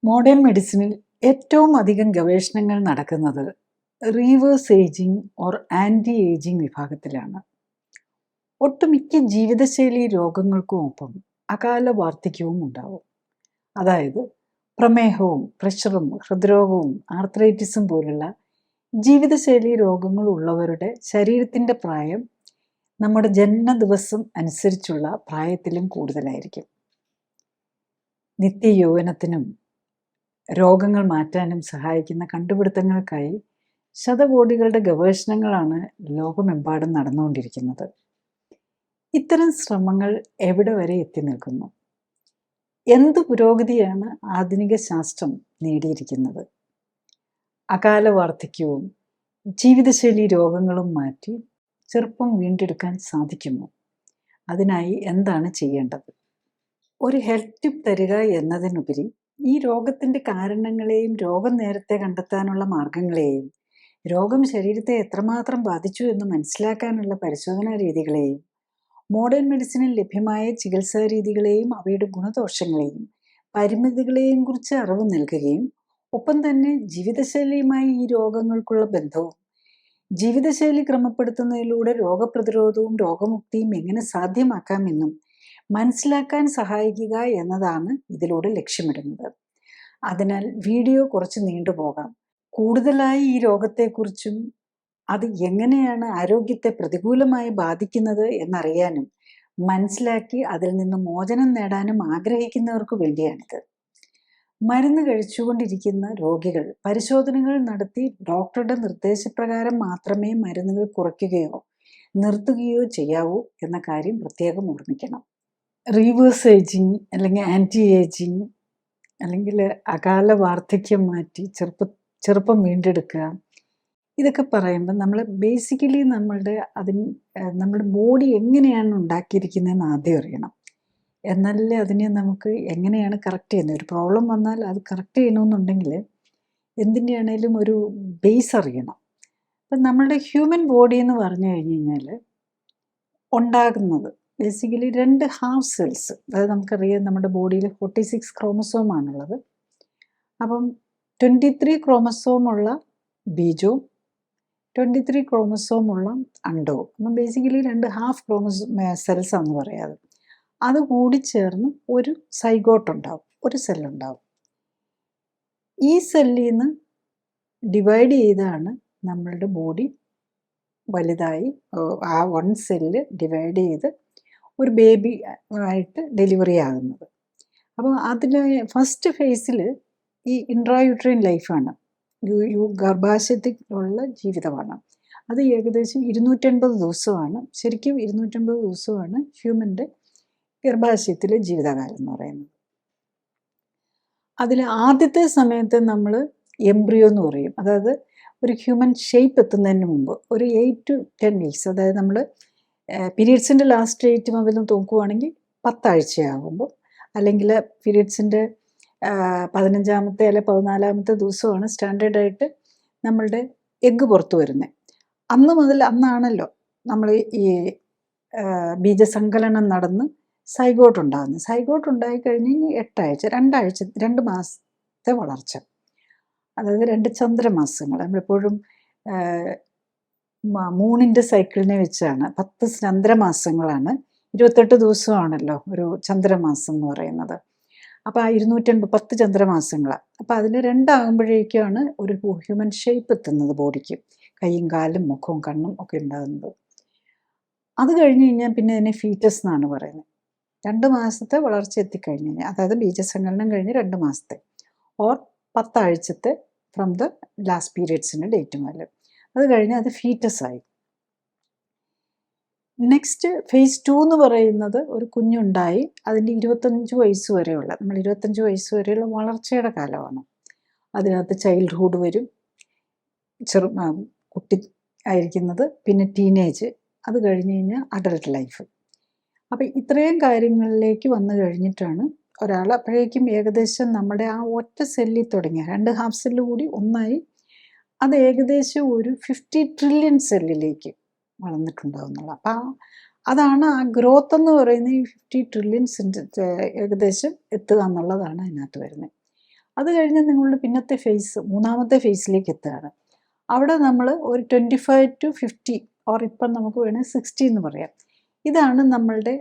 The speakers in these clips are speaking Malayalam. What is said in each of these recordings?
മോഡേൺ മെഡിസിനിൽ ഏറ്റവും അധികം ഗവേഷണങ്ങൾ നടക്കുന്നത് reverse ageing or anti ageing വിഭാഗത്തിലാണ്. ഒട്ടുമിക്ക ജീവിതശൈലി രോഗങ്ങൾക്കുമൊപ്പം അകാല വാർദ്ധക്യവും ഉണ്ടാവും. അതായത് പ്രമേഹവും പ്രഷറും ഹൃദ്രോഗവും ആർത്രൈറ്റിസും പോലുള്ള ജീവിതശൈലി രോഗങ്ങൾ ഉള്ളവരുടെ ശരീരത്തിൻ്റെ പ്രായം നമ്മുടെ ജനനദിവസം അനുസരിച്ചുള്ള പ്രായത്തിലും കൂടുതലായിരിക്കും. നിത്യയൗവനത്തിനും രോഗങ്ങൾ മാറ്റാനും സഹായിക്കുന്ന കണ്ടുപിടുത്തങ്ങൾക്കായി ശതകോടികളുടെ ഗവേഷണങ്ങളാണ് ലോകമെമ്പാടും നടന്നുകൊണ്ടിരിക്കുന്നത്. ഇത്തരം ശ്രമങ്ങൾ എവിടെ വരെ എത്തി നിൽക്കുന്നു? എന്ത് പുരോഗതിയാണ് ആധുനിക ശാസ്ത്രം നേടിയിരിക്കുന്നത്? അകാല വാർദ്ധക്യവും ജീവിതശൈലി രോഗങ്ങളും മാറ്റി ചെറുപ്പം വീണ്ടെടുക്കാൻ സാധിക്കുമോ? അതിനായി എന്താണ് ചെയ്യേണ്ടത്? ഒരു ഹെൽത്ത് ടിപ്പ് തരിക എന്നതിനുപരി ഈ രോഗത്തിൻ്റെ കാരണങ്ങളെയും രോഗം നേരത്തെ കണ്ടെത്താനുള്ള മാർഗങ്ങളെയും രോഗം ശരീരത്തെ എത്രമാത്രം ബാധിച്ചു എന്ന് മനസ്സിലാക്കാനുള്ള പരിശോധനാ രീതികളെയും മോഡേൺ മെഡിസിനിൽ ലഭ്യമായ ചികിത്സാ രീതികളെയും അവയുടെ ഗുണദോഷങ്ങളെയും പരിമിതികളെയും കുറിച്ച് അറിവ് നൽകുകയും ഒപ്പം തന്നെ ജീവിതശൈലിയുമായി ഈ രോഗങ്ങൾക്കുള്ള ബന്ധവും ജീവിതശൈലി ക്രമപ്പെടുത്തുന്നതിലൂടെ രോഗപ്രതിരോധവും രോഗമുക്തിയും എങ്ങനെ സാധ്യമാക്കാമെന്നും മനസ്സിലാക്കാൻ സഹായിക്കുക എന്നതാണ് ഇതിലൂടെ ലക്ഷ്യമിടുന്നത്. അതിനാൽ വീഡിയോ കുറച്ച് നീണ്ടുപോകാം. കൂടുതലായി ഈ രോഗത്തെക്കുറിച്ചും അത് എങ്ങനെയാണ് ആരോഗ്യത്തെ പ്രതികൂലമായി ബാധിക്കുന്നത് എന്നറിയാനും മനസ്സിലാക്കി അതിൽ നിന്ന് മോചനം നേടാനും ആഗ്രഹിക്കുന്നവർക്ക് വേണ്ടിയാണിത്. മരുന്ന് കഴിച്ചുകൊണ്ടിരിക്കുന്ന രോഗികൾ പരിശോധനകൾ നടത്തി ഡോക്ടറുടെ നിർദ്ദേശപ്രകാരം മാത്രമേ മരുന്നുകൾ കുറയ്ക്കുകയോ നിർത്തുകയോ ചെയ്യാവൂ എന്ന കാര്യം പ്രത്യേകം ഓർമ്മിക്കണം. റിവേഴ്സ് ഏജിങ് അല്ലെങ്കിൽ ആൻറ്റി ഏജിങ് അല്ലെങ്കിൽ അകാല വാർദ്ധക്യം മാറ്റി ചെറുപ്പം വീണ്ടെടുക്കുക, ഇതൊക്കെ പറയുമ്പോൾ നമ്മൾ ബേസിക്കലി നമ്മുടെ ബോഡി എങ്ങനെയാണ് ഉണ്ടാക്കിയിരിക്കുന്നതെന്ന് ആദ്യം അറിയണം. എന്നാലേ അതിനെ നമുക്ക് എങ്ങനെയാണ് കറക്റ്റ് ചെയ്യുന്നത്. ഒരു പ്രോബ്ലം വന്നാൽ അത് കറക്റ്റ് ചെയ്യണമെന്നുണ്ടെങ്കിൽ എന്തിൻ്റെ ആണേലും ഒരു ബേസ് അറിയണം. അപ്പം നമ്മളുടെ ഹ്യൂമൻ ബോഡി എന്ന് പറഞ്ഞു കഴിഞ്ഞ് കഴിഞ്ഞാൽ ഉണ്ടാകുന്നത് ബേസിക്കലി 2 ഹാഫ് സെൽസ്. അതായത് നമുക്കറിയാം നമ്മുടെ ബോഡിയിൽ 46 ക്രോമസോമാണുള്ളത്. അപ്പം 23 ക്രോമസോമുള്ള ബീജവും 23 ക്രോമസോമുള്ള അണ്ടവും. അപ്പം ബേസിക്കലി 2 ഹാഫ് സെൽസ് ആണെന്ന് പറയാതെ അത് കൂടി ചേർന്ന് ഒരു സൈഗോട്ട് ഉണ്ടാവും, ഒരു സെല്ലുണ്ടാവും. ഈ സെല്ലിൽ നിന്ന് ഡിവൈഡ് ചെയ്താണ് നമ്മളുടെ ബോഡി വലുതായി ആ 1 സെല്ല് ഡിവൈഡ് ചെയ്ത് ഒരു ബേബി ആയിട്ട് ഡെലിവറി ആകുന്നത്. അപ്പോൾ അതിൽ ഫസ്റ്റ് ഫേസിൽ ഈ ഇൻട്രായൂട്രൈൻ ലൈഫാണ്, ഗർഭാശയത്തിലുള്ള ജീവിതമാണ്. അത് ഏകദേശം 250 ദിവസമാണ്. ശരിക്കും 250 ദിവസമാണ് ഹ്യൂമൻ്റെ ഗർഭാശയത്തിലെ ജീവിതകാലം എന്ന് പറയുന്നത്. അതിൽ ആദ്യത്തെ സമയത്ത് നമ്മൾ എംബ്രിയോ എന്ന് പറയും. അതായത് ഒരു ഹ്യൂമൻ ഷേപ്പ് എത്തുന്നതിന് മുമ്പ് ഒരു 8 to 10 വീക്സ്, അതായത് നമ്മൾ പീരീഡ്സിൻ്റെ ലാസ്റ്റ് ഡേറ്റ് മുതൽ നോക്കുകയാണെങ്കിൽ 10 ആഴ്ചയാകുമ്പോൾ, അല്ലെങ്കിൽ പീരീഡ്സിൻ്റെ 15ാമത്തെ അല്ലെങ്കിൽ 14ാമത്തെ ദിവസമാണ് സ്റ്റാൻഡേർഡായിട്ട് നമ്മളുടെ എഗ്ഗ് പുറത്തു വരുന്നത്. അന്നാണല്ലോ നമ്മൾ ഈ ബീജസങ്കലനം നടന്ന് സൈഗോട്ട് ഉണ്ടാകുന്നത്. സൈഗോട്ട് ഉണ്ടായിക്കഴിഞ്ഞ് 8 ആഴ്ച, 2 മാസത്തെ വളർച്ച, അതായത് 2 ചന്ദ്രമാസങ്ങൾ. നമ്മളെപ്പോഴും മൂണിൻ്റെ സൈക്കിളിനെ വെച്ചാണ് 10 ചന്ദ്രമാസങ്ങളാണ്. 28 ദിവസമാണല്ലോ ഒരു ചന്ദ്രമാസം എന്ന് പറയുന്നത്. അപ്പോൾ ആ 210 ചന്ദ്രമാസങ്ങളാണ്. അപ്പോൾ അതിൽ 2 ആകുമ്പോഴേക്കാണ് ഒരു ഹ്യൂമൻ ഷേപ്പ് എത്തുന്നത് ബോഡിക്ക്, കൈയും കാലും മുഖവും കണ്ണും ഒക്കെ ഉണ്ടാകുന്നത്. അത് കഴിഞ്ഞ് കഴിഞ്ഞാൽ പിന്നെ അതിനെ ഫീറ്റസ് എന്നാണ് പറയുന്നത്. 2 മാസത്തെ വളർച്ച എത്തിക്കഴിഞ്ഞ് കഴിഞ്ഞാൽ, അതായത് ബീജസങ്കലനം കഴിഞ്ഞ് 2 മാസത്തെ ഓർ 10 ആഴ്ചത്തെ ഫ്രം ദ ലാസ്റ്റ് പീരിയഡ്സിൻ്റെ ഡേറ്റ് മുതൽ. അത് കഴിഞ്ഞ് അത് ഫീറ്റസ് ആയി. നെക്സ്റ്റ് ഫേസ് 2 എന്ന് പറയുന്നത് ഒരു കുഞ്ഞുണ്ടായി അതിൻ്റെ 25 വയസ്സ് വരെയുള്ള, നമ്മൾ 25 വയസ്സ് വരെയുള്ള വളർച്ചയുടെ കാലമാണ്. അതിനകത്ത് ചൈൽഡ്ഹുഡ് വരും, കുട്ടി ആയിരിക്കുന്നത്, പിന്നെ ടീനേജ്, അത് കഴിഞ്ഞ് കഴിഞ്ഞാൽ അഡൾട്ട് ലൈഫ്. അപ്പം ഇത്രയും കാര്യങ്ങളിലേക്ക് വന്നു കഴിഞ്ഞിട്ടാണ് ഒരാൾ, അപ്പോഴേക്കും ഏകദേശം നമ്മുടെ ആ ഒറ്റ സെല്ലിൽ തുടങ്ങിയ 2 ഹാഫ് സെല്ല് കൂടി ഒന്നായി അത് ഏകദേശം ഒരു 50 ട്രില്യൺ സെല്ലിലേക്ക് വളർന്നിട്ടുണ്ടാവുന്നുള്ള. അപ്പം അതാണ് ആ ഗ്രോത്ത് എന്ന് പറയുന്നത്. ഈ 50 ട്രില്യൺ ഏകദേശം എത്തുക എന്നുള്ളതാണ് അതിനകത്ത് വരുന്നത്. അത് കഴിഞ്ഞ് നിങ്ങളുടെ പിന്നത്തെ ഫേസ്, മൂന്നാമത്തെ ഫേസിലേക്ക് എത്തുകയാണ്. അവിടെ നമ്മൾ ഒരു 25 to 50 ഓർ ഇപ്പം നമുക്ക് വേണമെങ്കിൽ 60 എന്ന് പറയാം. ഇതാണ് നമ്മളുടെ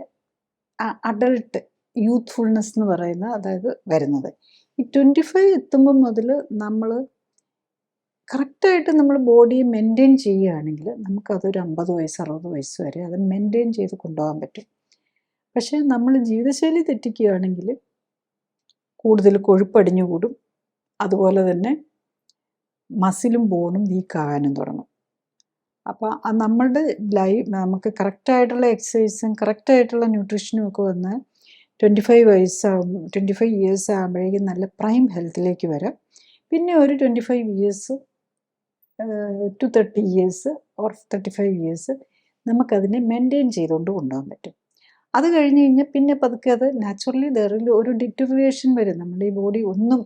അഡൾട്ട് യൂത്ത്ഫുൾനെസ് എന്ന് പറയുന്നത്, അതായത് വരുന്നത്. ഈ 25 എത്തുമ്പോൾ മുതൽ നമ്മൾ കറക്റ്റായിട്ട് നമ്മൾ ബോഡിയെ മെയിൻറ്റെയിൻ ചെയ്യുകയാണെങ്കിൽ നമുക്കതൊരു 50 വയസ്സ് 60 വയസ്സ് വരെ അത് മെയിൻറ്റെയിൻ ചെയ്ത് കൊണ്ടുപോകാൻ പറ്റും. പക്ഷേ നമ്മൾ ജീവിതശൈലി തെറ്റിക്കുകയാണെങ്കിൽ കൂടുതൽ കൊഴുപ്പടിഞ്ഞു കൂടും, അതുപോലെ തന്നെ മസിലും ബോണും വീക്കാകാനും തുടങ്ങും. അപ്പോൾ നമ്മളുടെ നമുക്ക് കറക്റ്റായിട്ടുള്ള എക്സസൈസും കറക്റ്റായിട്ടുള്ള ന്യൂട്രീഷനും ഒക്കെ വന്ന് 25 ഇയേഴ്സ് ആകുമ്പോഴേക്കും നല്ല പ്രൈം ഹെൽത്തിലേക്ക് വരാം. പിന്നെ ഒരു 25 years to 30 years or 35 years നമുക്കതിനെ മെയിൻറ്റെയിൻ ചെയ്തുകൊണ്ട് കൊണ്ടുപോകാൻ പറ്റും. അത് കഴിഞ്ഞ് കഴിഞ്ഞാൽ പിന്നെ പതുക്കെ അത് നാച്ചുറലി ഒരു ഡിറ്ററിയേഷൻ വരും. നമ്മുടെ ഈ ബോഡി ഒന്നും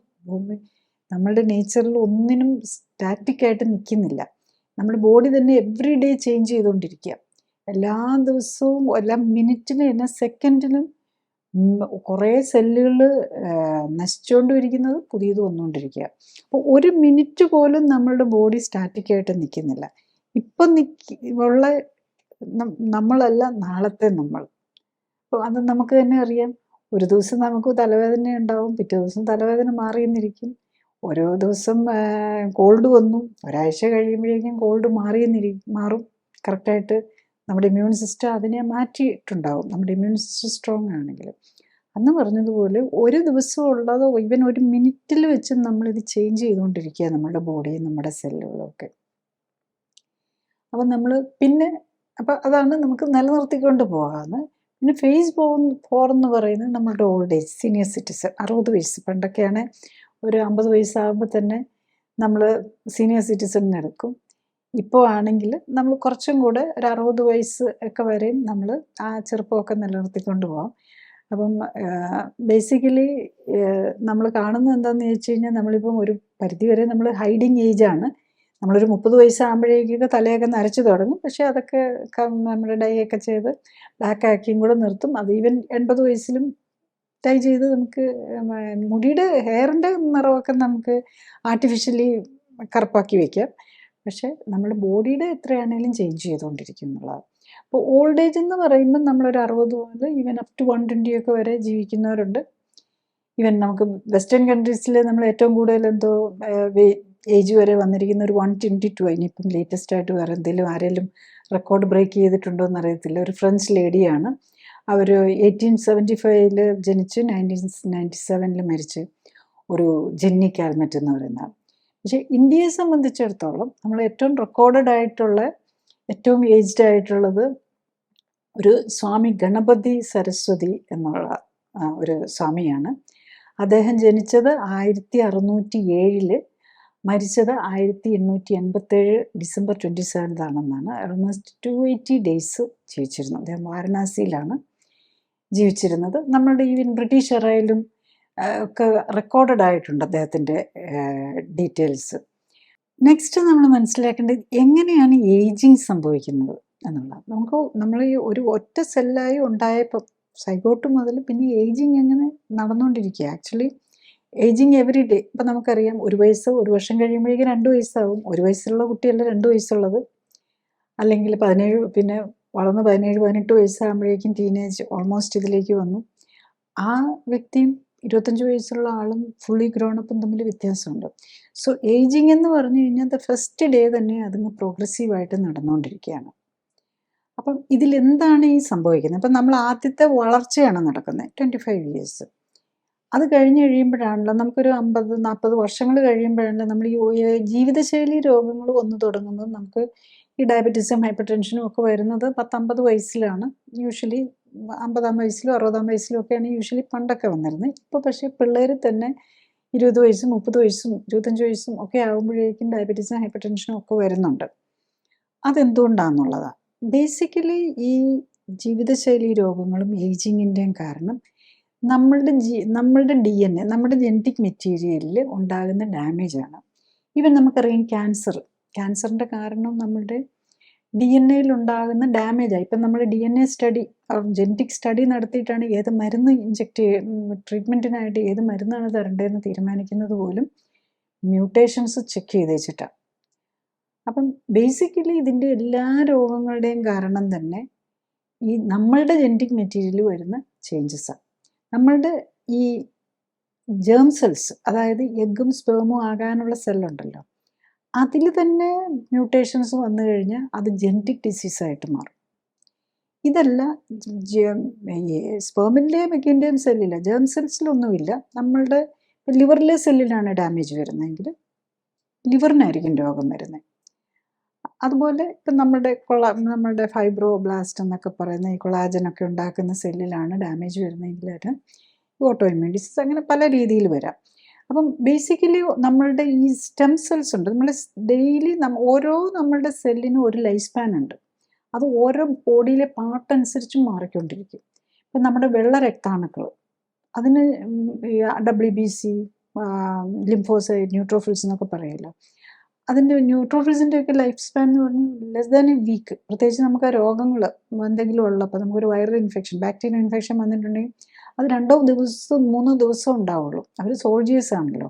നമ്മളുടെ നേച്ചറിൽ ഒന്നിനും സ്റ്റാറ്റിക്കായിട്ട് നിൽക്കുന്നില്ല. നമ്മുടെ ബോഡി തന്നെ എവറി ഡേ ചേഞ്ച് ചെയ്തുകൊണ്ടിരിക്കുക. എല്ലാ ദിവസവും എല്ലാ മിനിറ്റിനും എല്ലാ സെക്കൻഡിനും കുറേ സെല്ലുകൾ നശിച്ചുകൊണ്ടിരിക്കുന്നത്, പുതിയത് വന്നുകൊണ്ടിരിക്കുക. അപ്പോൾ ഒരു മിനിറ്റ് പോലും നമ്മളുടെ ബോഡി സ്റ്റാറ്റിക്കായിട്ട് നിൽക്കുന്നില്ല. ഇപ്പം ഉള്ള നമ്മളല്ല നാളത്തെ നമ്മൾ. അപ്പോൾ അത് നമുക്ക് തന്നെ അറിയാം. ഒരു ദിവസം നമുക്ക് തലവേദന ഉണ്ടാവും, പിറ്റേ ദിവസം തലവേദന മാറിയെന്നിരിക്കും. ഓരോ ദിവസം കോൾഡ് വന്നു, ഒരാഴ്ച കഴിയുമ്പോഴേക്കും കോൾഡ് മാറും. കറക്റ്റായിട്ട് നമ്മുടെ ഇമ്മ്യൂൺ സിസ്റ്റം അതിനെ മാറ്റിയിട്ടുണ്ടാവും, നമ്മുടെ ഇമ്മ്യൂൺ സിസ്റ്റം സ്ട്രോങ് ആണെങ്കിൽ. അന്ന് പറഞ്ഞതുപോലെ ഒരു ദിവസം ഉള്ളതോ ഈവൻ ഒരു മിനിറ്റിൽ വെച്ച് നമ്മളിത് ചേഞ്ച് ചെയ്തുകൊണ്ടിരിക്കുക, നമ്മുടെ ബോഡിയും നമ്മുടെ സെല്ലുകളൊക്കെ. അപ്പം നമ്മൾ പിന്നെ അതാണ് നമുക്ക് നിലനിർത്തിക്കൊണ്ട് പോകാമെന്ന്. പിന്നെ ഫേസ് 4 എന്ന് പറയുന്നത് നമ്മളുടെ ഓൾഡ് ഏജ്, സീനിയർ സിറ്റിസൺ, 60 വയസ്സ്. പണ്ടൊക്കെയാണ് ഒരു 50 വയസ്സാകുമ്പോൾ തന്നെ നമ്മൾ സീനിയർ സിറ്റിസൺ എടുക്കും. ഇപ്പോൾ ആണെങ്കിൽ നമ്മൾ കുറച്ചും കൂടെ ഒരു 60 വയസ്സ് ഒക്കെ വരെയും നമ്മൾ ആ ചെറുപ്പമൊക്കെ നിലനിർത്തിക്കൊണ്ട് പോകാം. അപ്പം ബേസിക്കലി നമ്മൾ കാണുന്നത് എന്താണെന്ന് ചോദിച്ചു കഴിഞ്ഞാൽ, നമ്മളിപ്പം ഒരു പരിധിവരെ നമ്മൾ ഹൈഡിങ് ഏജാണ്. നമ്മളൊരു 30 വയസ്സാകുമ്പോഴേക്കൊക്കെ തലയൊക്കെ നരച്ചു തുടങ്ങും. പക്ഷേ അതൊക്കെ നമ്മൾ ഡൈ ഒക്കെ ചെയ്ത് ബ്ലാക്ക് ആക്കിയും കൂടെ നിർത്തും. അത് ഈവൻ 80 വയസ്സിലും ഡൈ ചെയ്ത് നമുക്ക് മുടിയുടെ ഹെയറിൻ്റെ നിറമൊക്കെ നമുക്ക് ആർട്ടിഫിഷ്യലി കറുപ്പാക്കി വയ്ക്കാം. പക്ഷേ നമ്മുടെ ബോഡിയുടെ എത്രയാണെങ്കിലും ചേഞ്ച് ചെയ്തുകൊണ്ടിരിക്കും എന്നുള്ളതാണ്. അപ്പോൾ ഓൾഡ് ഏജ് എന്ന് പറയുമ്പോൾ നമ്മളൊരു 60 മുതൽ ഈവൻ അപ് ടു 120 ഒക്കെ വരെ ജീവിക്കുന്നവരുണ്ട്. ഈവൻ നമുക്ക് വെസ്റ്റേൺ കൺട്രീസിൽ നമ്മൾ ഏറ്റവും കൂടുതൽ ഏജ് വരെ വന്നിരിക്കുന്ന ഒരു 122. ഇനിയിപ്പം ലേറ്റസ്റ്റ് ആയിട്ട് വേറെ ആരെങ്കിലും റെക്കോർഡ് ബ്രേക്ക് ചെയ്തിട്ടുണ്ടോ എന്നറിയത്തില്ല. ഒരു ഫ്രഞ്ച് ലേഡിയാണ്. അവർ 1875 ജനിച്ച് 1997 മരിച്ച്, ഒരു ജെന്നി കാൽമെറ്റ് എന്ന് പറയുന്ന. പക്ഷേ ഇന്ത്യയെ സംബന്ധിച്ചിടത്തോളം നമ്മൾ ഏറ്റവും റെക്കോർഡഡ് ആയിട്ടുള്ള ഏറ്റവും ഏജ്ഡ് ആയിട്ടുള്ളത് ഒരു സ്വാമി ഗണപതി സരസ്വതി എന്നുള്ള ഒരു സ്വാമിയാണ്. അദ്ദേഹം ജനിച്ചത് 1607, മരിച്ചത് 1887 ഡിസംബർ 27 ആണെന്നാണ്. ഓൾമോസ്റ്റ് 280 ഡേയ്സ് ജീവിച്ചിരുന്നു. അദ്ദേഹം വാരണാസിയിലാണ് ജീവിച്ചിരുന്നത്. നമ്മളുടെ ഈവൻ ബ്രിട്ടീഷ് എറയിലും ഒക്കെ റെക്കോർഡഡ് ആയിട്ടുണ്ട് അദ്ദേഹത്തിൻ്റെ ഡീറ്റെയിൽസ്. നെക്സ്റ്റ് നമ്മൾ മനസ്സിലാക്കേണ്ടത് എങ്ങനെയാണ് ഏജിങ് സംഭവിക്കുന്നത് എന്നുള്ളത്. നമ്മൾ ഈ ഒരു ഒറ്റ സെല്ലായി ഉണ്ടായപ്പോൾ സൈഗോട്ട് മുതൽ പിന്നെ ഏജിങ് എങ്ങനെ നടന്നുകൊണ്ടിരിക്കുക. Actually ageing every day. ഇപ്പം നമുക്കറിയാം, ഒരു വർഷം കഴിയുമ്പോഴേക്കും 2 വയസ്സാവും. 1 വയസ്സുള്ള കുട്ടിയല്ല 2 വയസ്സുള്ളത്. അല്ലെങ്കിൽ 17, പിന്നെ വളർന്ന് 17, 18 വയസ്സാകുമ്പോഴേക്കും ടീനേജ് ഓൾമോസ്റ്റ് ഇതിലേക്ക് വന്നു. ആ വ്യക്തിയും 25 വയസ്സുള്ള ആളും ഫുള്ളി ഗ്രോണപ്പും തമ്മിൽ വ്യത്യാസമുണ്ട്. സോ ഏജിങ് എന്ന് പറഞ്ഞു കഴിഞ്ഞാൽ ഫസ്റ്റ് ഡേ തന്നെ അതിന് പ്രോഗ്രസീവായിട്ട് നടന്നുകൊണ്ടിരിക്കുകയാണ്. അപ്പം ഇതിലെന്താണ് ഈ സംഭവിക്കുന്നത്? അപ്പം നമ്മൾ ആദ്യത്തെ വളർച്ചയാണ് നടക്കുന്നത് 25 ഇയേഴ്സ്. അത് കഴിഞ്ഞ് കഴിയുമ്പോഴാണല്ലോ നമുക്കൊരു 50-40 വർഷങ്ങൾ കഴിയുമ്പോഴാണല്ലോ നമ്മൾ ഈ ജീവിതശൈലി രോഗങ്ങൾ വന്നു തുടങ്ങുന്നത്. നമുക്ക് ഈ ഡയബറ്റീസും ഹൈപ്പർ ടെൻഷനും ഒക്കെ വരുന്നത് 10-50 വയസ്സിലാണ്. യൂഷ്വലി 50-ആം വയസ്സിലും 60-ആം വയസ്സിലും ഒക്കെയാണ് യൂഷ്വലി പണ്ടൊക്കെ വന്നിരുന്നത്. ഇപ്പോൾ പക്ഷേ പിള്ളേർ തന്നെ 20 വയസ്സും 30 വയസ്സും 25 വയസ്സും ഒക്കെ ആകുമ്പോഴേക്കും ഡയബറ്റീസും ഹൈപ്പർ ടെൻഷനും ഒക്കെ വരുന്നുണ്ട്. അതെന്തുകൊണ്ടാണെന്നുള്ളതാണ്. ബേസിക്കലി ഈ ജീവിതശൈലി രോഗങ്ങളും ഏജിങ്ങിൻ്റെയും കാരണം നമ്മളുടെ DNA, നമ്മുടെ ജനറ്റിക് മെറ്റീരിയലിൽ ഉണ്ടാകുന്ന ഡാമേജാണ്. ഈവൻ നമുക്കറിയാം ക്യാൻസറിൻ്റെ കാരണം നമ്മളുടെ DNA ഉണ്ടാകുന്ന ഡാമേജാണ്. ഇപ്പം നമ്മൾ DNA സ്റ്റഡി ജെനറ്റിക് സ്റ്റഡി നടത്തിയിട്ടാണ് ഏത് മരുന്ന് ട്രീറ്റ്മെൻറ്റിനായിട്ട് ഏത് മരുന്നാണ് തരേണ്ടതെന്ന് തീരുമാനിക്കുന്നത് പോലും മ്യൂട്ടേഷൻസ് ചെക്ക് ചെയ്ത് വെച്ചിട്ടാണ്. അപ്പം ബേസിക്കലി ഇതിൻ്റെ എല്ലാ രോഗങ്ങളുടെയും കാരണം തന്നെ ഈ നമ്മളുടെ ജെനറ്റിക് മെറ്റീരിയൽ വരുന്ന ചേഞ്ചസാണ്. നമ്മളുടെ ഈ ജേം സെൽസ്, അതായത് എഗ്ഗും സ്പേമും ആകാനുള്ള സെല്ലുണ്ടല്ലോ, അതിൽ തന്നെ മ്യൂട്ടേഷൻസ് വന്നു കഴിഞ്ഞാൽ അത് ജെനറ്റിക് ഡിസീസായിട്ട് മാറും. ഇതല്ല സ്പേമിൻ്റെയും എഗ്ഗിൻ്റെയും സെല്ലില്ല, ജേം സെൽസിലൊന്നുമില്ല. നമ്മളുടെ ലിവറിലെ സെല്ലിലാണ് ഡാമേജ് വരുന്നതെങ്കിൽ ലിവറിനായിരിക്കും രോഗം വരുന്നത്. അതുപോലെ ഇപ്പം നമ്മളുടെ ഫൈബ്രോബ്ലാസ്റ്റ് എന്നൊക്കെ പറയുന്ന ഈ കൊളാജനൊക്കെ ഉണ്ടാക്കുന്ന സെല്ലിലാണ് ഡാമേജ് വരുന്നതെങ്കിൽ അത് ഓട്ടോഇമ്മ്യൂൺ ഡിസീസ്, അങ്ങനെ പല രീതിയിൽ വരാം. അപ്പം ബേസിക്കലി നമ്മളുടെ ഈ സ്റ്റെം സെൽസ് ഉണ്ട്, നമ്മൾ ഡെയിലി ഓരോ നമ്മളുടെ സെല്ലിനും ഒരു ലൈഫ് സ്പാൻ ഉണ്ട്. അത് ഓരോ ബോഡിയിലെ പാർട്ട് അനുസരിച്ചും മാറിക്കൊണ്ടിരിക്കും. ഇപ്പം നമ്മുടെ വെള്ള രക്താണുക്കൾ, അതിന് WBC, ലിംഫോസൈറ്റ്, ന്യൂട്രോഫിൽസ് എന്നൊക്കെ പറയുമല്ലോ, അതിൻ്റെ ന്യൂട്രോഫിൽസിൻ്റെ ഒക്കെ ലൈഫ് സ്പാൻ എന്ന് പറഞ്ഞാൽ ലെസ് ദാൻ എ വീക്ക്. പ്രത്യേകിച്ച് നമുക്ക് ആ രോഗങ്ങൾ എന്തെങ്കിലും ഉള്ളപ്പോൾ, നമുക്കൊരു വൈറൽ ഇൻഫെക്ഷൻ, ബാക്ടീരിയൽ ഇൻഫെക്ഷൻ വന്നിട്ടുണ്ടെങ്കിൽ അത് 2 ദിവസം 3 ദിവസം ഉണ്ടാവുള്ളൂ. അവർ സോൾജിയേഴ്സ് ആണല്ലോ,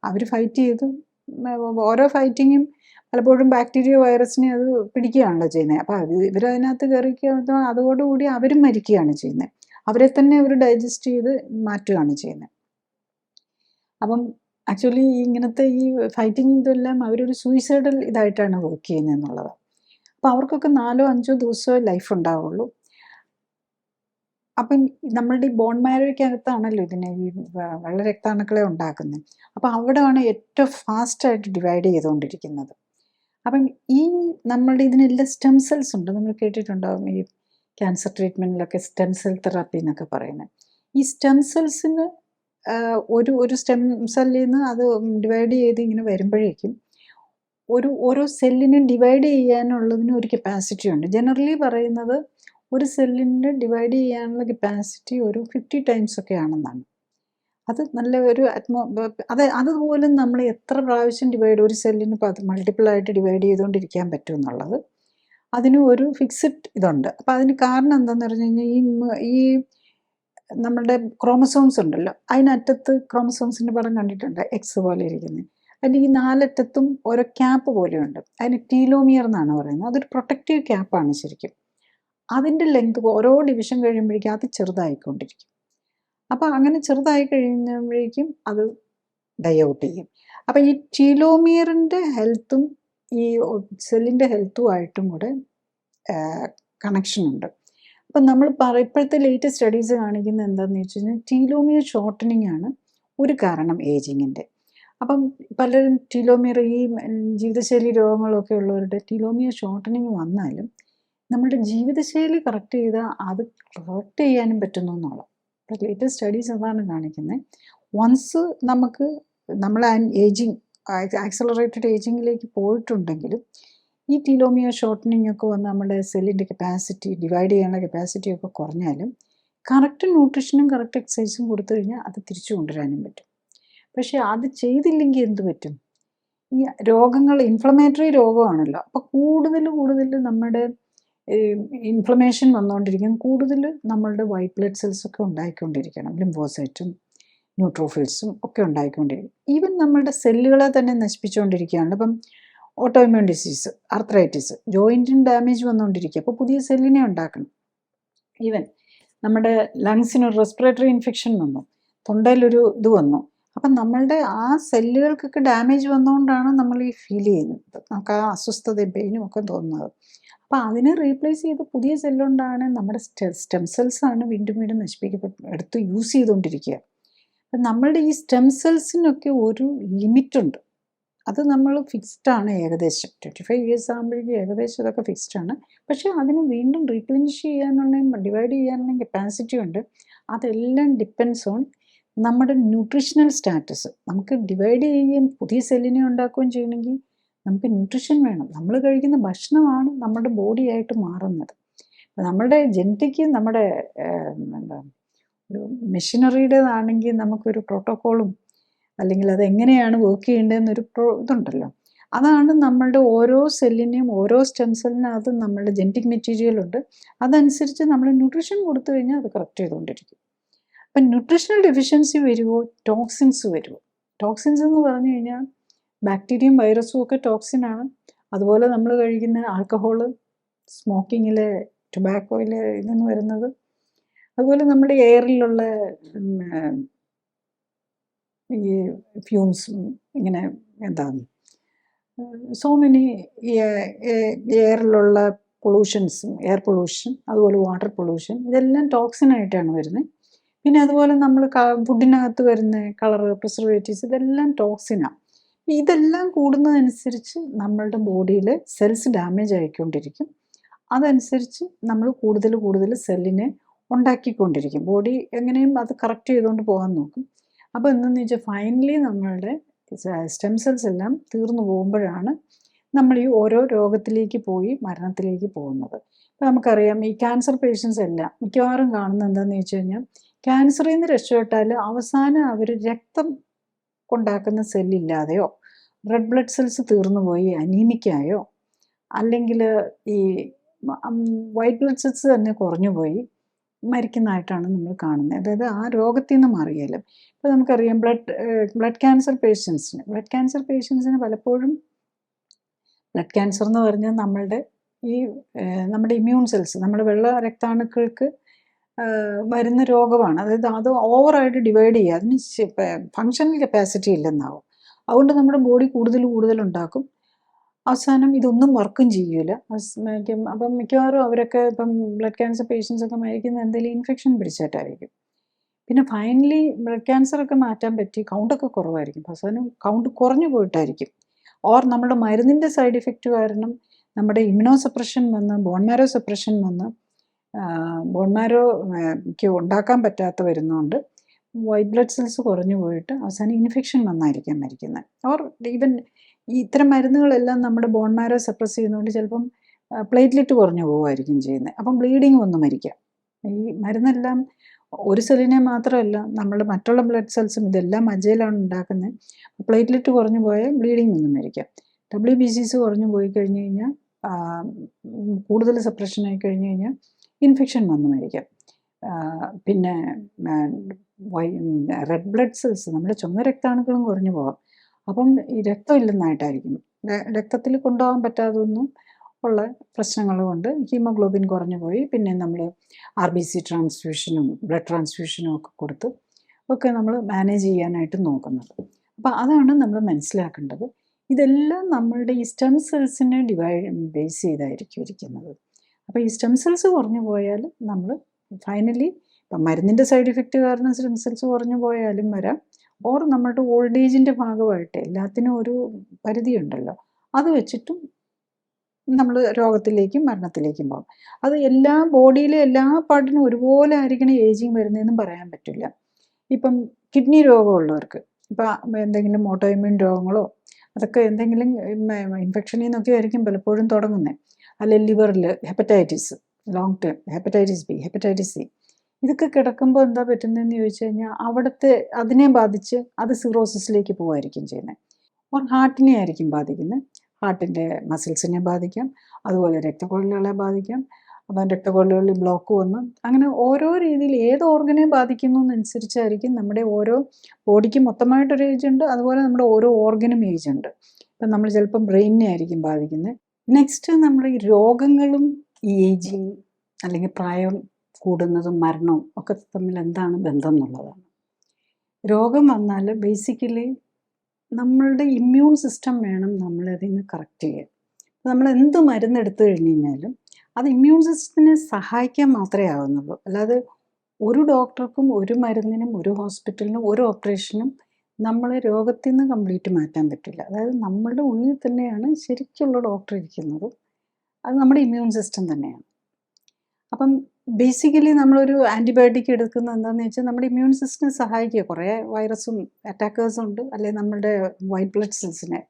അവർ ഫൈറ്റ് ചെയ്ത് ഓരോ ഫൈറ്റിങ്ങും പലപ്പോഴും ബാക്ടീരിയ വൈറസിനെ അത് പിടിക്കുകയാണല്ലോ ചെയ്യുന്നത്. അപ്പോൾ ഇവരതിനകത്ത് കയറിക്കുക, അതോടുകൂടി അവരും മരിക്കുകയാണ് ചെയ്യുന്നത്. അവരെ തന്നെ അവർ ഡൈജസ്റ്റ് ചെയ്ത് മാറ്റുകയാണ് ചെയ്യുന്നത്. അപ്പം ആക്ച്വലി ഇങ്ങനത്തെ ഈ ഫൈറ്റിംഗ് ഇതെല്ലാം അവരൊരു സൂയിസൈഡൽ ഇതായിട്ടാണ് വർക്ക് ചെയ്യുന്നത് എന്നുള്ളത്. അപ്പോൾ അവർക്കൊക്കെ 4-5 ദിവസമേ ലൈഫ് ഉണ്ടാവുള്ളൂ. അപ്പം നമ്മളുടെ ഈ ബോൺ മാരോയ്ക്കകത്താണല്ലോ ഇതിനെ ഈ വെള്ള രക്താണുക്കളെ ഉണ്ടാക്കുന്നത്. അപ്പം അവിടെയാണ് ഏറ്റവും ഫാസ്റ്റായിട്ട് ഡിവൈഡ് ചെയ്തുകൊണ്ടിരിക്കുന്നത്. അപ്പം ഈ നമ്മളുടെ ഇതിനെല്ലാം സ്റ്റെം സെൽസ് ഉണ്ട്. നമ്മൾ കേട്ടിട്ടുണ്ടാകും ഈ ക്യാൻസർ ട്രീറ്റ്മെൻറ്റിലൊക്കെ സ്റ്റെം സെൽ തെറാപ്പി എന്നൊക്കെ പറയുന്നത്. ഈ സ്റ്റെം സെൽസിന് ഒരു സ്റ്റെം സെല്ലിൽ നിന്ന് അത് ഡിവൈഡ് ചെയ്ത് ഇങ്ങനെ വരുമ്പോഴേക്കും ഓരോ സെല്ലിനും ഡിവൈഡ് ചെയ്യാനുള്ളതിന് ഒരു കപ്പാസിറ്റി ഉണ്ട്. ജനറലി പറയുന്നത് ഒരു സെല്ലിൻ്റെ ഡിവൈഡ് ചെയ്യാനുള്ള കപ്പാസിറ്റി ഒരു 50 ടൈംസ് ഒക്കെ ആണെന്നാണ്. അത് നല്ല ഒരു അതുപോലും നമ്മൾ എത്ര പ്രാവശ്യം ഒരു സെല്ലിന് മൾട്ടിപ്പിളായിട്ട് ഡിവൈഡ് ചെയ്തുകൊണ്ടിരിക്കാൻ പറ്റും എന്നുള്ളത് അതിന് ഒരു ഫിക്സഡ് ഇതുണ്ട്. അപ്പോൾ അതിന് കാരണം എന്താണെന്ന് പറഞ്ഞു കഴിഞ്ഞാൽ ഈ നമ്മുടെ ക്രോമസോംസ് ഉണ്ടല്ലോ, അതിനറ്റത്ത് ക്രോമസോംസിൻ്റെ പടം കണ്ടിട്ടുണ്ട്, എക്സ് പോലെ ഇരിക്കുന്നത്. അതിന് ഈ 4 അറ്റത്തും ഓരോ ക്യാപ്പ് പോലെയുണ്ട്. അതിന് ടീലോമിയർ എന്നാണ് പറയുന്നത്. അതൊരു പ്രൊട്ടക്റ്റീവ് ക്യാപ്പാണ് ശരിക്കും. അതിൻ്റെ ലെങ്ത് ഓരോ ഡിവിഷൻ കഴിയുമ്പോഴേക്കും അത് ചെറുതായിക്കൊണ്ടിരിക്കും. അപ്പോൾ അങ്ങനെ ചെറുതായി കഴിയുമ്പോഴേക്കും അത് ഡൈ ഔട്ട് ചെയ്യും. അപ്പോൾ ഈ ടീലോമിയറിൻ്റെ ഹെൽത്തും ഈ സെല്ലിൻ്റെ ഹെൽത്തുമായിട്ടും കൂടെ കണക്ഷനുണ്ട്. അപ്പം നമ്മൾ ഇപ്പോഴത്തെ ലേറ്റസ്റ്റ് സ്റ്റഡീസ് കാണിക്കുന്നത് എന്താണെന്ന് വെച്ച് കഴിഞ്ഞാൽ ടീലോമിയർ ഷോർട്ടനിങ് ആണ് ഒരു കാരണം ഏജിങ്ങിൻ്റെ. അപ്പം പലരും ടീലോമിയർ ഈ ജീവിതശൈലി രോഗങ്ങളൊക്കെ ഉള്ളവരുടെ ടീലോമിയർ ഷോർട്ടനിങ് വന്നാലും നമ്മുടെ ജീവിതശൈലി കറക്റ്റ് ചെയ്താൽ അത് കറക്റ്റ് ചെയ്യാനും പറ്റുന്നു എന്നുള്ളത് ലേറ്റസ്റ്റ് സ്റ്റഡീസ് അതാണ് കാണിക്കുന്നത്. വൺസ് നമ്മൾ ഏജിങ് ആക്സലറേറ്റഡ് ഏജിങ്ങിലേക്ക് പോയിട്ടുണ്ടെങ്കിലും ഈ ടീലോമിയർ ഷോർട്ടനിങ് ഒക്കെ വന്ന് നമ്മുടെ സെല്ലിൻ്റെ കപ്പാസിറ്റി ഡിവൈഡ് ചെയ്യാനുള്ള കപ്പാസിറ്റി ഒക്കെ കുറഞ്ഞാലും കറക്റ്റ് ന്യൂട്രീഷനും കറക്റ്റ് എക്സസൈസും കൊടുത്തു കഴിഞ്ഞാൽ അത് തിരിച്ചു കൊണ്ടുവരാനും പറ്റും. പക്ഷേ അത് ചെയ്തില്ലെങ്കിൽ എന്ത് പറ്റും? ഈ രോഗങ്ങൾ ഇൻഫ്ലമേറ്ററി രോഗമാണല്ലോ, അപ്പോൾ കൂടുതൽ നമ്മുടെ ഇൻഫ്ലമേഷൻ വന്നുകൊണ്ടിരിക്കും. കൂടുതൽ നമ്മളുടെ വൈറ്റ് ബ്ലഡ് സെൽസ് ഒക്കെ ഉണ്ടായിക്കൊണ്ടിരിക്കണം, ലിംഫോസൈറ്റും ന്യൂട്രോഫിൽസും ഒക്കെ ഉണ്ടായിക്കൊണ്ടിരിക്കും. ഈവൻ നമ്മളുടെ സെല്ലുകളെ തന്നെ നശിപ്പിച്ചുകൊണ്ടിരിക്കുകയാണ്. ഇപ്പം ഓട്ടോഇമ്മ്യൂൺ ഡിസീസ്, ആർത്രൈറ്റിസ്, ജോയിൻറ്റിന് ഡാമേജ് വന്നുകൊണ്ടിരിക്കുക, അപ്പോൾ പുതിയ സെല്ലിനെ ഉണ്ടാക്കണം. ഈവൻ നമ്മുടെ ലങ്സിനൊരു റെസ്പിറേറ്ററി ഇൻഫെക്ഷൻ വന്നു, തൊണ്ടയിലൊരു ഇത് വന്നു, അപ്പം നമ്മളുടെ ആ സെല്ലുകൾക്കൊക്കെ ഡാമേജ് വന്നുകൊണ്ടാണ് നമ്മൾ ഈ ഫീൽ ചെയ്യുന്നത്, നമുക്ക് ആ അസ്വസ്ഥതയും പെയിനും ഒക്കെ തോന്നുന്നത്. അപ്പോൾ അതിനെ റീപ്ലേസ് ചെയ്ത് പുതിയ സെല്ലുകൊണ്ടാണ് നമ്മുടെ സ്റ്റെം സെൽസാണ് വീണ്ടും എടുത്ത് യൂസ് ചെയ്തുകൊണ്ടിരിക്കുക. അപ്പം നമ്മളുടെ ഈ സ്റ്റെം സെൽസിനൊക്കെ ഒരു ലിമിറ്റുണ്ട്. അത് നമ്മൾ ഫിക്സ്ഡാണ്, ഏകദേശം 25 ഇയേഴ്സ് ആകുമ്പോഴേക്കും ഏകദേശം അതൊക്കെ ഫിക്സ്ഡാണ്. പക്ഷേ അതിന് വീണ്ടും റീപ്ലനിഷ് ചെയ്യാനുള്ള ഡിവൈഡ് ചെയ്യാനുള്ള കപ്പാസിറ്റി ഉണ്ട്. അതെല്ലാം ഡിപ്പെൻസ് ഓൺ നമ്മുടെ ന്യൂട്രീഷണൽ സ്റ്റാറ്റസ്. നമുക്ക് ഡിവൈഡ് ചെയ്യുകയും പുതിയ സെല്ലിനെ ഉണ്ടാക്കുകയും ചെയ്യണമെങ്കിൽ നമുക്ക് ന്യൂട്രീഷൻ വേണം. നമ്മൾ കഴിക്കുന്ന ഭക്ഷണമാണ് നമ്മുടെ ബോഡിയായിട്ട് മാറുന്നത്. നമ്മുടെ ജെനറ്റിക്ക് നമ്മുടെ ഒരു മെഷീനറിയുടേതാണെങ്കിൽ നമുക്കൊരു പ്രോട്ടോക്കോളും അല്ലെങ്കിൽ അതെങ്ങനെയാണ് വർക്ക് ചെയ്യേണ്ടതെന്നൊരു ഇതുണ്ടല്ലോ. അതാണ് നമ്മളുടെ ഓരോ സെല്ലിനെയും ഓരോ സ്റ്റെം സെല്ലിനകത്തും നമ്മളുടെ ജെനറ്റിക് മെറ്റീരിയൽ ഉണ്ട്. അതനുസരിച്ച് നമ്മൾ ന്യൂട്രീഷൻ കൊടുത്തു കഴിഞ്ഞാൽ അത് കറക്റ്റ് ചെയ്തുകൊണ്ടിരിക്കും. അപ്പം ന്യൂട്രീഷണൽ ഡെഫിഷ്യൻസി വരുമോ, ടോക്സിൻസ് വരുമോ? ടോക്സിൻസ് എന്ന് പറഞ്ഞു കഴിഞ്ഞാൽ ബാക്ടീരിയയും വൈറസും ഒക്കെ ടോക്സിനാണ്. അതുപോലെ നമ്മൾ കഴിക്കുന്ന ആൽക്കഹോള്, സ്മോക്കിങ്ങിലെ ടൊബാക്കോയിൽ നിന്ന് വരുന്നത്, അതുപോലെ നമ്മുടെ എയറിലുള്ള ഈ ഫ്യൂംസും ഇങ്ങനെ എന്താണ് സോ മെനി എയറിലുള്ള പൊള്യൂഷൻസും, എയർ പൊള്യൂഷൻ, അതുപോലെ വാട്ടർ പൊള്യൂഷൻ, ഇതെല്ലാം ടോക്സിനായിട്ടാണ് വരുന്നത്. പിന്നെ അതുപോലെ നമ്മൾ ഫുഡിനകത്ത് വരുന്ന കളറ്, പ്രിസർവേറ്റീവ്സ്, ഇതെല്ലാം ടോക്സിനാണ്. ഇതെല്ലാം കൂടുന്നതനുസരിച്ച് നമ്മളുടെ ബോഡിയിൽ സെൽസ് ഡാമേജ് ആയിക്കൊണ്ടിരിക്കും. അതനുസരിച്ച് നമ്മൾ കൂടുതൽ കൂടുതൽ സെല്ലിനെ ഉണ്ടാക്കിക്കൊണ്ടിരിക്കും. ബോഡി എങ്ങനെയും അത് കറക്റ്റ് ചെയ്തുകൊണ്ട് പോകാൻ നോക്കും. അപ്പോൾ എന്തെന്ന് വെച്ചാൽ ഫൈനലി നമ്മളുടെ സ്റ്റെം സെൽസ് എല്ലാം തീർന്നു പോകുമ്പോഴാണ് നമ്മൾ ഈ ഓരോ രോഗത്തിലേക്ക് പോയി മരണത്തിലേക്ക് പോകുന്നത്. ഇപ്പോൾ നമുക്കറിയാം ഈ ക്യാൻസർ പേഷ്യൻസ് എല്ലാം മിക്കവാറും കാണുന്നത് എന്താണെന്ന് വെച്ച് കഴിഞ്ഞാൽ ക്യാൻസറിൽ നിന്ന് രക്ഷപ്പെട്ടാൽ അവസാനം അവർ രക്തം ഉണ്ടാക്കുന്ന സെല്ലില്ലാതെയോ, റെഡ് ബ്ലഡ് സെൽസ് തീർന്നു പോയി അനീമിക്കായോ, അല്ലെങ്കിൽ ഈ വൈറ്റ് ബ്ലഡ് സെൽസ് തന്നെ കുറഞ്ഞു പോയി മരിക്കുന്നതായിട്ടാണ് നമ്മൾ കാണുന്നത്. അതായത് ആ രോഗത്തിൽ നിന്ന് മാറിയാലും. ഇപ്പോൾ നമുക്കറിയാം ബ്ലഡ് ക്യാൻസർ പേഷ്യൻസിന് പലപ്പോഴും ബ്ലഡ് ക്യാൻസർ എന്ന് പറഞ്ഞാൽ നമ്മുടെ ഇമ്മ്യൂൺ സെൽസ്, നമ്മുടെ വെള്ള രക്താണുക്കൾക്ക് വരുന്ന രോഗമാണ്. അതായത് അത് ഓവറായിട്ട് ഡിവൈഡ് ചെയ്യുക, അതിന് ഫങ്ഷണൽ കപ്പാസിറ്റി ഇല്ലെന്നാവും. അതുകൊണ്ട് നമ്മുടെ ബോഡി കൂടുതൽ ഉണ്ടാക്കും. അവസാനം ഇതൊന്നും വർക്കും ചെയ്യൂല. അപ്പം മിക്കവാറും അവരൊക്കെ ഇപ്പം ബ്ലഡ് ക്യാൻസർ പേഷ്യൻസ് ഒക്കെ മരിക്കുന്ന എന്തെങ്കിലും ഇൻഫെക്ഷൻ പിടിച്ചിട്ടായിരിക്കും. പിന്നെ ഫൈനലി ബ്ലഡ് ക്യാൻസറൊക്കെ മാറ്റാൻ പറ്റി കൗണ്ടൊക്കെ കുറവായിരിക്കും, അവസാനം കൗണ്ട് കുറഞ്ഞു പോയിട്ടായിരിക്കും. ഓർ നമ്മുടെ മരുന്നിൻ്റെ സൈഡ് ഇഫക്റ്റ് കാരണം നമ്മുടെ ഇമ്മ്യൂണോ സപ്രഷൻ വന്ന്, ബോൺ മാരോ സപ്രഷൻ വന്ന്, ബോൺ മാരോ ഉണ്ടാക്കാൻ പറ്റാത്ത വരുന്നതുകൊണ്ട് വൈറ്റ് ബ്ലഡ് സെൽസ് കുറഞ്ഞു പോയിട്ട് അവസാനം ഇൻഫെക്ഷൻ വന്നായിരിക്കാം മരിക്കുന്നത്. ഓർ ഈവൻ ഈ ഇത്തരം മരുന്നുകളെല്ലാം നമ്മുടെ ബോൺ മാരോ സപ്രസ് ചെയ്യുന്നതുകൊണ്ട് ചിലപ്പം പ്ലേറ്റ്ലെറ്റ് കുറഞ്ഞു പോവുമായിരിക്കും ചെയ്യുന്നത്. അപ്പം ബ്ലീഡിങ് വന്ന് മരിക്കാം. ഈ മരുന്നെല്ലാം ഒരു സെല്ലിനെ മാത്രമല്ല, നമ്മളുടെ മറ്റുള്ള ബ്ലഡ് സെൽസും ഇതെല്ലാം മജ്ജയിലാണ് ഉണ്ടാക്കുന്നത്. പ്ലേറ്റ്ലെറ്റ് കുറഞ്ഞു പോയാൽ ബ്ലീഡിങ് വന്ന് മരിക്കാം. WBCs കുറഞ്ഞു പോയി കഴിഞ്ഞ് കഴിഞ്ഞാൽ, കൂടുതൽ സപ്രഷൻ ആയി കഴിഞ്ഞ് കഴിഞ്ഞാൽ ഇൻഫെക്ഷൻ വന്ന് മരിക്കാം. പിന്നെ റെഡ് ബ്ലഡ് സെൽസ്, നമ്മുടെ ചുവന്ന രക്താണുക്കളും കുറഞ്ഞു പോകാം. അപ്പം ഈ രക്തമില്ലെന്നായിട്ടായിരിക്കും, രക്തത്തിൽ കൊണ്ടുപോകാൻ പറ്റാതൊന്നും ഉള്ള പ്രശ്നങ്ങൾ കൊണ്ട് ഹീമോഗ്ലോബിൻ കുറഞ്ഞു പോയി. പിന്നെ നമ്മൾ RBC ട്രാൻസ്ഫ്യൂഷനും ബ്ലഡ് ട്രാൻസ്ഫ്യൂഷനും ഒക്കെ കൊടുത്ത് ഒക്കെ നമ്മൾ മാനേജ് ചെയ്യാനായിട്ട് നോക്കുന്നത്. അപ്പോൾ അതാണ് നമ്മൾ മനസ്സിലാക്കേണ്ടത്. ഇതെല്ലാം നമ്മളുടെ ഈ സ്റ്റെം സെൽസിനെ ബേസ് ചെയ്തായിരിക്കും ഇരിക്കുന്നത്. അപ്പോൾ ഈ സ്റ്റെം സെൽസ് കുറഞ്ഞു പോയാൽ നമ്മൾ ഫൈനലി ഇപ്പം മരുന്നിൻ്റെ സൈഡ് ഇഫക്റ്റ് കാരണം സ്റ്റെം സെൽസ് കുറഞ്ഞു പോയാലും വരാം. ഓർ നമ്മുടെ ഓൾഡ് ഏജിൻ്റെ ഭാഗമായിട്ട് എല്ലാത്തിനും ഒരു പരിധിയുണ്ടല്ലോ, അത് വെച്ചിട്ടും നമ്മൾ രോഗത്തിലേക്കും മരണത്തിലേക്കും പോകും. അത് എല്ലാ ബോഡിയിലെ എല്ലാ പാർട്ടിനും ഒരുപോലെ ആയിരിക്കണം ഏജിങ് വരുന്നതെന്നും പറയാൻ പറ്റില്ല. ഇപ്പം കിഡ്നി രോഗമുള്ളവർക്ക്, ഇപ്പം എന്തെങ്കിലും ഓട്ടോ ഇമ്മ്യൂൺ രോഗങ്ങളോ അതൊക്കെ എന്തെങ്കിലും ഇൻഫെക്ഷനിൽ നിന്നൊക്കെ ആയിരിക്കും പലപ്പോഴും തുടങ്ങുന്നത്. അല്ലെങ്കിൽ ലിവറിൽ hepatitis, long term hepatitis B, hepatitis C, ഇതൊക്കെ കിടക്കുമ്പോൾ എന്താ പറ്റുന്നതെന്ന് ചോദിച്ചു കഴിഞ്ഞാൽ അതിനെ ബാധിച്ച് അത് സിറോസിസിലേക്ക് പോവുമായിരിക്കും ചെയ്യുന്നത്. ഓർ ഹാർട്ടിനെ ആയിരിക്കും ബാധിക്കുന്നത്. ഹാർട്ടിൻ്റെ മസിൽസിനെ ബാധിക്കാം, അതുപോലെ രക്തക്കുഴലുകളെ ബാധിക്കാം. അപ്പം രക്തക്കുഴലുകളിൽ ബ്ലോക്ക് വന്ന് അങ്ങനെ ഓരോ രീതിയിൽ ഏത് ഓർഗനെ ബാധിക്കുന്നു എന്നനുസരിച്ചായിരിക്കും നമ്മുടെ ഓരോ ബോഡിക്ക് മൊത്തമായിട്ടൊരു ഏജ് ഉണ്ട്, അതുപോലെ നമ്മുടെ ഓരോ ഓർഗനും ഏജ് ഉണ്ട്. ഇപ്പം നമ്മൾ ചിലപ്പം ബ്രെയിനിനെ ആയിരിക്കും ബാധിക്കുന്നത്. നെക്സ്റ്റ് നമ്മൾ ഈ രോഗങ്ങളും ഈ ഏജിങ് അല്ലെങ്കിൽ പ്രായം കൂടുന്നതും മരണവും ഒക്കെ തമ്മിൽ എന്താണ് ബന്ധം എന്നുള്ളതാണ്. രോഗം വന്നാൽ ബേസിക്കലി നമ്മളുടെ ഇമ്മ്യൂൺ സിസ്റ്റം വേണം നമ്മളതിൽ നിന്ന് കറക്റ്റ് ചെയ്യാൻ. നമ്മൾ എന്ത് മരുന്നെടുത്തു കഴിഞ്ഞ് കഴിഞ്ഞാലും അത് ഇമ്മ്യൂൺ സിസ്റ്റത്തിനെ സഹായിക്കാൻ മാത്രമേ ആവുന്നുള്ളൂ. അല്ലാതെ ഒരു ഡോക്ടർക്കും ഒരു മരുന്നിനും ഒരു ഹോസ്പിറ്റലിനും ഒരു ഓപ്പറേഷനും നമ്മളെ രോഗത്തിൽ നിന്ന് കംപ്ലീറ്റ് മാറ്റാൻ പറ്റില്ല. അതായത് നമ്മളുടെ ഉള്ളിൽ തന്നെയാണ് ശരിക്കുള്ള ഡോക്ടർ ഇരിക്കുന്നത്. അത് നമ്മുടെ ഇമ്മ്യൂൺ സിസ്റ്റം തന്നെയാണ്. അപ്പം ബേസിക്കലി നമ്മളൊരു ആൻറ്റിബയോട്ടിക് എടുക്കുന്നത് എന്താണെന്ന് വെച്ചാൽ നമ്മുടെ ഇമ്മ്യൂൺ സിസ്റ്റത്തിനെ സഹായിക്കുക. കുറേ വൈറസും അറ്റാക്കേഴ്സും ഉണ്ട്, അല്ലെങ്കിൽ നമ്മുടെ വൈറ്റ് ബ്ലഡ് സെൽസിനെ,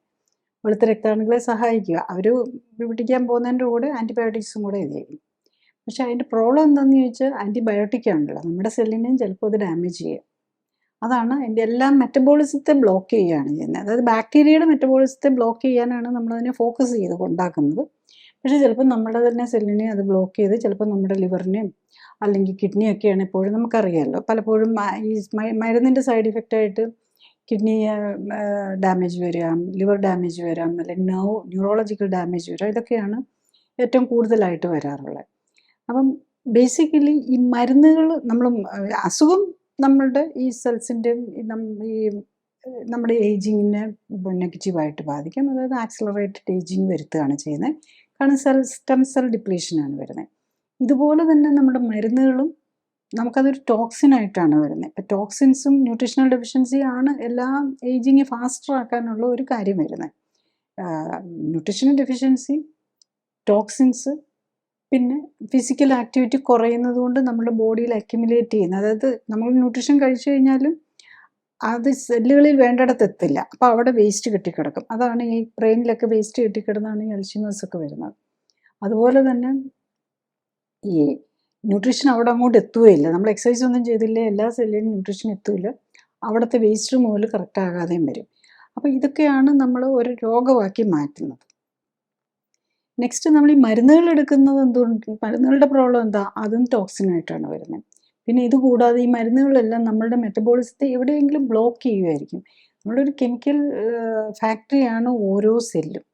വെളുത്ത രക്താണുക്കളെ സഹായിക്കുക. അവർ പിടിക്കാൻ പോകുന്നതിൻ്റെ കൂടെ ആൻറ്റിബയോട്ടിക്സും കൂടെ ഇത് ചെയ്യും. പക്ഷേ അതിൻ്റെ പ്രോബ്ലം എന്താണെന്ന് ചോദിച്ചാൽ ആൻറ്റിബയോട്ടിക് ആണല്ലോ നമ്മുടെ സെല്ലിനെയും ചിലപ്പോൾ അത് ഡാമേജ് ചെയ്യുക. അതാണ് എൻ്റെ എല്ലാം മെറ്റബോളിസത്തെ ബ്ലോക്ക് ചെയ്യുകയാണ് ചെയ്യുന്നത്. അതായത് ബാക്ടീരിയയുടെ മെറ്റബോളിസത്തെ ബ്ലോക്ക് ചെയ്യാനാണ് നമ്മളതിനെ ഫോക്കസ് ചെയ്ത് ഉണ്ടാക്കുന്നത്. പക്ഷേ ചിലപ്പോൾ നമ്മുടെ തന്നെ സെല്ലിനെ അത് ബ്ലോക്ക് ചെയ്ത് ചിലപ്പോൾ നമ്മുടെ ലിവറിനെയും അല്ലെങ്കിൽ കിഡ്നിയൊക്കെയാണ് എപ്പോഴും നമുക്കറിയാമല്ലോ. പലപ്പോഴും ഈ മരുന്നിൻ്റെ സൈഡ് ഇഫക്റ്റായിട്ട് കിഡ്നി ഡാമേജ് വരാം, ലിവർ ഡാമേജ് വരാം, അല്ലെങ്കിൽ ന്യൂറോളജിക്കൽ ഡാമേജ് വരാം. ഇതൊക്കെയാണ് ഏറ്റവും കൂടുതലായിട്ട് വരാറുള്ളത്. അപ്പം ബേസിക്കലി ഈ മരുന്നുകൾ നമ്മൾ അസുഖം നമ്മളുടെ ഈ സെൽസിൻ്റെയും ഈ നമ്മുടെ ഏജിങ്ങിനെ നെഗറ്റീവായിട്ട് ബാധിക്കും. അതായത് ആക്സിലറേറ്റഡ് ഏജിങ് വരുത്തുകയാണ് ചെയ്യുന്നത്. കാരണം സ്റ്റെം സെൽ ഡിപ്ലീഷനാണ് വരുന്നത്. ഇതുപോലെ തന്നെ നമ്മുടെ മരുന്നുകളും നമുക്കതൊരു ടോക്സിനായിട്ടാണ് വരുന്നത്. ഇപ്പം ടോക്സിൻസും ന്യൂട്രീഷണൽ ഡെഫിഷ്യൻസിയാണ് എല്ലാ ഏജിങ് ഫാസ്റ്റർ ആക്കാനുള്ള ഒരു കാര്യം വരുന്നത്. ന്യൂട്രീഷണൽ ഡെഫിഷ്യൻസി, ടോക്സിൻസ്, പിന്നെ ഫിസിക്കൽ ആക്ടിവിറ്റി കുറയുന്നത് കൊണ്ട് നമ്മുടെ ബോഡിയിൽ അക്യുമുലേറ്റ് ചെയ്യുന്നത്, അതായത് നമ്മൾ ന്യൂട്രീഷൻ കഴിച്ചു കഴിഞ്ഞാലും അത് സെല്ലുകളിൽ വേണ്ടിടത്ത് എത്തില്ല. അപ്പോൾ അവിടെ വേസ്റ്റ് കെട്ടിക്കിടക്കും. അതാണ് ഈ ബ്രെയിനിലൊക്കെ വേസ്റ്റ് കെട്ടിക്കിടന്നാണ് ഈ അൽഷിമേഴ്സൊക്കെ വരുന്നത്. അതുപോലെ തന്നെ ഈ ന്യൂട്രീഷൻ അവിടെ അങ്ങോട്ട് എത്തുകയില്ല. നമ്മൾ എക്സസൈസ് ഒന്നും ചെയ്തില്ലേ എല്ലാ സെല്ലിനും ന്യൂട്രീഷൻ എത്തില്ല. അവിടുത്തെ വേസ്റ്റ് മൂലം കറക്റ്റ് ആകാതെയും വരും. അപ്പോൾ ഇതൊക്കെയാണ് നമ്മൾ ഒരു രോഗമാക്കി മാറ്റുന്നത്. നെക്സ്റ്റ് നമ്മൾ ഈ മരുന്നുകൾ എടുക്കുന്നത് എന്തുകൊണ്ട്, മരുന്നുകളുടെ പ്രോബ്ലം എന്താ, അതും ടോക്സിനായിട്ടാണ് വരുന്നത്. പിന്നെ ഇത് കൂടാതെ ഈ മരുന്നുകളെല്ലാം നമ്മളുടെ മെറ്റബോളിസത്തെ എവിടെയെങ്കിലും ബ്ലോക്ക് ചെയ്യുമായിരിക്കും. നമ്മളൊരു കെമിക്കൽ ഫാക്ടറിയാണ് ഓരോ സെല്ലും.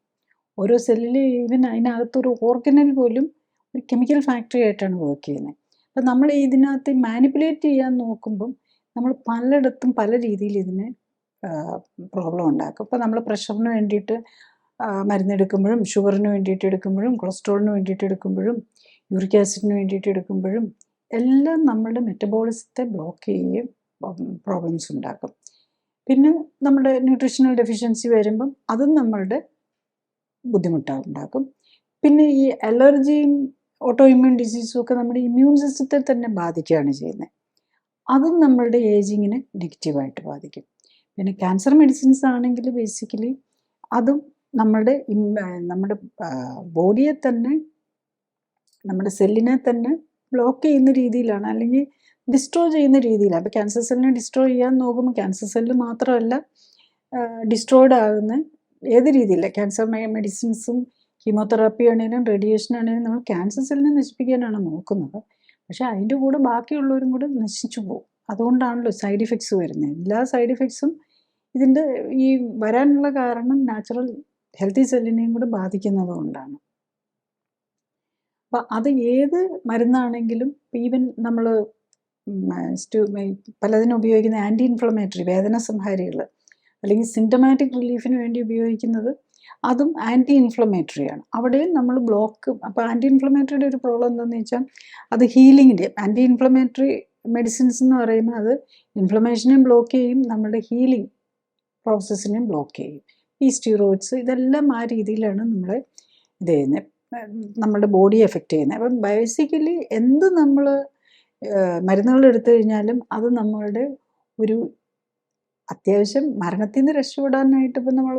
ഓരോ സെല്ലിൽ ഈവൻ അതിനകത്തൊരു ഓർഗനൽ പോലും ഒരു കെമിക്കൽ ഫാക്ടറി ആയിട്ടാണ് വർക്ക് ചെയ്യുന്നത്. അപ്പം നമ്മൾ ഇതിനകത്ത് മാനിപ്പുലേറ്റ് ചെയ്യാൻ നോക്കുമ്പം നമ്മൾ പലയിടത്തും പല രീതിയിൽ ഇതിന് പ്രോബ്ലം ഉണ്ടാക്കും. ഇപ്പോൾ നമ്മൾ പ്രഷറിന് വേണ്ടിയിട്ട് മരുന്നെടുക്കുമ്പോഴും, ഷുഗറിന് വേണ്ടിയിട്ട് എടുക്കുമ്പോഴും, കൊളസ്ട്രോളിന് വേണ്ടിയിട്ട് എടുക്കുമ്പോഴും, യൂറിക് ആസിഡിന് വേണ്ടിയിട്ട് എടുക്കുമ്പോഴും എല്ലാം നമ്മളുടെ മെറ്റബോളിസത്തെ ബ്ലോക്ക് ചെയ്യുകയും പ്രോബ്ലംസ് ഉണ്ടാക്കും. പിന്നെ നമ്മുടെ ന്യൂട്രീഷണൽ ഡെഫിഷ്യൻസി വരുമ്പം അതും നമ്മളുടെ ബുദ്ധിമുട്ടുണ്ടാക്കും. പിന്നെ ഈ അലർജിയും ഓട്ടോ ഇമ്മ്യൂൺ ഡിസീസും ഒക്കെ നമ്മുടെ ഇമ്മ്യൂൺ സിസ്റ്റത്തെ തന്നെ ബാധിക്കുകയാണ് ചെയ്യുന്നത്. അതും നമ്മളുടെ ഏജിങ്ങിനെ നെഗറ്റീവായിട്ട് ബാധിക്കും. പിന്നെ ക്യാൻസർ മെഡിസിൻസ് ആണെങ്കിൽ ബേസിക്കലി അതും നമ്മുടെ ബോഡിയെ തന്നെ, നമ്മുടെ സെല്ലിനെ തന്നെ ബ്ലോക്ക് ചെയ്യുന്ന രീതിയിലാണ്, അല്ലെങ്കിൽ ഡിസ്ട്രോയ് ചെയ്യുന്ന രീതിയിലാണ്. അപ്പോൾ ക്യാൻസർ സെല്ലിനെ ഡിസ്ട്രോയ് ചെയ്യാൻ നോക്കുമ്പോൾ ക്യാൻസർ സെല്ല് മാത്രമല്ല ഡിസ്ട്രോയിഡ് ആകുന്ന ഏത് രീതിയില്ല. ക്യാൻസർ മെഡിസിൻസും കീമോതെറാപ്പി ആണെങ്കിലും റേഡിയേഷൻ ആണെങ്കിലും നമ്മൾ ക്യാൻസർ സെല്ലിനെ നശിപ്പിക്കാനാണ് നോക്കുന്നത്. പക്ഷേ അതിൻ്റെ കൂടെ ബാക്കിയുള്ളവരും കൂടെ നശിച്ചു പോകും. അതുകൊണ്ടാണല്ലോ സൈഡ് ഇഫക്ട്സ് വരുന്നത്. എല്ലാ സൈഡ് ഇഫക്ട്സും ഇതിൻ്റെ ഈ വരാനുള്ള കാരണം നാച്ചുറൽ ഹെൽത്തി സെല്ലിനെയും കൂടെ ബാധിക്കുന്നത് കൊണ്ടാണ്. അപ്പം അത് ഏത് മരുന്നാണെങ്കിലും, ഈവൻ നമ്മൾ പലതിനും ഉപയോഗിക്കുന്ന ആൻറ്റി ഇൻഫ്ലമേറ്ററി വേദന സംഹാരികൾ അല്ലെങ്കിൽ സിംറ്റമാറ്റിക് റിലീഫിന് വേണ്ടി ഉപയോഗിക്കുന്നത് അതും ആൻറ്റി ഇൻഫ്ലമേറ്ററിയാണ്. അവിടെയും നമ്മൾ ബ്ലോക്ക്. അപ്പോൾ ആൻറ്റി ഇൻഫ്ലമേറ്ററിയുടെ ഒരു പ്രോബ്ലം എന്താണെന്ന് വെച്ചാൽ അത് ഹീലിങ്ങിൻ്റെ ആൻറ്റി ഇൻഫ്ലമേറ്ററി മെഡിസിൻസ് എന്ന് പറയുമ്പോൾ അത് ഇൻഫ്ലമേഷനെയും ബ്ലോക്ക് ചെയ്യും, നമ്മുടെ ഹീലിംഗ് പ്രോസസ്സിനെയും ബ്ലോക്ക് ചെയ്യും. ഈ സ്റ്റിറോയിഡ്സ് ഇതെല്ലാം ആ രീതിയിലാണ് നമ്മൾ ഇത് ചെയ്യുന്നത്, നമ്മുടെ ബോഡിയെ എഫക്റ്റ് ചെയ്യുന്നത്. അപ്പം ബേസിക്കലി എന്ത് നമ്മൾ മരുന്നുകൾ എടുത്തു കഴിഞ്ഞാലും അത് നമ്മളുടെ ഒരു അത്യാവശ്യം മരണത്തിൽ നിന്ന് രക്ഷപ്പെടാനായിട്ട്, ഇപ്പം നമ്മൾ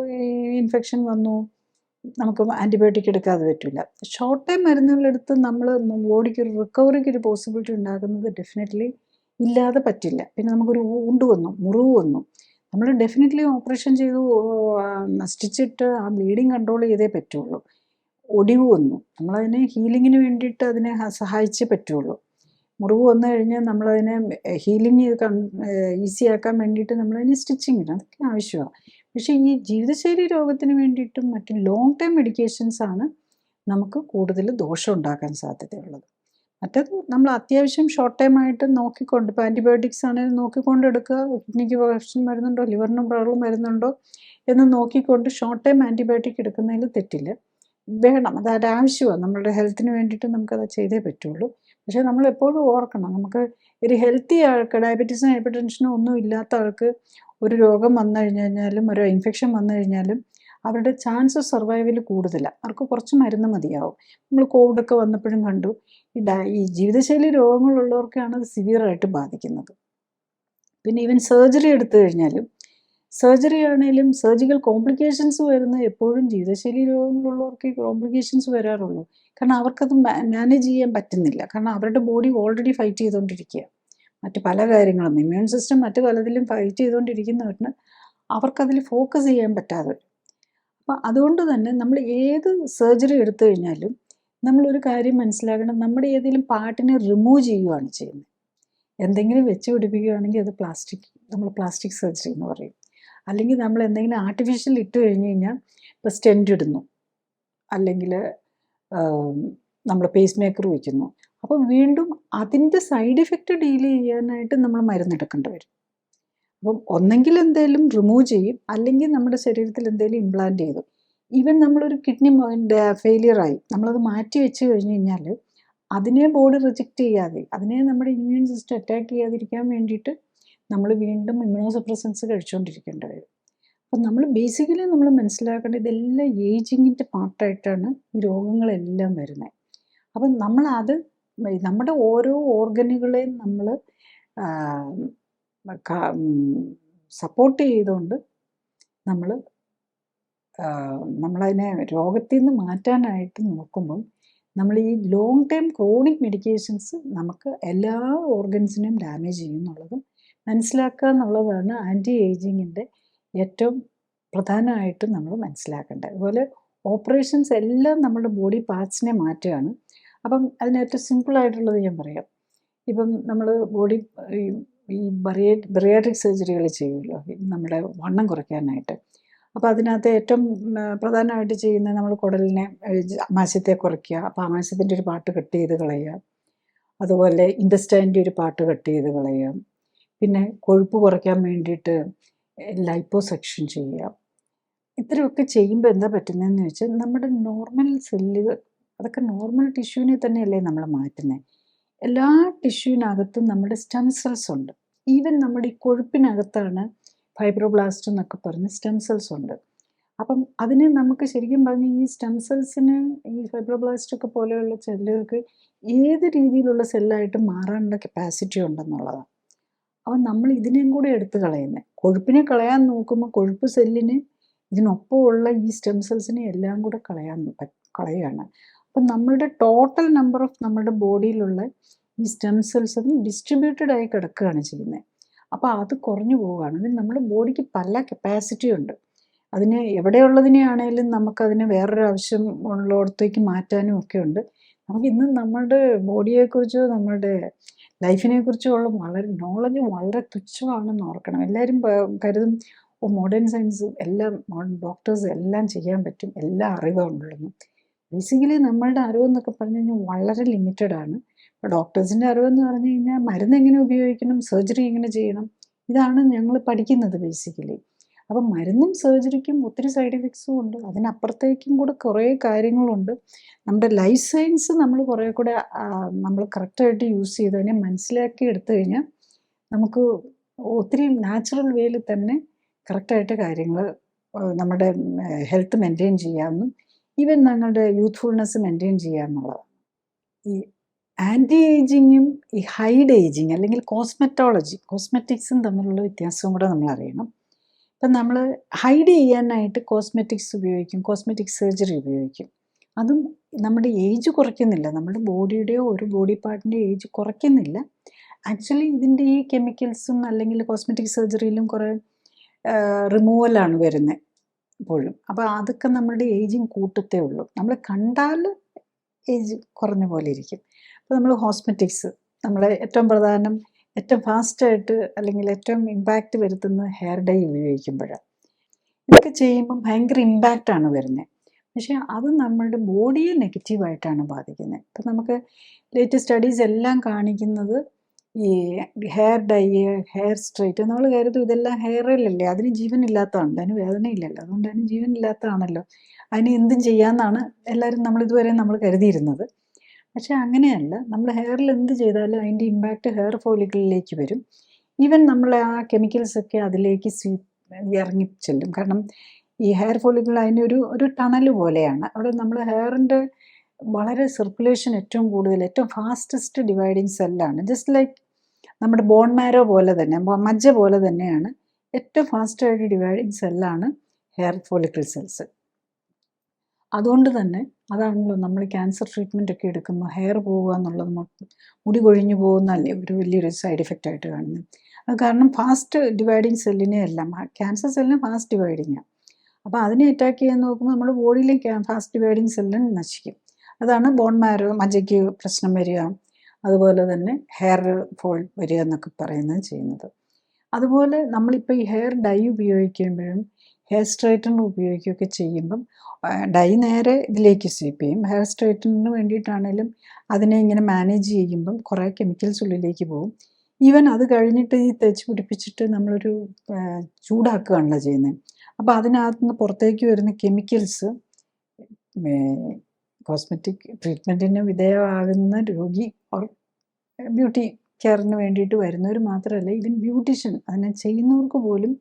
ഇൻഫെക്ഷൻ വന്നു നമുക്ക് ആൻറ്റിബയോട്ടിക് എടുക്കാതെ പറ്റില്ല. ഷോർട്ട് ടൈം മരുന്നുകളെടുത്ത് നമ്മൾ ബോഡിക്ക് ഒരു റിക്കവറിക്ക് ഒരു പോസിബിലിറ്റി ഉണ്ടാക്കുന്നത് ഡെഫിനറ്റ്ലി ഇല്ലാതെ പറ്റില്ല. പിന്നെ നമുക്കൊരു വുണ്ട് വന്നു, മുറിവ് വന്നു, നമ്മൾ ഡെഫിനറ്റ്ലി ഓപ്പറേഷൻ ചെയ്തു സ്റ്റിച്ചിട്ട് ആ ബ്ലീഡിങ് കൺട്രോൾ ചെയ്തേ പറ്റുള്ളൂ. ഒടിവ് വന്നു, നമ്മളതിനെ ഹീലിങ്ങിന് വേണ്ടിയിട്ട് അതിനെ സഹായിച്ചേ പറ്റുള്ളൂ. മുറിവ് വന്നു കഴിഞ്ഞാൽ നമ്മളതിനെ ഹീലിംഗ് ഈസി ആക്കാൻ വേണ്ടിയിട്ട് നമ്മളതിനെ സ്റ്റിച്ചിങ് ഇടണം, അതൊക്കെ ആവശ്യമാണ്. പക്ഷേ ഈ ജീവിതശൈലി രോഗത്തിന് വേണ്ടിയിട്ടും മറ്റ് ലോങ് ടൈം മെഡിക്കേഷൻസാണ് നമുക്ക് കൂടുതൽ ദോഷം ഉണ്ടാക്കാൻ സാധ്യതയുള്ളത്. മറ്റത് നമ്മൾ അത്യാവശ്യം ഷോർട്ട് ടൈം ആയിട്ട് നോക്കിക്കൊണ്ട്, ഇപ്പോൾ ആൻറ്റിബയോട്ടിക്സ് ആണെങ്കിലും നോക്കിക്കൊണ്ട് എടുക്കുക, കിഡ്നിക്ക് പ്രശ്നം വരുന്നുണ്ടോ, ലിവറിനും പ്രോബ്ലം വരുന്നുണ്ടോ എന്ന് നോക്കിക്കൊണ്ട് ഷോർട്ട് ടൈം ആൻറ്റിബയോട്ടിക് എടുക്കുന്നതിൽ തെറ്റില്ല, വേണം, അത് ആവശ്യമാണ്. നമ്മളുടെ ഹെൽത്തിന് വേണ്ടിയിട്ട് നമുക്കത് ചെയ്തേ പറ്റുള്ളൂ. പക്ഷേ നമ്മൾ എപ്പോഴും ഓർക്കണം, നമുക്ക് ഒരു ഹെൽത്തി ആൾക്ക്, ഡയബറ്റീസും ഹൈപ്പർ ടെൻഷനും ഒന്നും ഇല്ലാത്ത ആൾക്ക് ഒരു രോഗം വന്നു കഴിഞ്ഞാലും ഒരു ഇൻഫെക്ഷൻ വന്നു കഴിഞ്ഞാലും അവരുടെ ചാൻസ് ഓഫ് സർവൈവൽ കൂടുതലാണ്. അവർക്ക് കുറച്ച് മരുന്ന് മതിയാവും. നമ്മൾ കോവിഡൊക്കെ വന്നപ്പോഴും കണ്ടു, ഈ ജീവിതശൈലി രോഗങ്ങളുള്ളവർക്കാണ് അത് സിവിയറായിട്ട് ബാധിക്കുന്നത്. പിന്നെ ഈവൻ സർജറി എടുത്തു കഴിഞ്ഞാലും, സർജറി ആണെങ്കിലും സർജിക്കൽ കോംപ്ലിക്കേഷൻസ് വരുന്നത് എപ്പോഴും ജീവിതശൈലി രോഗങ്ങളുള്ളവർക്ക് കോംപ്ലിക്കേഷൻസ് വരാറുള്ളൂ. കാരണം അവർക്കത് മാനേജ് ചെയ്യാൻ പറ്റുന്നില്ല. കാരണം അവരുടെ ബോഡി ഓൾറെഡി ഫൈറ്റ് ചെയ്തുകൊണ്ടിരിക്കുക. മറ്റ് പല കാര്യങ്ങളും ഇമ്മ്യൂൺ സിസ്റ്റം മറ്റു പലതിലും ഫൈറ്റ് ചെയ്തുകൊണ്ടിരിക്കുന്നവരിന് അവർക്കതിൽ ഫോക്കസ് ചെയ്യാൻ പറ്റാതെ വരും. അപ്പോൾ അതുകൊണ്ട് തന്നെ നമ്മൾ ഏത് സർജറി എടുത്തു കഴിഞ്ഞാലും നമ്മളൊരു കാര്യം മനസ്സിലാക്കണം, നമ്മുടെ ഏതെങ്കിലും പാർട്ടിനെ റിമൂവ് ചെയ്യുകയാണ് ചെയ്യുന്നത്. എന്തെങ്കിലും വെച്ച് പിടിപ്പിക്കുകയാണെങ്കിൽ അത് നമ്മൾ പ്ലാസ്റ്റിക് സർജറി എന്ന് പറയും. അല്ലെങ്കിൽ നമ്മൾ എന്തെങ്കിലും ആർട്ടിഫിഷ്യൽ ഇട്ട് കഴിഞ്ഞ് കഴിഞ്ഞാൽ ഇപ്പോൾ സ്റ്റെൻറ്റ് ഇടുന്നു, അല്ലെങ്കിൽ നമ്മൾ പേസ് മേക്കർ വയ്ക്കുന്നു. അപ്പോൾ വീണ്ടും അതിൻ്റെ സൈഡ് ഇഫക്റ്റ് ഡീൽ ചെയ്യാനായിട്ട് നമ്മൾ മരുന്നെടുക്കേണ്ടി വരും. അപ്പം ഒന്നെങ്കിൽ എന്തെങ്കിലും റിമൂവ് ചെയ്യും, അല്ലെങ്കിൽ നമ്മുടെ ശരീരത്തിൽ എന്തെങ്കിലും ഇംപ്ലാന്റ് ചെയ്തു. ഈവൻ നമ്മളൊരു കിഡ്നി ഫെയിലിയറായി നമ്മളത് മാറ്റി വെച്ച് കഴിഞ്ഞ് കഴിഞ്ഞാൽ അതിനെ ബോഡി റിജക്റ്റ് ചെയ്യാതെ, അതിനെ നമ്മുടെ ഇമ്മ്യൂൺ സിസ്റ്റം അറ്റാക്ക് ചെയ്യാതിരിക്കാൻ വേണ്ടിയിട്ട് നമ്മൾ വീണ്ടും ഇമ്മ്യൂണോസപ്രസൻസ് കഴിച്ചുകൊണ്ടിരിക്കേണ്ടി വരും. അപ്പം നമ്മൾ ബേസിക്കലി നമ്മൾ മനസ്സിലാക്കേണ്ടത് ഇതെല്ലാം ഏജിങ്ങിൻ്റെ പാർട്ടായിട്ടാണ് ഈ രോഗങ്ങളെല്ലാം വരുന്നത്. അപ്പം നമ്മളത് നമ്മുടെ ഓരോ ഓർഗനുകളെയും നമ്മൾ സപ്പോർട്ട് ചെയ്തുകൊണ്ട് നമ്മളതിനെ രോഗത്തിൽ നിന്ന് മാറ്റാനായിട്ട് നോക്കുമ്പം നമ്മൾ ഈ ലോങ് ടൈം ക്രോണിക് മെഡിക്കേഷൻസ് നമുക്ക് എല്ലാ ഓർഗൻസിനെയും ഡാമേജ് ചെയ്യും എന്നുള്ളത് മനസ്സിലാക്കുക എന്നുള്ളതാണ് ആൻറ്റി ഏജിങ്ങിൻ്റെ ഏറ്റവും പ്രധാനമായിട്ടും നമ്മൾ മനസ്സിലാക്കേണ്ടത്. അതുപോലെ ഓപ്പറേഷൻസ് എല്ലാം നമ്മുടെ ബോഡി പാർട്സിനെ മാറ്റുകയാണ്. അപ്പം അതിനേറ്റവും സിമ്പിളായിട്ടുള്ളത് ഞാൻ പറയാം. ഇപ്പം നമ്മൾ ഈ ബറിയാട്രിക് സർജറികൾ ചെയ്യുമല്ലോ നമ്മുടെ വണ്ണം കുറയ്ക്കാനായിട്ട്. അപ്പോൾ അതിനകത്ത് ഏറ്റവും പ്രധാനമായിട്ട് ചെയ്യുന്നത് നമ്മൾ കുടലിനെ ആമാശയത്തെ കുറയ്ക്കുക. അപ്പോൾ ആമാശയത്തിൻ്റെ ഒരു പാർട്ട് കട്ട് ചെയ്ത് കളയുക. അതുപോലെ ഇൻറ്റസ്റ്റൈൻ്റെ ഒരു പാർട്ട് കട്ട് ചെയ്ത് കളയുക. പിന്നെ കൊഴുപ്പ് കുറയ്ക്കാൻ വേണ്ടിയിട്ട് ലൈപ്പോസെക്ഷൻ ചെയ്യുക. ഇത്രയൊക്കെ ചെയ്യുമ്പോൾ എന്താ പറ്റുന്നതെന്ന് വെച്ചാൽ നമ്മുടെ നോർമൽ സെല്ലുകൾ, അതൊക്കെ നോർമൽ ടിഷ്യൂവിനെ തന്നെയല്ലേ നമ്മൾ മാറ്റുന്നത്. എല്ലാ ടിഷ്യൂവിനകത്തും നമ്മുടെ സ്റ്റെം സെൽസ് ഉണ്ട്. ഈവൻ നമ്മുടെ ഈ കൊഴുപ്പിനകത്താണ് ഫൈബ്രോബ്ലാസ്റ്റ് എന്നൊക്കെ പറഞ്ഞ് സ്റ്റെം സെൽസ് ഉണ്ട്. അപ്പം അതിനെ നമുക്ക് ശരിക്കും പറഞ്ഞാൽ ഈ സ്റ്റെം സെൽസിന് ഈ ഫൈബ്രോബ്ലാസ്റ്റ് ഒക്കെ പോലെയുള്ള സെല്ലുകൾക്ക് ഏത് രീതിയിലുള്ള സെല്ലായിട്ട് മാറാനുള്ള കപ്പാസിറ്റി ഉണ്ടെന്നുള്ളതാണ്. അപ്പം നമ്മൾ ഇതിനെയും കൂടെ എടുത്ത് കളയുന്നത്. കൊഴുപ്പിനെ കളയാൻ നോക്കുമ്പോൾ കൊഴുപ്പ് സെല്ലിന് ഇതിനൊപ്പമുള്ള ഈ സ്റ്റെം സെൽസിനെ എല്ലാം കൂടെ കളയുകയാണ്. അപ്പം നമ്മളുടെ ടോട്ടൽ നമ്പർ ഓഫ് നമ്മുടെ ബോഡിയിലുള്ള ഈ സ്റ്റെം സെൽസും ഡിസ്ട്രിബ്യൂട്ടഡ് ആയി കിടക്കുകയാണ് ചെയ്യുന്നത്. അപ്പോൾ അത് കുറഞ്ഞു പോവുകയാണ്. അതിന് നമ്മുടെ ബോഡിക്ക് പല കപ്പാസിറ്റി ഉണ്ട്. അതിന് എവിടെയുള്ളതിനെ ആണെങ്കിലും നമുക്കതിനെ വേറൊരു ആവശ്യം ഉള്ളിടത്തേക്ക് മാറ്റാനും ഒക്കെ ഉണ്ട്. നമുക്ക് ഇന്ന് നമ്മുടെ ബോഡിയെക്കുറിച്ചോ നമ്മുടെ ലൈഫിനെക്കുറിച്ചോ ഉള്ള നോളജ് വളരെ തുച്ഛമാണെന്ന് ഓർക്കണം. എല്ലാവരും കരുതും മോഡേൺ സയൻസ് എല്ലാം ഡോക്ടേഴ്സ് എല്ലാം ചെയ്യാൻ പറ്റും, എല്ലാം അറിവുണ്ടെന്ന്. ബേസിക്കലി നമ്മളുടെ അറിവെന്നൊക്കെ പറഞ്ഞു കഴിഞ്ഞാൽ വളരെ ലിമിറ്റഡ് ആണ്. ഇപ്പോൾ ഡോക്ടേഴ്സിൻ്റെ അറിവെന്ന് പറഞ്ഞു കഴിഞ്ഞാൽ മരുന്ന് എങ്ങനെ ഉപയോഗിക്കണം, സർജറി എങ്ങനെ ചെയ്യണം, ഇതാണ് ഞങ്ങൾ പഠിക്കുന്നത് ബേസിക്കലി. അപ്പം മരുന്നും സർജറിക്കും ഒത്തിരി സൈഡ് എഫക്ട്സും ഉണ്ട്. അതിനപ്പുറത്തേക്കും കൂടെ കുറേ കാര്യങ്ങളുണ്ട്. നമ്മുടെ ലൈഫ് സയൻസ് നമ്മൾ കുറേ കൂടെ നമ്മൾ കറക്റ്റായിട്ട് യൂസ് ചെയ്ത് അതിനെ മനസ്സിലാക്കി എടുത്തു കഴിഞ്ഞാൽ നമുക്ക് ഒത്തിരി നാച്ചുറൽ വേയിൽ തന്നെ കറക്റ്റായിട്ട് കാര്യങ്ങൾ നമ്മുടെ ഹെൽത്ത് മെയിൻറ്റെയിൻ ചെയ്യാമെന്നും ഈവൻ ഞങ്ങളുടെ യൂത്ത്ഫുൾനെസ് മെയിൻറ്റെയിൻ ചെയ്യാമെന്നുള്ളതാണ്. ഈ ആൻറ്റി ഏജിങ്ങും ഈ ഹൈഡ് ഏജിങ് അല്ലെങ്കിൽ കോസ്മെറ്റിക്സും തമ്മിലുള്ള വ്യത്യാസവും കൂടെ നമ്മൾ അറിയണം. ഇപ്പം നമ്മൾ ഹൈഡ് ചെയ്യാനായിട്ട് കോസ്മെറ്റിക്സ് ഉപയോഗിക്കും, കോസ്മെറ്റിക് സർജറി ഉപയോഗിക്കും. അതും നമ്മുടെ ഏജ് കുറയ്ക്കുന്നില്ല, നമ്മുടെ ബോഡിയുടെയോ ഒരു ബോഡി പാർട്ടിൻ്റെ ഏജ് കുറയ്ക്കുന്നില്ല. ആക്ച്വലി ഇതിൻ്റെ ഈ കെമിക്കൽസും അല്ലെങ്കിൽ കോസ്മെറ്റിക് സർജറിയിലും കുറേ റിമൂവലാണ് വരുന്നത് എപ്പോഴും. അപ്പോൾ അതൊക്കെ നമ്മുടെ ഏജിങ് കൂട്ടത്തേ ഉള്ളൂ. നമ്മൾ കണ്ടാൽ ഏജ് കുറഞ്ഞ പോലെ ഇരിക്കും. അപ്പോൾ നമ്മൾ കോസ്മെറ്റിക്സ് നമ്മൾ ഏറ്റവും പ്രധാനം ഏറ്റവും ഫാസ്റ്റായിട്ട് അല്ലെങ്കിൽ ഏറ്റവും ഇമ്പാക്റ്റ് വരുത്തുന്നത് ഹെയർ ഡൈ ഉപയോഗിക്കുമ്പോഴാണ്. ഇതൊക്കെ ചെയ്യുമ്പം ഭയങ്കര ഇമ്പാക്റ്റാണ് വരുന്നത്. പക്ഷേ അത് നമ്മളുടെ ബോഡിയെ നെഗറ്റീവായിട്ടാണ് ബാധിക്കുന്നത്. ഇപ്പം നമുക്ക് ലേറ്റസ്റ്റ് സ്റ്റഡീസ് എല്ലാം കാണിക്കുന്നത് ഈ ഹെയർ ഡൈ, ഹെയർ സ്ട്രൈറ്റ് നമ്മൾ കരുതും ഇതെല്ലാം ഹെയറിലല്ലേ, അതിന് ജീവനില്ലാത്തതാണ്, അതിന് വേദനയില്ലല്ലോ, അതുകൊണ്ട് അതിന് ജീവനില്ലാത്തതാണല്ലോ, അതിന് എന്തും ചെയ്യാമെന്നാണ് എല്ലാവരും നമ്മളിതുവരെ നമ്മൾ കരുതിയിരുന്നത്. പക്ഷേ അങ്ങനെയല്ല. നമ്മൾ ഹെയറിൽ എന്ത് ചെയ്താലും അതിൻ്റെ ഇമ്പാക്റ്റ് ഹെയർ ഫോളിക്കിളിലേക്ക് വരും. ഈവൻ നമ്മൾ ആ കെമിക്കൽസൊക്കെ അതിലേക്ക് ഇറങ്ങിച്ചെല്ലും. കാരണം ഈ ഹെയർ ഫോളിക്കിൾ അതിനൊരു ടണൽ പോലെയാണ്. അവിടെ നമ്മൾ ഹെയറിൻ്റെ വളരെ സർക്കുലേഷൻ ഏറ്റവും കൂടുതൽ ഏറ്റവും ഫാസ്റ്റസ്റ്റ് ഡിവൈഡിങ് സെല്ലാണ്. ജസ്റ്റ് ലൈക്ക് നമ്മുടെ ബോൺ മാരോ പോലെ തന്നെ, മജ്ജ പോലെ തന്നെയാണ് ഏറ്റവും ഫാസ്റ്റായിട്ട് ഡിവൈഡിങ് സെല്ലാണ് ഹെയർ ഫോളിക്കിൾ സെൽസ്. അതുകൊണ്ട് തന്നെ അതാണല്ലോ നമ്മൾ ക്യാൻസർ ട്രീറ്റ്മെൻ്റ് ഒക്കെ എടുക്കുമ്പോൾ ഹെയർ പോവുക എന്നുള്ളത് മുടി കൊഴിഞ്ഞു പോകുന്നതല്ലേ ഒരു വലിയൊരു സൈഡ് ഇഫക്റ്റ് ആയിട്ട് കാണുന്നത്. അത് കാരണം ഫാസ്റ്റ് ഡിവൈഡിങ് സെല്ലിനെ അല്ല, ക്യാൻസർ സെല്ലിനെ ഫാസ്റ്റ് ഡിവൈഡിങ്ങാണ്. അപ്പോൾ അതിനെ അറ്റാക്ക് ചെയ്യാൻ നോക്കുമ്പോൾ നമ്മുടെ ബോഡിയിലെ ഫാസ്റ്റ് ഡിവൈഡിങ് സെല്ലിന് നശിക്കും. അതാണ് ബോൺ മാരോ മജ്ജയ്ക്ക് പ്രശ്നം വരിക, അതുപോലെ തന്നെ ഹെയർ ഫോൾ വരിക എന്നൊക്കെ പറയുന്നത് ചെയ്യുന്നത്. അതുപോലെ നമ്മളിപ്പോൾ ഈ ഹെയർ ഡൈ ഉപയോഗിക്കുമ്പോഴും ഹെയർ സ്ട്രൈറ്റനർ ഉപയോഗിക്കുകയൊക്കെ ചെയ്യുമ്പം ഡൈ നേരെ ഇതിലേക്ക് സ്വീപ്പ് ചെയ്യും. ഹെയർ സ്ട്രൈറ്റനറിന് വേണ്ടിയിട്ടാണെങ്കിലും അതിനെ ഇങ്ങനെ മാനേജ് ചെയ്യുമ്പം കുറേ കെമിക്കൽസ് ഉള്ളിലേക്ക് പോകും. ഈവൻ അത് കഴിഞ്ഞിട്ട് ഈ തേച്ച് പിടിപ്പിച്ചിട്ട് നമ്മളൊരു ചൂടാക്കുകയാണല്ലോ ചെയ്യുന്നത്. അപ്പോൾ അതിനകത്തുനിന്ന് പുറത്തേക്ക് വരുന്ന കെമിക്കൽസ് കോസ്മെറ്റിക് ട്രീറ്റ്മെൻറ്റിന് വിധേയമാകുന്ന രോഗി ബ്യൂട്ടി കെയറിന് വേണ്ടിയിട്ട് വരുന്നവർ മാത്രമല്ല, ഈവൻ ബ്യൂട്ടീഷ്യൻ അതിനെ ചെയ്യുന്നവർക്ക് പോലും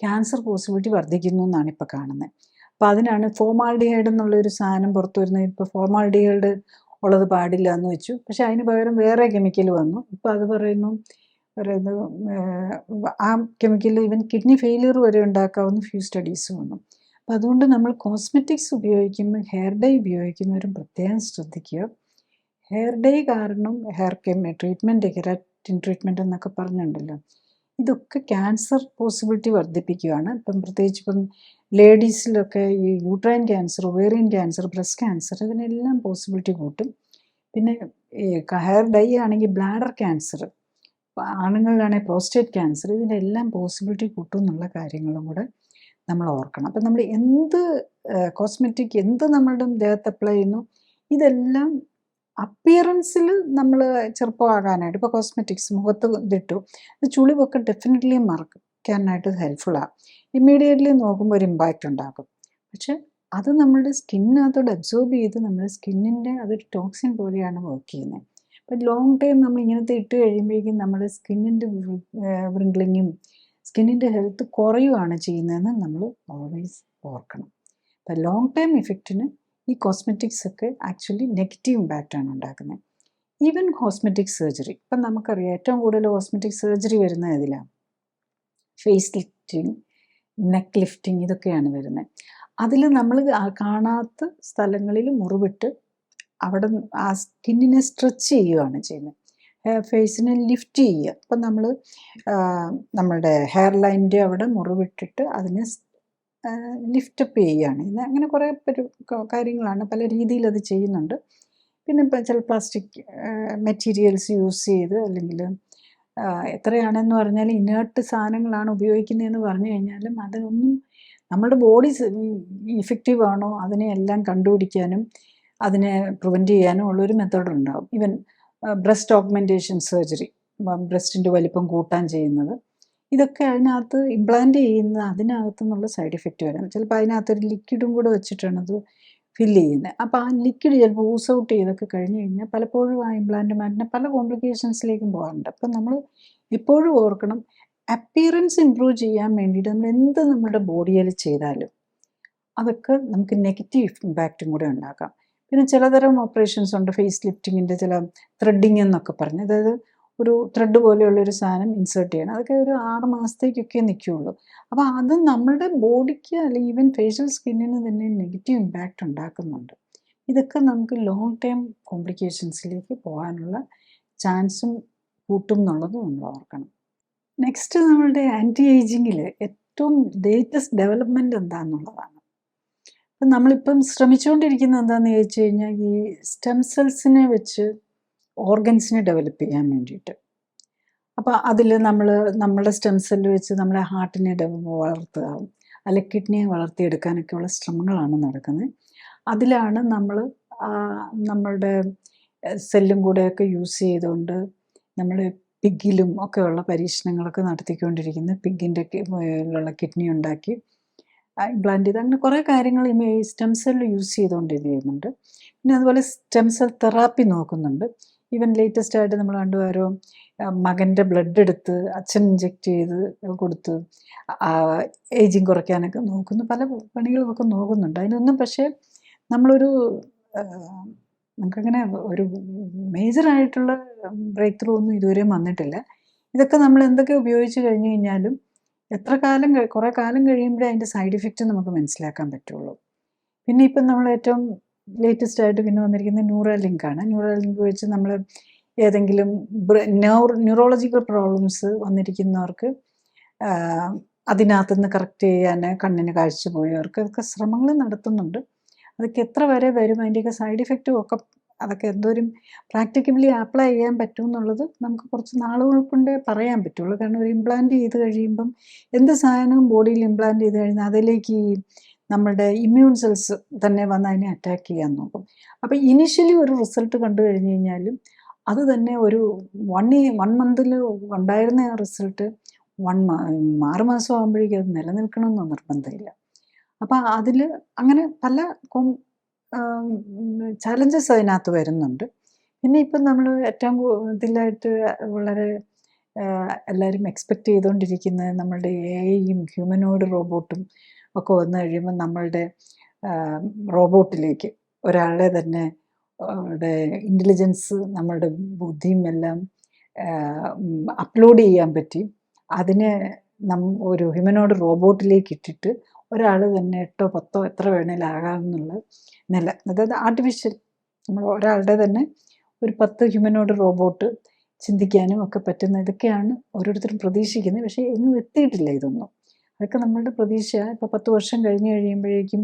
ക്യാൻസർ പോസിബിലിറ്റി വർദ്ധിക്കുന്നു എന്നാണ് ഇപ്പോൾ കാണുന്നത്. അപ്പോൾ അതിനാണ് ഫോമാൽഡിഹൈഡ് എന്നുള്ളൊരു സാധനം പുറത്തു വരുന്നത്. ഇപ്പോൾ ഫോമാൽഡിഹൈഡ് ഉള്ളത് പാടില്ല എന്ന് വെച്ചു, പക്ഷേ അതിന് പകരം വേറെ കെമിക്കൽ വന്നു. ഇപ്പോൾ അത് പറയുന്നത് ആ കെമിക്കൽ ഈവൻ കിഡ്നി ഫെയിലിയർ വരെ ഉണ്ടാക്കാവുന്ന ഫ്യൂ സ്റ്റഡീസ് വന്നു. അപ്പോൾ അതുകൊണ്ട് നമ്മൾ കോസ്മെറ്റിക്സ് ഉപയോഗിക്കുമ്പോൾ ഹെയർ ഡൈ ഉപയോഗിക്കുന്നവരും പ്രത്യേകം ശ്രദ്ധിക്കുക. ഹെയർ ഡൈ കാരണം ഹെയർ ട്രീറ്റ്മെൻറ്റ്, കെരാറ്റിൻ ട്രീറ്റ്മെൻറ്റ് എന്നൊക്കെ പറഞ്ഞിട്ടുണ്ടല്ലോ, ഇതൊക്കെ ക്യാൻസർ പോസിബിലിറ്റി വർദ്ധിപ്പിക്കുകയാണ്. ഇപ്പം പ്രത്യേകിച്ച് ഇപ്പം ലേഡീസിലൊക്കെ ഈ uterine cancer, ovarian cancer, breast cancer ഇതിനെല്ലാം പോസിബിലിറ്റി കൂട്ടും. പിന്നെ ഈ ഹെയർ ഡൈ ആണെങ്കിൽ ബ്ലാഡർ ക്യാൻസർ, ആണുങ്ങളിലാണെങ്കിൽ പ്രോസ്റ്റേറ്റ് ക്യാൻസർ, ഇതിനെല്ലാം പോസിബിലിറ്റി കൂട്ടും എന്നുള്ള കാര്യങ്ങളും കൂടെ നമ്മൾ ഓർക്കണം. അപ്പം നമ്മൾ എന്ത് കോസ്മെറ്റിക് എന്ത് നമ്മളുടെ ദേഹത്ത് അപ്ലൈ ചെയ്യുന്നു, ഇതെല്ലാം അപ്പിയറൻസിൽ നമ്മൾ ചെറുപ്പമാകാനായിട്ട് ഇപ്പോൾ കോസ്മെറ്റിക്സ് മുഖത്ത് ഇതിട്ടു, ചുളിവൊക്കെ ഡെഫിനറ്റ്ലി മറക്കാനായിട്ട് ഹെൽപ്ഫുള്ളാണ്. ഇമ്മീഡിയറ്റ്ലി നോക്കുമ്പോൾ ഒരു ഇമ്പാക്റ്റ് ഉണ്ടാക്കും. പക്ഷെ അത് നമ്മളുടെ സ്കിന്നിനകത്തോട് അബ്സോർബ് ചെയ്ത് നമ്മുടെ സ്കിന്നിൻ്റെ അതൊരു ടോക്സിൻ പോലെയാണ് വർക്ക് ചെയ്യുന്നത്. അപ്പം ലോങ് ടൈം നമ്മൾ ഇങ്ങനത്തെ ഇട്ട് കഴിയുമ്പോഴേക്കും നമ്മുടെ സ്കിന്നിൻ്റെ വ്രിങ്കിളിങ്ങും സ്കിന്നിൻ്റെ ഹെൽത്ത് കുറയുകയാണ് ചെയ്യുന്നതെന്ന് നമ്മൾ ഓൾവേസ് ഓർക്കണം. അപ്പം ലോങ് ടൈം ഇഫക്റ്റിന് ഈ കോസ്മെറ്റിക്സ് ഒക്കെ ആക്ച്വലി നെഗറ്റീവ് ഇമ്പാക്റ്റാണ് ഉണ്ടാക്കുന്നത്. ഈവൻ കോസ്മെറ്റിക് സർജറി, ഇപ്പം നമുക്കറിയാം ഏറ്റവും കൂടുതൽ കോസ്മെറ്റിക് സർജറി വരുന്നത് ഇതിലാണ്. ഫേസ് ലിഫ്റ്റിംഗ്, നെക്ക് ലിഫ്റ്റിംഗ്, ഇതൊക്കെയാണ് വരുന്നത്. അതിൽ നമ്മൾ കാണാത്ത സ്ഥലങ്ങളിൽ മുറിവിട്ട് അവിടെ ആ സ്കിന്നിനെ സ്ട്രെച്ച് ചെയ്യുകയാണ് ചെയ്യുന്നത്. ഫേസിനെ ലിഫ്റ്റ് ചെയ്യുക. അപ്പം നമ്മൾ നമ്മളുടെ ഹെയർ ലൈനിൻ്റെ അവിടെ മുറിവിട്ടിട്ട് അതിനെ ലിഫ്റ്റപ്പ് ചെയ്യുകയാണ്. ഇത് അങ്ങനെ കുറേ കാര്യങ്ങളാണ്, പല രീതിയിൽ അത് ചെയ്യുന്നുണ്ട്. പിന്നെ ഇപ്പം ചില പ്ലാസ്റ്റിക് മെറ്റീരിയൽസ് യൂസ് ചെയ്ത്, അല്ലെങ്കിൽ എത്രയാണെന്ന് പറഞ്ഞാൽ ഇനേർട്ട് സാധനങ്ങളാണ് ഉപയോഗിക്കുന്നതെന്ന് പറഞ്ഞു കഴിഞ്ഞാലും അതൊന്നും നമ്മുടെ ബോഡി ഇഫക്റ്റീവ് ആണോ അതിനെ എല്ലാം കണ്ടുപിടിക്കാനും അതിനെ പ്രിവെൻറ്റ് ചെയ്യാനും ഉള്ളൊരു മെത്തേഡ് ഉണ്ടാകും. ഈവൻ ബ്രസ്റ്റ് ഓഗ്മെൻറ്റേഷൻ സർജറി, ബ്രസ്റ്റിൻ്റെ വലിപ്പം കൂട്ടാൻ ചെയ്യുന്നത്, ഇതൊക്കെ അതിനകത്ത് ഇംപ്ലാന്റ് ചെയ്യുന്ന അതിനകത്തു നിന്നുള്ള സൈഡ് ഇഫക്റ്റ് വരാം. ചിലപ്പോൾ അതിനകത്തൊരു ലിക്വിഡും കൂടെ വെച്ചിട്ടാണ് അത് ഫില്ല് ചെയ്യുന്നത്. അപ്പോൾ ആ ലിക്വിഡ് ചിലപ്പോൾ ഊസ് ഔട്ട് ചെയ്തൊക്കെ കഴിഞ്ഞ് കഴിഞ്ഞാൽ പലപ്പോഴും ആ ഇംപ്ലാന്റ്മാറ്റിന് പല കോംപ്ലിക്കേഷൻസിലേക്കും പോകാറുണ്ട്. അപ്പം നമ്മൾ എപ്പോഴും ഓർക്കണം, അപ്പിയറൻസ് ഇമ്പ്രൂവ് ചെയ്യാൻ വേണ്ടിയിട്ട് നമ്മൾ എന്ത് നമ്മുടെ ബോഡിയിൽ ചെയ്താലും അതൊക്കെ നമുക്ക് നെഗറ്റീവ് ഇമ്പാക്റ്റും കൂടെ ഉണ്ടാക്കാം. പിന്നെ ചിലതരം ഓപ്പറേഷൻസ് ഉണ്ട്, ഫേസ് ലിഫ്റ്റിങ്ങിൻ്റെ ചില ത്രെഡിങ് എന്നൊക്കെ പറഞ്ഞ്, അതായത് ഒരു ത്രെഡ് പോലെയുള്ളൊരു സാധനം ഇൻസേർട്ട് ചെയ്യണം. അതൊക്കെ ഒരു 6 മാസത്തേക്കൊക്കെ നിൽക്കുകയുള്ളൂ. അപ്പോൾ അത് നമ്മുടെ ബോഡിക്ക് അല്ലെങ്കിൽ ഈവൻ ഫേഷ്യൽ സ്കിന്നിന് തന്നെ നെഗറ്റീവ് ഇമ്പാക്റ്റ് ഉണ്ടാക്കുന്നുണ്ട്. ഇതൊക്കെ നമുക്ക് ലോങ് ടൈം കോംപ്ലിക്കേഷൻസിലേക്ക് പോകാനുള്ള ചാൻസും കൂട്ടും എന്നുള്ളത് നമ്മൾ ഓർക്കണം. നെക്സ്റ്റ് നമ്മളുടെ ആൻറ്റി ഏജിങ്ങിൽ ഏറ്റവും ലേറ്റസ്റ്റ് ഡെവലപ്മെൻറ്റ് എന്താണെന്നുള്ളതാണ്. അപ്പം നമ്മളിപ്പം ശ്രമിച്ചുകൊണ്ടിരിക്കുന്നത് എന്താണെന്ന് ചോദിച്ചു കഴിഞ്ഞാൽ ഈ സ്റ്റെം സെൽസിനെ വെച്ച് ഓർഗൻസിനെ ഡെവലപ്പ് ചെയ്യാൻ വേണ്ടിയിട്ട്. അപ്പോൾ അതിൽ നമ്മുടെ സ്റ്റെം സെല്ല് വെച്ച് നമ്മുടെ ഹാർട്ടിനെ വളർത്തുക, അല്ലെങ്കിൽ കിഡ്നിയെ വളർത്തിയെടുക്കാനൊക്കെയുള്ള ശ്രമങ്ങളാണ് നടക്കുന്നത്. അതിലാണ് നമ്മളുടെ സെല്ലും കൂടെയൊക്കെ യൂസ് ചെയ്തുകൊണ്ട് നമ്മൾ പിഗിലും ഒക്കെയുള്ള പരീക്ഷണങ്ങളൊക്കെ നടത്തിക്കൊണ്ടിരിക്കുന്നത്. പിഗിൻ്റെ ഉള്ള കിഡ്നി ഉണ്ടാക്കി ഇംപ്ലാന്റ് ചെയ്ത് അങ്ങനെ കുറേ കാര്യങ്ങൾ ഈ സ്റ്റെം സെല്ല് യൂസ് ചെയ്തുകൊണ്ട് ഇത് ചെയ്യുന്നുണ്ട്. പിന്നെ അതുപോലെ സ്റ്റെം സെൽ തെറാപ്പി നോക്കുന്നുണ്ട്. ഈവൻ ലേറ്റസ്റ്റ് ആയിട്ട് നമ്മൾ കണ്ടുവരോ മകൻ്റെ ബ്ലഡ് എടുത്ത് അച്ഛൻ ഇഞ്ചെക്റ്റ് ചെയ്ത് കൊടുത്ത് ഏജിങ് കുറയ്ക്കാനൊക്കെ നോക്കുന്നു, പല പണികളുമൊക്കെ നോക്കുന്നുണ്ട്. അതിനൊന്നും പക്ഷേ നമ്മളൊരു നമുക്കങ്ങനെ ഒരു മേജറായിട്ടുള്ള ബ്രേക്ക് ത്രൂ ഒന്നും ഇതുവരെയും വന്നിട്ടില്ല. ഇതൊക്കെ നമ്മൾ എന്തൊക്കെ ഉപയോഗിച്ച് കഴിഞ്ഞ് കഴിഞ്ഞാലും കുറേ കാലം കഴിയുമ്പോഴേ അതിൻ്റെ സൈഡ് ഇഫക്റ്റ് നമുക്ക് മനസ്സിലാക്കാൻ പറ്റുള്ളൂ. പിന്നെ ഇപ്പം നമ്മൾ ഏറ്റവും ലേറ്റസ്റ്റ് ആയിട്ട് പിന്നെ വന്നിരിക്കുന്നത് ന്യൂറാലിങ്ക് ആണ്. ന്യൂറാലിങ്ക് വെച്ച് നമ്മൾ ഏതെങ്കിലും ന്യൂറോളജിക്കൽ പ്രോബ്ലംസ് വന്നിരിക്കുന്നവർക്ക് അതിനകത്തുനിന്ന് കറക്റ്റ് ചെയ്യാൻ, കണ്ണിന് കാഴ്ച പോയവർക്ക് അതൊക്കെ ശ്രമങ്ങൾ നടത്തുന്നുണ്ട്. അതൊക്കെ എത്ര വരെ വരും, അതിൻ്റെയൊക്കെ സൈഡ് ഇഫക്റ്റും ഒക്കെ അതൊക്കെ എന്തോരം പ്രാക്ടിക്കബിളി അപ്ലൈ ചെയ്യാൻ പറ്റും എന്നുള്ളത് നമുക്ക് കുറച്ച് നാളുകൾ കൊണ്ടേ പറയാൻ പറ്റുള്ളൂ. കാരണം ഒരു ഇംപ്ലാന്റ് ചെയ്ത് കഴിയുമ്പം എന്ത് സാധനവും ബോഡിയിൽ ഇംപ്ലാന്റ് ചെയ്ത് കഴിഞ്ഞാൽ അതിലേക്ക് ഈ നമ്മുടെ ഇമ്മ്യൂൺ സെൽസ് തന്നെ വന്ന് അതിനെ അറ്റാക്ക് ചെയ്യാൻ നോക്കും. അപ്പോൾ ഇനിഷ്യലി ഒരു റിസൾട്ട് കണ്ടു കഴിഞ്ഞ് കഴിഞ്ഞാലും അത് തന്നെ ഒരു 1 മന്തിൽ ഉണ്ടായിരുന്ന ആ റിസൾട്ട് 6 മാസം ആകുമ്പോഴേക്കും അത് നിലനിൽക്കണമെന്ന് നിർബന്ധമില്ല. അപ്പോൾ അതിൽ അങ്ങനെ പല ചലഞ്ചസ് അതിനകത്ത് വരുന്നുണ്ട്. പിന്നെ ഇപ്പം നമ്മൾ ഏറ്റവും ഇതിലായിട്ട് വളരെ എല്ലാവരും എക്സ്പെക്റ്റ് ചെയ്തുകൊണ്ടിരിക്കുന്നത് നമ്മളുടെ AI-യും ഹ്യൂമനോയിഡ് റോബോട്ടും ഒക്കെ വന്നു കഴിയുമ്പോൾ നമ്മളുടെ റോബോട്ടിലേക്ക് ഒരാളെ തന്നെ ഇൻ്റലിജൻസ്, നമ്മളുടെ ബുദ്ധിയും എല്ലാം അപ്ലോഡ് ചെയ്യാൻ പറ്റി അതിനെ ഒരു ഹ്യൂമനോയിഡ് റോബോട്ടിലേക്ക് ഇട്ടിട്ട് ഒരാൾ തന്നെ 8 10 എത്ര വേണേലും ആകാമെന്നുള്ള നില, അതായത് ആർട്ടിഫിഷ്യൽ നമ്മൾ ഒരാളുടെ തന്നെ ഒരു 10 ഹ്യൂമനോയിഡ് റോബോട്ട് ചിന്തിക്കാനും ഒക്കെ പറ്റുന്ന ഇതൊക്കെയാണ് ഓരോരുത്തരും പ്രതീക്ഷിക്കുന്നത്. പക്ഷേ എങ്ങും എത്തിയിട്ടില്ല ഇതൊന്നും. അതൊക്കെ നമ്മളുടെ പ്രതീക്ഷ. ഇപ്പോൾ 10 വർഷം കഴിഞ്ഞ് കഴിയുമ്പോഴേക്കും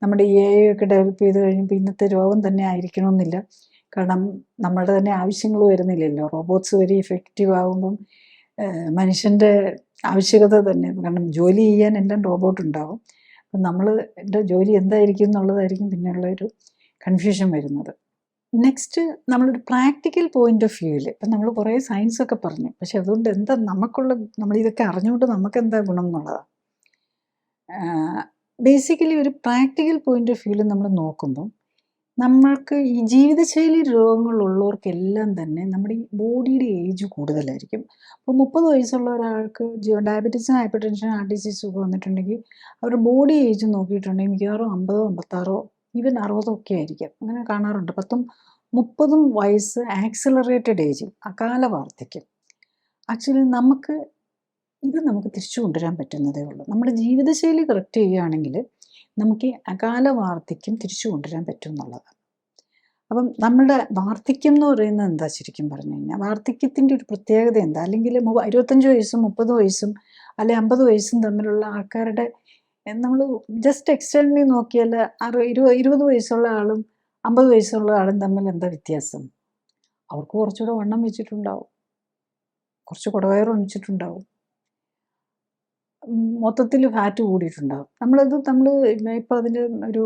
നമ്മുടെ AI ഒക്കെ ഡെവലപ്പ് ചെയ്ത് കഴിയുമ്പോൾ ഇന്നത്തെ രോഗം തന്നെ ആയിരിക്കണമെന്നില്ല. കാരണം നമ്മളുടെ തന്നെ ആവശ്യങ്ങൾ വരുന്നില്ലല്ലോ. റോബോട്ട്സ് വെരി ഇഫക്റ്റീവ് ആകുമ്പം മനുഷ്യൻ്റെ ആവശ്യകത തന്നെ, കാരണം ജോലി ചെയ്യാൻ എല്ലാം റോബോട്ട് ഉണ്ടാവും. അപ്പം നമ്മളുടെ ജോലി എന്തായിരിക്കും എന്നുള്ളതായിരിക്കും പിന്നെയുള്ള ഒരു കൺഫ്യൂഷൻ വരുന്നത്. നെക്സ്റ്റ് നമ്മളൊരു പ്രാക്ടിക്കൽ പോയിന്റ് ഓഫ് വ്യൂവിൽ ഇപ്പം നമ്മൾ കുറേ സയൻസൊക്കെ പറഞ്ഞു, പക്ഷെ അതുകൊണ്ട് എന്താ നമ്മളിതൊക്കെ അറിഞ്ഞുകൊണ്ട് നമുക്കെന്താ ഗുണം എന്നുള്ളതാണ്. ബേസിക്കലി ഒരു പ്രാക്ടിക്കൽ പോയിന്റ് ഓഫ് വ്യൂവിൽ നമ്മൾ നോക്കുമ്പം നമ്മൾക്ക് ഈ ജീവിതശൈലി രോഗങ്ങളുള്ളവർക്കെല്ലാം തന്നെ നമ്മുടെ ഈ ബോഡിയുടെ ഏജ് കൂടുതലായിരിക്കും. അപ്പോൾ 30 വയസ്സുള്ള ഒരാൾക്ക് ഡയബറ്റീസും ഹൈപ്പർ ടെൻഷൻ ഹാർട്ട് ഡിസീസും ഒക്കെ വന്നിട്ടുണ്ടെങ്കിൽ അവരുടെ ബോഡി ഏജ് നോക്കിയിട്ടുണ്ടെങ്കിൽ മിക്കവാറും 50 56 ഈവൻ 60 ഒക്കെ ആയിരിക്കും. അങ്ങനെ കാണാറുണ്ട്. 10 30 വയസ്സ് ആക്സിലറേറ്റഡ് ഏജിങ്, അകാല വാർദ്ധക്യം. ആക്ച്വലി നമുക്ക് തിരിച്ചു കൊണ്ടുവരാൻ പറ്റുന്നതേ ഉള്ളൂ. നമ്മുടെ ജീവിതശൈലി കറക്റ്റ് ചെയ്യുകയാണെങ്കിൽ നമുക്ക് ഈ അകാല വാർദ്ധക്യം തിരിച്ചു കൊണ്ടുവരാൻ പറ്റും എന്നുള്ളതാണ്. അപ്പം നമ്മളുടെ വാർദ്ധക്യം എന്ന് പറയുന്നത് എന്താ ശരിക്കും പറഞ്ഞു കഴിഞ്ഞാൽ, വാർദ്ധക്യത്തിൻ്റെ ഒരു പ്രത്യേകത എന്താ? അല്ലെങ്കിൽ 25 വയസ്സും 30 വയസ്സും അല്ലെ 50 വയസ്സും തമ്മിലുള്ള ആൾക്കാരുടെ നമ്മൾ ജസ്റ്റ് എക്സ്റ്റേണലി നോക്കിയാൽ 20 വയസ്സുള്ള ആളും 50 വയസ്സുള്ള ആളും തമ്മിൽ എന്താ വ്യത്യാസം? അവർക്ക് കുറച്ചുകൂടെ വണ്ണം വെച്ചിട്ടുണ്ടാവും, കുറച്ച് കുടവയർ ഒന്നിച്ചിട്ടുണ്ടാവും, മൊത്തത്തിൽ ഫാറ്റ് കൂടിയിട്ടുണ്ടാകും. നമ്മൾ ഇപ്പോൾ അതിൻ്റെ ഒരു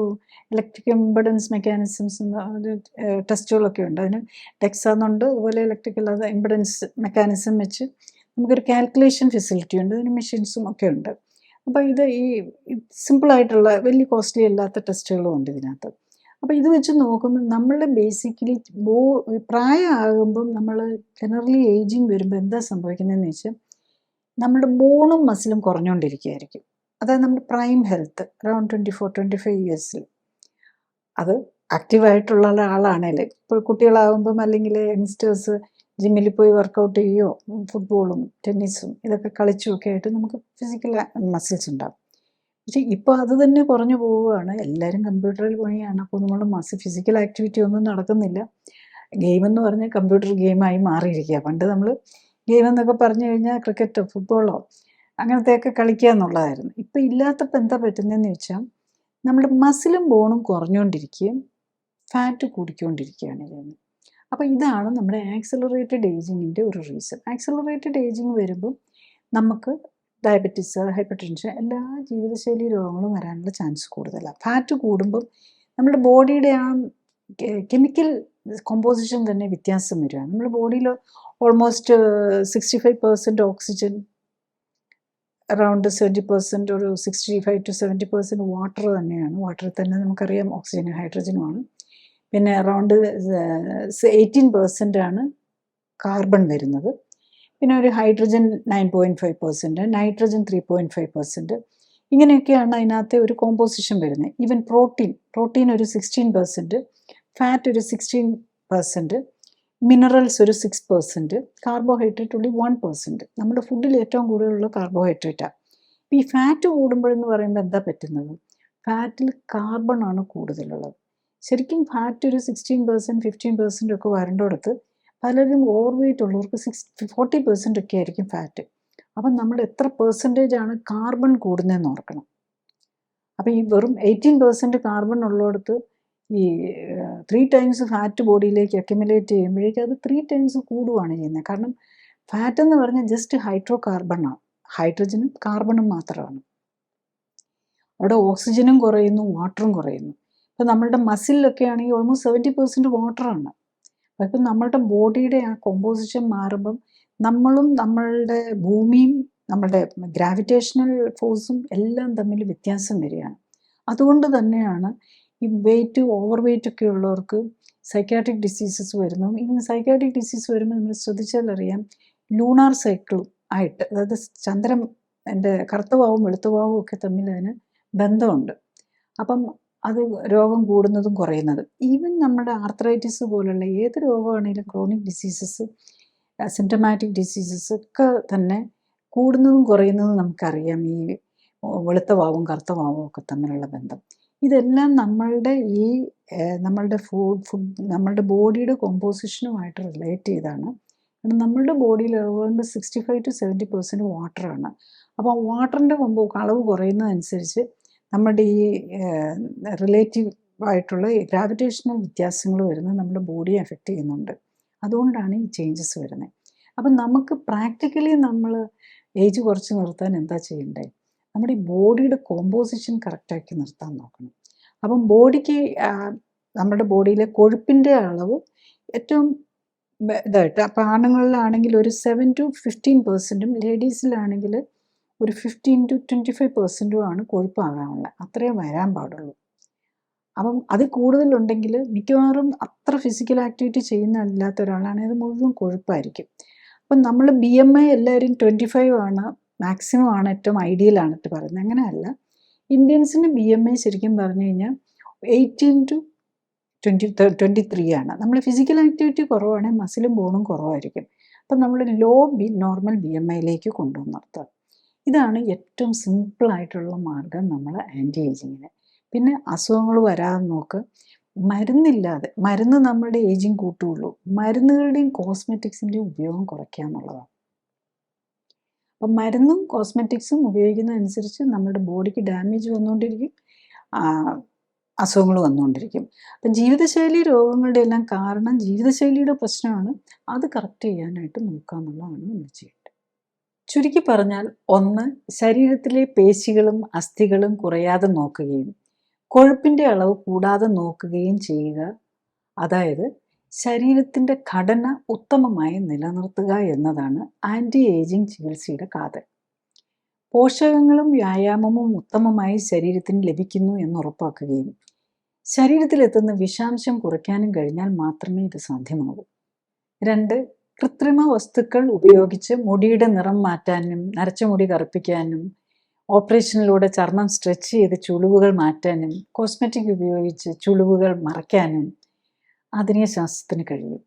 ഇലക്ട്രിക് ഇംപെഡൻസ് മെക്കാനിസംസ് ടെസ്റ്റുകളൊക്കെ ഉണ്ട്. അതിന് ഡെക്സ എന്നുണ്ട്, അതുപോലെ ഇലക്ട്രിക്കൽ ഇംപെഡൻസ് മെക്കാനിസം വെച്ച് നമുക്കൊരു കാൽക്കുലേഷൻ ഫെസിലിറ്റി ഉണ്ട്, അതിന് മെഷീൻസും ഒക്കെ ഉണ്ട്. അപ്പോൾ ഇത് ഈ സിമ്പിളായിട്ടുള്ള വലിയ കോസ്റ്റ്ലി അല്ലാത്ത ടെസ്റ്റുകളും ഉണ്ട് ഇതിനകത്ത്. അപ്പോൾ ഇത് വെച്ച് നോക്കുമ്പോൾ നമ്മളുടെ ബേസിക്കലി പ്രായമാകുമ്പം നമ്മൾ ജനറലി ഏജിങ് വരുമ്പോൾ എന്താ സംഭവിക്കുന്നതെന്ന് വെച്ചാൽ നമ്മുടെ ബോണും മസിലും കുറഞ്ഞുകൊണ്ടിരിക്കുകയായിരിക്കും. അതായത് നമ്മുടെ പ്രൈം ഹെൽത്ത് അറൗണ്ട് 24-25 ഇയേഴ്സിൽ അത് ആക്റ്റീവായിട്ടുള്ള ആളാണേൽ, ഇപ്പോൾ കുട്ടികളാകുമ്പം അല്ലെങ്കിൽ യങ്സ്റ്റേഴ്സ് ജിമ്മിൽ പോയി വർക്കൗട്ട് ചെയ്യുകയോ ഫുട്ബോളും ടെന്നീസും ഇതൊക്കെ കളിച്ചുമൊക്കെ ആയിട്ട് നമുക്ക് ഫിസിക്കൽ മസിൽസ് ഉണ്ടാകും. പക്ഷേ ഇപ്പോൾ അത് തന്നെ കുറഞ്ഞു പോവുകയാണ്. എല്ലാവരും കമ്പ്യൂട്ടറിൽ പണിയാണ്. അപ്പോൾ നമ്മൾ ഫിസിക്കൽ ആക്ടിവിറ്റി ഒന്നും നടക്കുന്നില്ല. ഗെയിമെന്ന് പറഞ്ഞാൽ കമ്പ്യൂട്ടർ ഗെയിമായി മാറിയിരിക്കുക. പണ്ട് നമ്മൾ ഗെയിം എന്നൊക്കെ പറഞ്ഞു കഴിഞ്ഞാൽ ക്രിക്കറ്റോ ഫുട്ബോളോ അങ്ങനത്തെയൊക്കെ കളിക്കുക എന്നുള്ളതായിരുന്നു. ഇപ്പം ഇല്ലാത്തപ്പോൾ എന്താ പറ്റുന്നതെന്ന് വെച്ചാൽ നമ്മുടെ മസിലും ബോണും കുറഞ്ഞുകൊണ്ടിരിക്കുകയും ഫാറ്റ് കൂടിക്കൊണ്ടിരിക്കുകയാണ് ചെയ്യുന്നത്. അപ്പോൾ ഇതാണ് നമ്മുടെ ആക്സിലറേറ്റഡ് ഏജിങ്ങിൻ്റെ ഒരു റീസൺ. ആക്സിലറേറ്റഡ് ഏജിങ് വരുമ്പോൾ നമുക്ക് ഡയബറ്റീസ്, ഹൈപ്പർ ടെൻഷൻ, എല്ലാ ജീവിതശൈലി രോഗങ്ങളും വരാനുള്ള ചാൻസ് കൂടുതലാണ്. ഫാറ്റ് കൂടുമ്പം നമ്മുടെ ബോഡിയുടെ ആ കെമിക്കൽ കോമ്പോസിഷൻ തന്നെ വ്യത്യാസം വരികയാണ്. നമ്മുടെ ബോഡിയിൽ ഓൾമോസ്റ്റ് 65% ഓക്സിജൻ, അറൗണ്ട് 70% ഒരു 65 to 70% വാട്ടർ തന്നെയാണ്. വാട്ടറിൽ തന്നെ നമുക്കറിയാം ഓക്സിജനും ഹൈഡ്രജനുമാണ്. പിന്നെ അറൗണ്ട് 18% ആണ് കാർബൺ വരുന്നത്. പിന്നെ ഒരു ഹൈഡ്രജൻ 9.5%, നൈട്രജൻ 3.5%. ഇങ്ങനെയൊക്കെയാണ് അതിനകത്തെ ഒരു കോമ്പോസിഷൻ വരുന്നത്. ഈവൻ പ്രോട്ടീൻ ഒരു 16%, ഫാറ്റ് ഒരു 16%, മിനറൽസ് ഒരു 6%, കാർബോഹൈഡ്രേറ്റ് ഉള്ളി 1%. നമ്മുടെ ഫുഡിൽ ഏറ്റവും കൂടുതലുള്ള കാർബോഹൈഡ്രേറ്റാണ്. ഈ ഫാറ്റ് കൂടുമ്പോഴെന്ന് പറയുമ്പോൾ എന്താ പറ്റുന്നത്? ഫാറ്റിൽ കാർബൺ ആണ് കൂടുതലുള്ളത്. ശരിക്കും ഫാറ്റ് ഒരു 16%, 15% ഒക്കെ വരേണ്ടടുത്ത് പലരും ഓവർ വെയിറ്റ് ഉള്ളവർക്ക് 40% ഒക്കെ ആയിരിക്കും ഫാറ്റ്. അപ്പം നമ്മൾ എത്ര പെർസെൻറ്റേജ് ആണ് കാർബൺ കൂടുന്നതെന്ന് ഓർക്കണം. അപ്പം ഈ വെറും 18% കാർബൺ ഉള്ളിടത്ത് ഈ 3 ടൈംസ് ഫാറ്റ് ബോഡിയിലേക്ക് അക്യുമുലേറ്റ് ചെയ്യുമ്പോഴേക്കും അത് 3 ടൈംസ് കൂടുകയാണ് ചെയ്യുന്നത്. കാരണം ഫാറ്റ് എന്ന് പറഞ്ഞാൽ ജസ്റ്റ് ഹൈഡ്രോ കാർബണാണ്, ഹൈഡ്രജനും കാർബണും മാത്രമാണ്. അവിടെ ഓക്സിജനും കുറയുന്നു, വാട്ടറും കുറയുന്നു. ഇപ്പം നമ്മളുടെ മസിലിലൊക്കെ ആണെങ്കിൽ ഓൾമോസ്റ്റ് 70% വാട്ടറാണ്. അപ്പം നമ്മളുടെ ബോഡിയുടെ ആ കോമ്പോസിഷൻ മാറുമ്പം നമ്മളും നമ്മളുടെ ഭൂമിയും നമ്മളുടെ ഗ്രാവിറ്റേഷണൽ ഫോഴ്സും എല്ലാം തമ്മിൽ വ്യത്യാസം വരികയാണ്. അതുകൊണ്ട് തന്നെയാണ് ഈ ഓവർ വെയിറ്റ് ഒക്കെ ഉള്ളവർക്ക് സൈക്കാട്രിക് ഡിസീസസ് വരുന്നു. ഇങ്ങനെ സൈക്കാട്രിക് ഡിസീസ് വരുമ്പോൾ നമ്മൾ ശ്രദ്ധിച്ചാൽ അറിയാം, ലൂണാർ സൈക്കിളും ആയിട്ട്, അതായത് ചന്ദ്രൻ എൻ്റെ കറുത്ത വാവും വെളുത്ത വാവും ഒക്കെ തമ്മിൽ അതിന് ബന്ധമുണ്ട്. അപ്പം അത് രോഗം കൂടുന്നതും കുറയുന്നതും. ഈവൻ നമ്മുടെ ആർത്രൈറ്റിസ് പോലുള്ള ഏത് രോഗമാണെങ്കിലും ക്രോണിക് ഡിസീസസ്, സിംറ്റമാറ്റിക് ഡിസീസസ് ഒക്കെ തന്നെ കൂടുന്നതും കുറയുന്നതും നമുക്കറിയാം, ഈ വെളുത്ത വാവും കറുത്ത വാവും ഒക്കെ തമ്മിലുള്ള ബന്ധം. ഇതെല്ലാം നമ്മളുടെ നമ്മളുടെ ബോഡിയുടെ കോമ്പോസിഷനുമായിട്ട് റിലേറ്റ് ചെയ്താണ്. നമ്മളുടെ ബോഡിയിൽ അറൗണ്ട് 65 to 70% വാട്ടറാണ്. അപ്പോൾ വാട്ടറിൻ്റെ അളവ് കുറയുന്നതനുസരിച്ച് നമ്മുടെ ഈ റിലേറ്റീവ് ആയിട്ടുള്ള ഗ്രാവിറ്റേഷണൽ വ്യത്യാസങ്ങൾ വരുന്നത് നമ്മുടെ ബോഡിയെ എഫക്റ്റ് ചെയ്യുന്നുണ്ട്. അതുകൊണ്ടാണ് ഈ ചേഞ്ചസ് വരുന്നത്. അപ്പം നമുക്ക് പ്രാക്ടിക്കലി നമ്മൾ ഏജ് കുറച്ച് നിർത്താൻ എന്താ ചെയ്യേണ്ടത്? നമ്മുടെ ഈ ബോഡിയുടെ കോമ്പോസിഷൻ കറക്റ്റാക്കി നിർത്താൻ നോക്കണം. അപ്പം ബോഡിക്ക് നമ്മുടെ ബോഡിയിലെ കൊഴുപ്പിൻ്റെ അളവ് ഏറ്റവും ഇതായിട്ട്, അപ്പോൾ ആണുങ്ങളിലാണെങ്കിൽ ഒരു 7 to 15%, ലേഡീസിലാണെങ്കിൽ ഒരു 15 to 25% കൊഴുപ്പാകാനുള്ളത്. അത്രയും വരാൻ പാടുള്ളൂ. അപ്പം അത് കൂടുതലുണ്ടെങ്കിൽ മിക്കവാറും അത്ര ഫിസിക്കൽ ആക്ടിവിറ്റി ചെയ്യുന്നില്ലാത്ത ഒരാളാണെങ്കിൽ അത് മുഴുവൻ കൊഴുപ്പായിരിക്കും. അപ്പം നമ്മൾ BMI എല്ലാവരും 25 ആണ് മാക്സിമം ആണ്, ഏറ്റവും ഐഡിയലാണിട്ട് പറയുന്നത്. അങ്ങനെയല്ല, ഇന്ത്യൻസിന് BMI ശരിക്കും പറഞ്ഞു കഴിഞ്ഞാൽ 18 to 23 ആണ്. നമ്മൾ ഫിസിക്കൽ ആക്ടിവിറ്റി കുറവാണെങ്കിൽ മസിലും ബോണും കുറവായിരിക്കും. അപ്പം നമ്മൾ നോർമൽ BMIയിലേക്ക് കൊണ്ടുവന്ന് നിർത്തുക. ഇതാണ് ഏറ്റവും സിമ്പിളായിട്ടുള്ള മാർഗം നമ്മൾ ആൻറ്റി ഏജിങ്ങിന്. പിന്നെ അസുഖങ്ങൾ വരാതെ നോക്കുക. മരുന്നില്ലാതെ, മരുന്ന് നമ്മുടെ ഏജിങ് കൂട്ടുകയുള്ളൂ. മരുന്നുകളുടെയും കോസ്മെറ്റിക്സിൻ്റെയും ഉപയോഗം കുറയ്ക്കുക എന്നുള്ളതാണ്. അപ്പം മരുന്നും കോസ്മെറ്റിക്സും ഉപയോഗിക്കുന്നതനുസരിച്ച് നമ്മുടെ ബോഡിക്ക് ഡാമേജ് വന്നുകൊണ്ടിരിക്കും, അസുഖങ്ങൾ വന്നുകൊണ്ടിരിക്കും. അപ്പം ജീവിതശൈലി രോഗങ്ങളുടെ എല്ലാം കാരണം ജീവിതശൈലിയുടെ പ്രശ്നമാണ്. അത് കറക്റ്റ് ചെയ്യാനായിട്ട് നോക്കുക എന്നുള്ളതാണ് നമ്മൾ ചെയ്യേണ്ടത്. ചുരുക്കി പറഞ്ഞാൽ, 1, ശരീരത്തിലെ പേശികളും അസ്ഥികളും കുറയാതെ നോക്കുകയും കൊഴുപ്പിൻ്റെ അളവ് കൂടാതെ നോക്കുകയും ചെയ്യുക. അതായത് ശരീരത്തിൻ്റെ ഘടന ഉത്തമമായി നിലനിർത്തുക എന്നതാണ് ആൻറ്റി ഏജിങ് ചികിത്സയുടെ കാതൽ. പോഷകങ്ങളും വ്യായാമവും ഉത്തമമായി ശരീരത്തിന് ലഭിക്കുന്നു എന്ന് ഉറപ്പാക്കുകയും ശരീരത്തിലെത്തുന്ന വിഷാംശം കുറയ്ക്കാനും കഴിഞ്ഞാൽ മാത്രമേ ഇത് സാധ്യമാകൂ. 2, കൃത്രിമ വസ്തുക്കൾ ഉപയോഗിച്ച് മുടിയുടെ നിറം മാറ്റാനും നരച്ച മുടി കറുപ്പിക്കാനും ഓപ്പറേഷനിലൂടെ ചർമ്മം സ്ട്രെച്ച് ചെയ്ത് ചുളിവുകൾ മാറ്റാനും കോസ്മെറ്റിക് ഉപയോഗിച്ച് ചുളിവുകൾ മറയ്ക്കാനും ആധുനിക ശാസ്ത്രത്തിന് കഴിയും.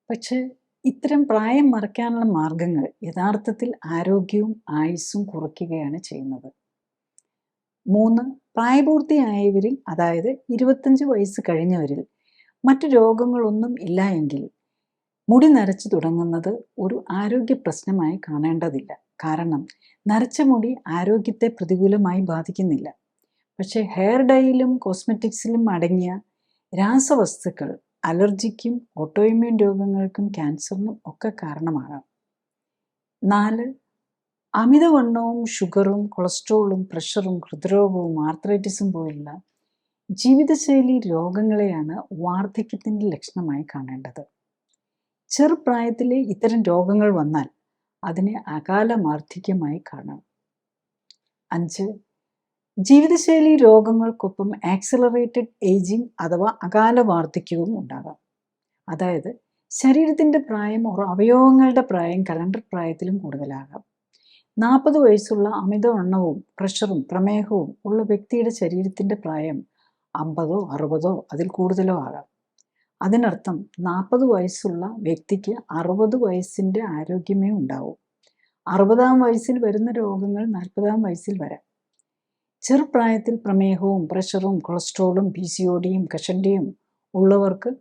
പക്ഷേ ഇത്തരം പ്രായം മറയ്ക്കാനുള്ള മാർഗങ്ങൾ യഥാർത്ഥത്തിൽ ആരോഗ്യവും ആയുസ്സും കുറയ്ക്കുകയാണ് ചെയ്യുന്നത്. 3, പ്രായപൂർത്തിയായവരിൽ, അതായത് 25 വയസ്സ് കഴിഞ്ഞവരിൽ മറ്റു രോഗങ്ങളൊന്നും ഇല്ല എങ്കിൽ മുടി നരച്ചു തുടങ്ങുന്നത് ഒരു ആരോഗ്യ പ്രശ്നമായി കാണേണ്ടതില്ല. കാരണം നരച്ച മുടി ആരോഗ്യത്തെ പ്രതികൂലമായി ബാധിക്കുന്നില്ല. പക്ഷേ ഹെയർ ഡൈയിലും കോസ്മെറ്റിക്സിലും അടങ്ങിയ രാസവസ്തുക്കൾ അലർജിക്കും ഓട്ടോഇമ്യൂൺ രോഗങ്ങൾക്കും ക്യാൻസറിനും ഒക്കെ കാരണമാകാം. 4, അമിതവണ്ണവും ഷുഗറും കൊളസ്ട്രോളും പ്രഷറും ഹൃദ്രോഗവും ആർത്രൈറ്റിസും പോലുള്ള ജീവിതശൈലി രോഗങ്ങളെയാണ് വാർദ്ധക്യത്തിൻ്റെ ലക്ഷണമായി കാണേണ്ടത്. ചെറുപ്രായത്തിലെ ഇത്തരം രോഗങ്ങൾ വന്നാൽ അതിനെ അകാല വാർദ്ധക്യമായി കാണാം. 5, ജീവിതശൈലി രോഗങ്ങൾക്കൊപ്പം ആക്സിലറേറ്റഡ് ഏജിങ് അഥവാ അകാല വാർദ്ധക്യവും ഉണ്ടാകാം. അതായത് ശരീരത്തിൻ്റെ പ്രായം അവയവങ്ങളുടെ പ്രായം കലണ്ടർ പ്രായത്തിലും കൂടുതലാകാം. 40 വയസ്സുള്ള അമിതവണ്ണവും പ്രഷറും പ്രമേഹവും ഉള്ള വ്യക്തിയുടെ ശരീരത്തിൻ്റെ പ്രായം 50, 60 അതിൽ കൂടുതലോ ആകാം. അതിനർത്ഥം 40 വയസ്സുള്ള വ്യക്തിക്ക് 60 വയസ്സിൻ്റെ ആരോഗ്യമേ ഉണ്ടാവൂ. 60-ാം വയസ്സിൽ വരുന്ന രോഗങ്ങൾ 40-ാം വയസ്സിൽ വരാം. ചെറുപ്രായത്തിൽ പ്രമേഹവും പ്രഷറും കൊളസ്ട്രോളും PCODയും കഷണ്ടിയും ഉള്ളവർക്ക്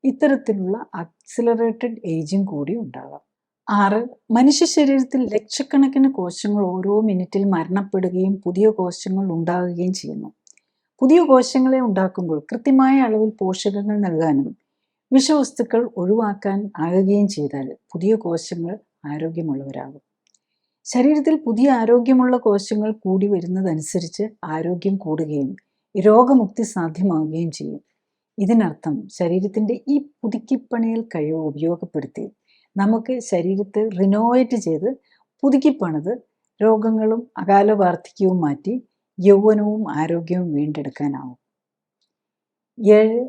ഇത്തരത്തിലുള്ള അക്സിലറേറ്റഡ് ഏജിങ് കൂടി ഉണ്ടാകാം. 6. മനുഷ്യ ശരീരത്തിൽ ലക്ഷക്കണക്കിന് കോശങ്ങൾ ഓരോ മിനിറ്റിൽ മരണപ്പെടുകയും പുതിയ കോശങ്ങൾ ഉണ്ടാകുകയും ചെയ്യുന്നു. പുതിയ കോശങ്ങളെ ഉണ്ടാക്കുമ്പോൾ കൃത്യമായ അളവിൽ പോഷകങ്ങൾ നൽകാനും വിഷവസ്തുക്കൾ ഒഴിവാക്കാൻ ആകുകയും ചെയ്താൽ പുതിയ കോശങ്ങൾ ആരോഗ്യമുള്ളവരാകും. ശരീരത്തിൽ പുതിയ ആരോഗ്യമുള്ള കോശങ്ങൾ കൂടി വരുന്നതനുസരിച്ച് ആരോഗ്യം കൂടുകയും രോഗമുക്തി സാധ്യമാവുകയും ചെയ്യും. ഇതിനർത്ഥം ശരീരത്തിൻ്റെ ഈ പുതുക്കിപ്പണിയൽ കഴിവ് ഉപയോഗപ്പെടുത്തി നമുക്ക് ശരീരത്തെ റിനോവേറ്റ് ചെയ്ത് പുതുക്കിപ്പണിത് രോഗങ്ങളും അകാല വാർദ്ധക്യവും മാറ്റി യൗവനവും ആരോഗ്യവും വീണ്ടെടുക്കാനാവും. 7.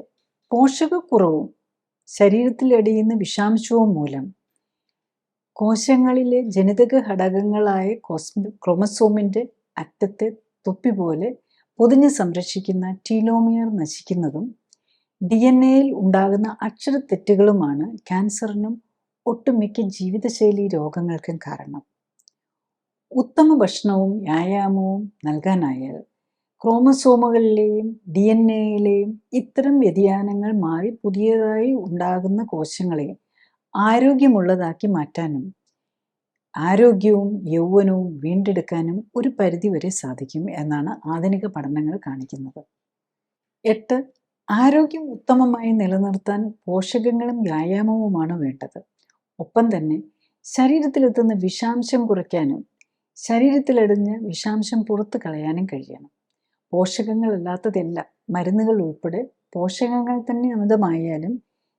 പോഷകക്കുറവും ശരീരത്തിലടിയുന്ന വിഷാംശവും മൂലം കോശങ്ങളിലെ ജനിതക ഘടകങ്ങളായ ക്രോമസോമിൻ്റെ അറ്റത്തെ തൊപ്പി പോലെ പൊതിഞ്ഞ് സംരക്ഷിക്കുന്ന ടീലോമിയർ നശിക്കുന്നതും DNA-യിൽ ഉണ്ടാകുന്ന അക്ഷരത്തെറ്റുകളുമാണ് ക്യാൻസറിനും ഒട്ടുമിക്ക ജീവിതശൈലി രോഗങ്ങൾക്കും കാരണം. ഉത്തമ ഭക്ഷണവും വ്യായാമവും നൽകാനായാൽ ക്രോമസോമുകളിലെയും DNA-യിലെയും ഇത്തരം വ്യതിയാനങ്ങൾ മാറി പുതിയതായി ഉണ്ടാകുന്ന കോശങ്ങളെ ആരോഗ്യമുള്ളതാക്കി മാറ്റാനും ആരോഗ്യവും യൗവനവും വീണ്ടെടുക്കാനും ഒരു പരിധിവരെ സാധിക്കും എന്നാണ് ആധുനിക പഠനങ്ങൾ കാണിക്കുന്നത്. 8. ആരോഗ്യം ഉത്തമമായി നിലനിർത്താൻ പോഷകങ്ങളും വ്യായാമവുമാണ് വേണ്ടത്. ഒപ്പം തന്നെ ശരീരത്തിലെത്തുന്ന വിഷാംശം കുറയ്ക്കാനും ശരീരത്തിലടിഞ്ഞ് വിഷാംശം പുറത്തു കളയാനും കഴിയണം. പോഷകങ്ങളല്ലാത്തതെല്ലാം, മരുന്നുകൾ ഉൾപ്പെടെ പോഷകങ്ങൾ തന്നെ അമിതമായാലും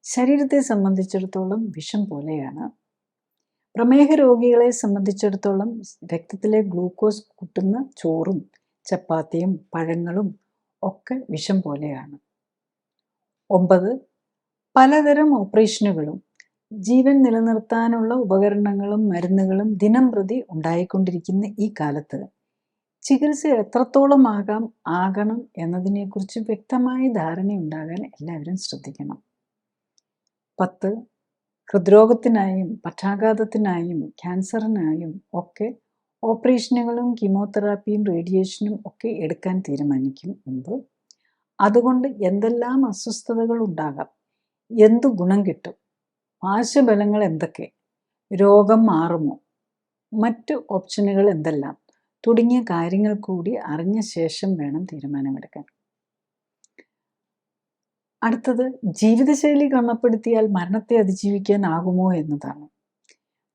ശരീരത്തെ സംബന്ധിച്ചിടത്തോളം വിഷം പോലെയാണ്. പ്രമേഹ രോഗികളെ സംബന്ധിച്ചിടത്തോളം രക്തത്തിലെ ഗ്ലൂക്കോസ് കൂട്ടുന്ന ചോറും ചപ്പാത്തിയും പഴങ്ങളും ഒക്കെ വിഷം പോലെയാണ്. 9. പലതരം ഓപ്പറേഷനുകളും ജീവൻ നിലനിർത്താനുള്ള ഉപകരണങ്ങളും മരുന്നുകളും ദിനം പ്രതി ഉണ്ടായിക്കൊണ്ടിരിക്കുന്ന ഈ കാലത്ത് ചികിത്സ എത്രത്തോളം ആകണം എന്നതിനെക്കുറിച്ച് വ്യക്തമായ ധാരണയുണ്ടാകാൻ എല്ലാവരും ശ്രദ്ധിക്കണം. 10. ഹൃദ്രോഗത്തിനായും പക്ഷാഘാതത്തിനായും ക്യാൻസറിനായും ഒക്കെ ഓപ്പറേഷനുകളും കീമോതെറാപ്പിയും റേഡിയേഷനും ഒക്കെ എടുക്കാൻ തീരുമാനിക്കും മുമ്പ് അതുകൊണ്ട് എന്തെല്ലാം അസ്വസ്ഥതകൾ ഉണ്ടാകാം, എന്തു ഗുണം കിട്ടും, പാർശ്വഫലങ്ങൾ എന്തൊക്കെ, രോഗം മാറുമോ, മറ്റ് ഓപ്ഷനുകൾ എന്തെല്ലാം തുടങ്ങിയ കാര്യങ്ങൾ കൂടി അറിഞ്ഞ ശേഷം വേണം തീരുമാനമെടുക്കാൻ. അടുത്തത് ജീവിതശൈലി ക്രമപ്പെടുത്തിയാൽ മരണത്തെ അതിജീവിക്കാനാകുമോ എന്നതാണ്.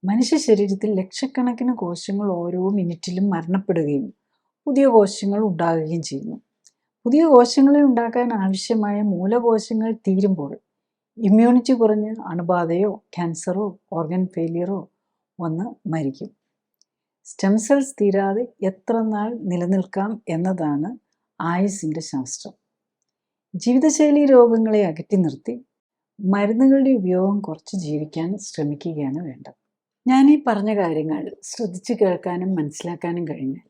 മനുഷ്യ ശരീരത്തിൽ ലക്ഷക്കണക്കിന് കോശങ്ങൾ ഓരോ മിനിറ്റിലും മരണപ്പെടുകയും പുതിയ കോശങ്ങൾ ഉണ്ടാകുകയും ചെയ്യുന്നു. പുതിയ കോശങ്ങളെ ഉണ്ടാക്കാൻ ആവശ്യമായ മൂലകോശങ്ങൾ തീരുമ്പോൾ ഇമ്മ്യൂണിറ്റി കുറഞ്ഞ് അണുബാധയോ ക്യാൻസറോ ഓർഗൻ ഫെയിലിയറോ വന്ന് മരിക്കും. സ്റ്റെം സെൽസ് തീരാതെ എത്ര നാൾ നിലനിൽക്കാം എന്നതാണ് ആയുസ്സിൻ്റെ ശാസ്ത്രം. ജീവിതശൈലി രോഗങ്ങളെ അകറ്റി നിർത്തി മരുന്നുകളുടെ ഉപയോഗം കുറച്ച് ജീവിക്കാൻ ശ്രമിക്കുകയാണ് വേണ്ടത്. ഞാൻ ഈ പറഞ്ഞ കാര്യങ്ങൾ ശ്രദ്ധിച്ചു കേൾക്കാനും മനസ്സിലാക്കാനും കഴിഞ്ഞാൽ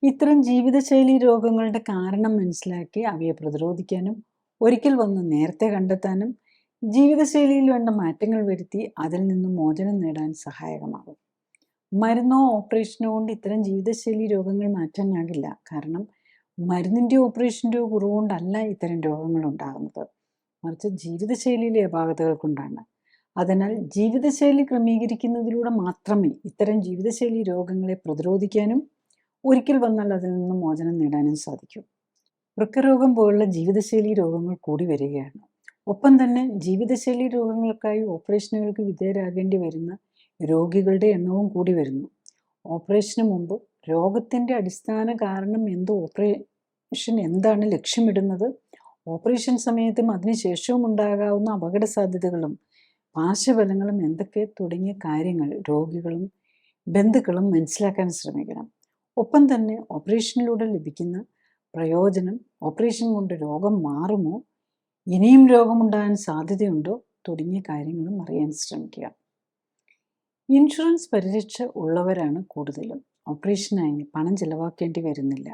ഇത്തരം ജീവിതശൈലി രോഗങ്ങളുടെ കാരണം മനസ്സിലാക്കി അവയെ പ്രതിരോധിക്കാനും ഒരിക്കൽ വന്ന് നേരത്തെ കണ്ടെത്താനും ജീവിതശൈലിയിൽ വേണ്ട മാറ്റങ്ങൾ വരുത്തി അതിൽ നിന്നും മോചനം നേടാൻ സഹായകമാകും. മരുന്നോ ഓപ്പറേഷനോ കൊണ്ട് ഇത്തരം ജീവിതശൈലി രോഗങ്ങൾ മാറ്റാനാകില്ല. കാരണം മരുന്നിൻ്റെയോ ഓപ്പറേഷൻ്റെയോ കുറവുകൊണ്ടല്ല ഇത്തരം രോഗങ്ങൾ ഉണ്ടാകുന്നത്, മറിച്ച് ജീവിതശൈലിയിലെ അപാകതകൾ കൊണ്ടാണ്. അതിനാൽ ജീവിതശൈലി ക്രമീകരിക്കുന്നതിലൂടെ മാത്രമേ ഇത്തരം ജീവിതശൈലി രോഗങ്ങളെ പ്രതിരോധിക്കാനും ഒരിക്കൽ വന്നാൽ അതിൽ നിന്നും മോചനം നേടാനും സാധിക്കും. വൃക്കരോഗം പോലുള്ള ജീവിതശൈലി രോഗങ്ങൾ കൂടി വരികയാണ്. ഒപ്പം തന്നെ ജീവിതശൈലി രോഗങ്ങൾക്കായി ഓപ്പറേഷനുകൾക്ക് വിധേയരാകേണ്ടി വരുന്ന രോഗികളുടെ എണ്ണവും കൂടി വരുന്നു. ഓപ്പറേഷന് മുമ്പ് രോഗത്തിൻ്റെ അടിസ്ഥാന കാരണം ഓപ്പറേഷൻ എന്താണ് ലക്ഷ്യമിടുന്നത്, ഓപ്പറേഷൻ സമയത്തും അതിനുശേഷവും ഉണ്ടാകാവുന്ന അപകട സാധ്യതകളും പാർശ്വഫലങ്ങളും എന്തൊക്കെ തുടങ്ങിയ കാര്യങ്ങൾ രോഗികളും ബന്ധുക്കളും മനസ്സിലാക്കാൻ ശ്രമിക്കണം. ഒപ്പം തന്നെ ഓപ്പറേഷനിലൂടെ ലഭിക്കുന്ന പ്രയോജനം, ഓപ്പറേഷൻ കൊണ്ട് രോഗം മാറുമോ, ഇനിയും രോഗമുണ്ടാകാൻ സാധ്യതയുണ്ടോ തുടങ്ങിയ കാര്യങ്ങളും അറിയാൻ ശ്രമിക്കുക. ഇൻഷുറൻസ് പരിരക്ഷ ഉള്ളവരാണ് കൂടുതലും ഓപ്പറേഷനായി പണം ചിലവാക്കേണ്ടി വരുന്നില്ല.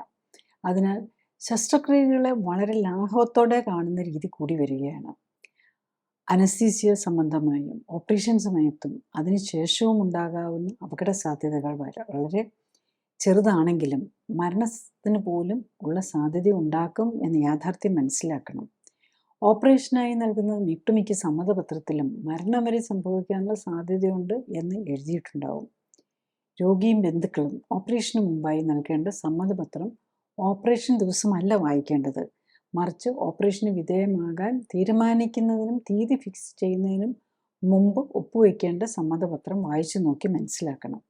അതിനാൽ ശസ്ത്രക്രിയകളെ വളരെ ലാഘവത്തോടെ കാണുന്ന രീതി കൂടി വരികയാണ്. അനസ്തീസിയ സംബന്ധമായും ഓപ്പറേഷൻ സമയത്തും അതിനുശേഷവും ഉണ്ടാകാവുന്ന അപകട സാധ്യതകൾ വളരെ ചെറുതാണെങ്കിലും മരണത്തിന് പോലും ഉള്ള സാധ്യത ഉണ്ടാക്കും എന്ന യാഥാർത്ഥ്യം മനസ്സിലാക്കണം. ഓപ്പറേഷനായി നൽകുന്ന ഒട്ടുമിക്ക സമ്മതപത്രത്തിലും മരണം വരെ സംഭവിക്കാനുള്ള സാധ്യതയുണ്ട് എന്ന് എഴുതിയിട്ടുണ്ടാവും. രോഗിയും ബന്ധുക്കളും ഓപ്പറേഷന് മുമ്പായി നൽകേണ്ട സമ്മതപത്രം ഓപ്പറേഷൻ ദിവസമല്ല വായിക്കേണ്ടത്, മറിച്ച് ഓപ്പറേഷന് വിധേയമാകാൻ തീരുമാനിക്കുന്നതിനും തീയതി ഫിക്സ് ചെയ്യുന്നതിനും മുമ്പ് ഒപ്പുവയ്ക്കേണ്ട സമ്മതപത്രം വായിച്ചു നോക്കി മനസ്സിലാക്കണം.